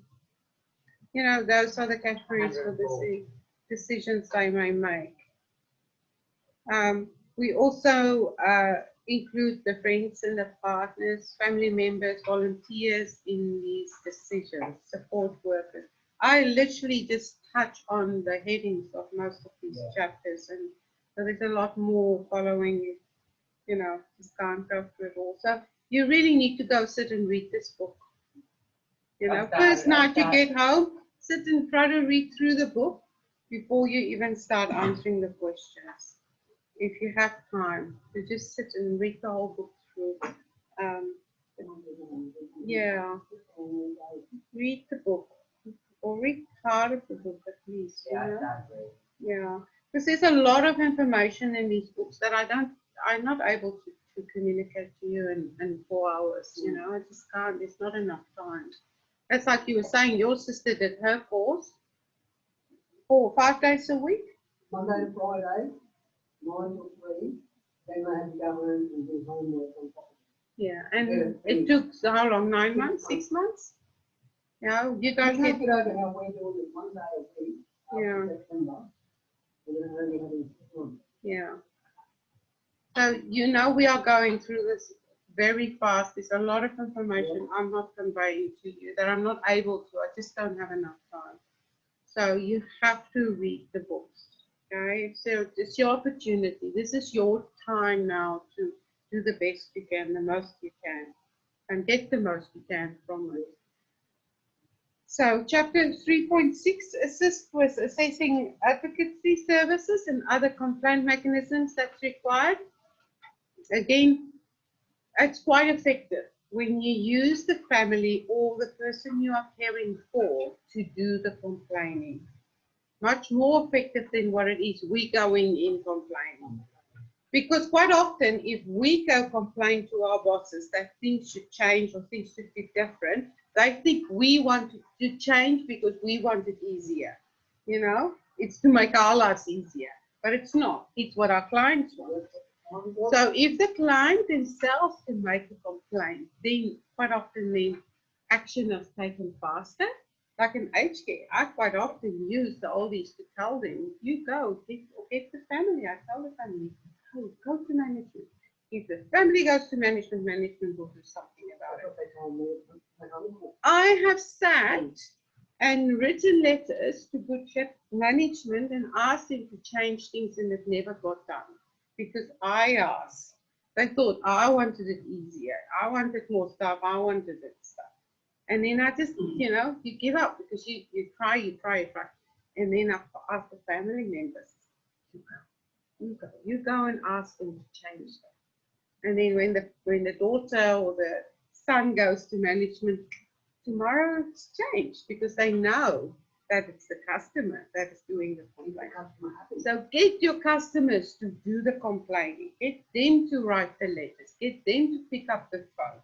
Speaker 1: know, those are the categories for the decisions they may make. We also include the friends and the partners, family members, volunteers in these decisions, support workers. I literally just touch on the headings of most of these chapters, and so there's a lot more following, you know, just can't go through it all. So you really need to go sit and read this book. You know, first night you get home, sit and try to read through the book before you even start answering the questions. If you have time to just sit and read the whole book through. Yeah, read the book or read part of the book at least. You know? Yeah, because there's a lot of information in these books that I'm not able to communicate to you in 4 hours. You know, I just can't. There's not enough time. That's like you were saying. Your sister did her course 4 or 5 days a week.
Speaker 6: Monday to Friday, 9 to 3. Then they have to go home and do homework on top of it.
Speaker 1: Yeah, and it took how long? 9 months, 6 months? Yeah, you guys
Speaker 6: You
Speaker 1: get.
Speaker 6: can't get over how we're doing it one day a week after September. And then only having 6 months.
Speaker 1: Yeah. So, you know, we are going through this very fast. There's a lot of information I'm not conveying to you that I'm not able to. I just don't have enough time. So you have to read the books. Okay, so it's your opportunity. This is your time now to do the best you can, the most you can, and get the most you can from it. So chapter 3.6, assist with assessing advocacy services and other complaint mechanisms that's required. Again, it's quite effective when you use the family or the person you are caring for to do the complaining. Much more effective than what it is we going in complaining. Because quite often, if we go complain to our bosses that things should change or things should be different, they think we want to change because we want it easier. You know, it's to make our lives easier, but it's not. It's what our clients want. So if the client themselves can make a complaint, then quite often the action is taken faster. Like in aged care, I quite often use the oldies to tell them, you go, get the family. I tell the family, go to management. If the family goes to management, management will do something about it. I have sat and written letters to good management and asked them to change things, and it never got done because I asked. They thought I wanted it easier. I wanted more stuff. I wanted it stuff. And then I just, you know, you give up because you try. And then I ask the family members, you go and ask them to change that. And then when the daughter or the son goes to management, tomorrow it's changed because they know that it's the customer that is doing the complaint. So get your customers to do the complaining. Get them to write the letters. Get them to pick up the phone.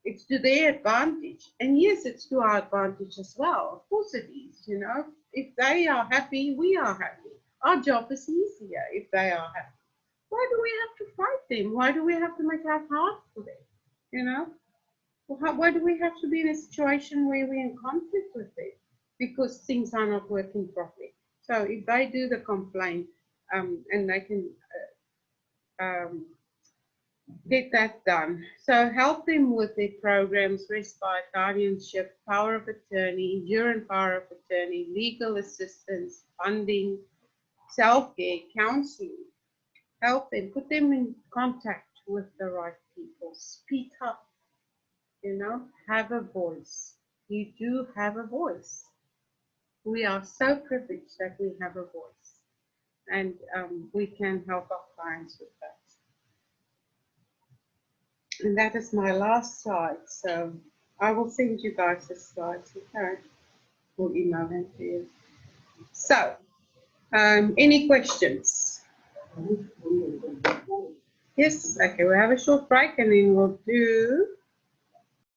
Speaker 1: It's to their advantage. And yes, it's to our advantage as well. Of course it is, you know. If they are happy, we are happy. Our job is easier if they are happy. Why do we have to fight them? Why do we have to make life hard for them? You know? Why do we have to be in a situation where we're in conflict with them? Because things are not working properly. So if they do the complaint and they can get that done. So help them with their programs, respite, guardianship, power of attorney, enduring power of attorney, legal assistance, funding, self-care, counseling. Help them, put them in contact with the right people. Speak up, you know, have a voice. You do have a voice. We are so privileged that we have a voice, and we can help our clients with that. And that is my last slide. So I will send you guys the slides, okay? We'll email them to you. So, any questions? Yes, okay, we'll have a short break and then we'll do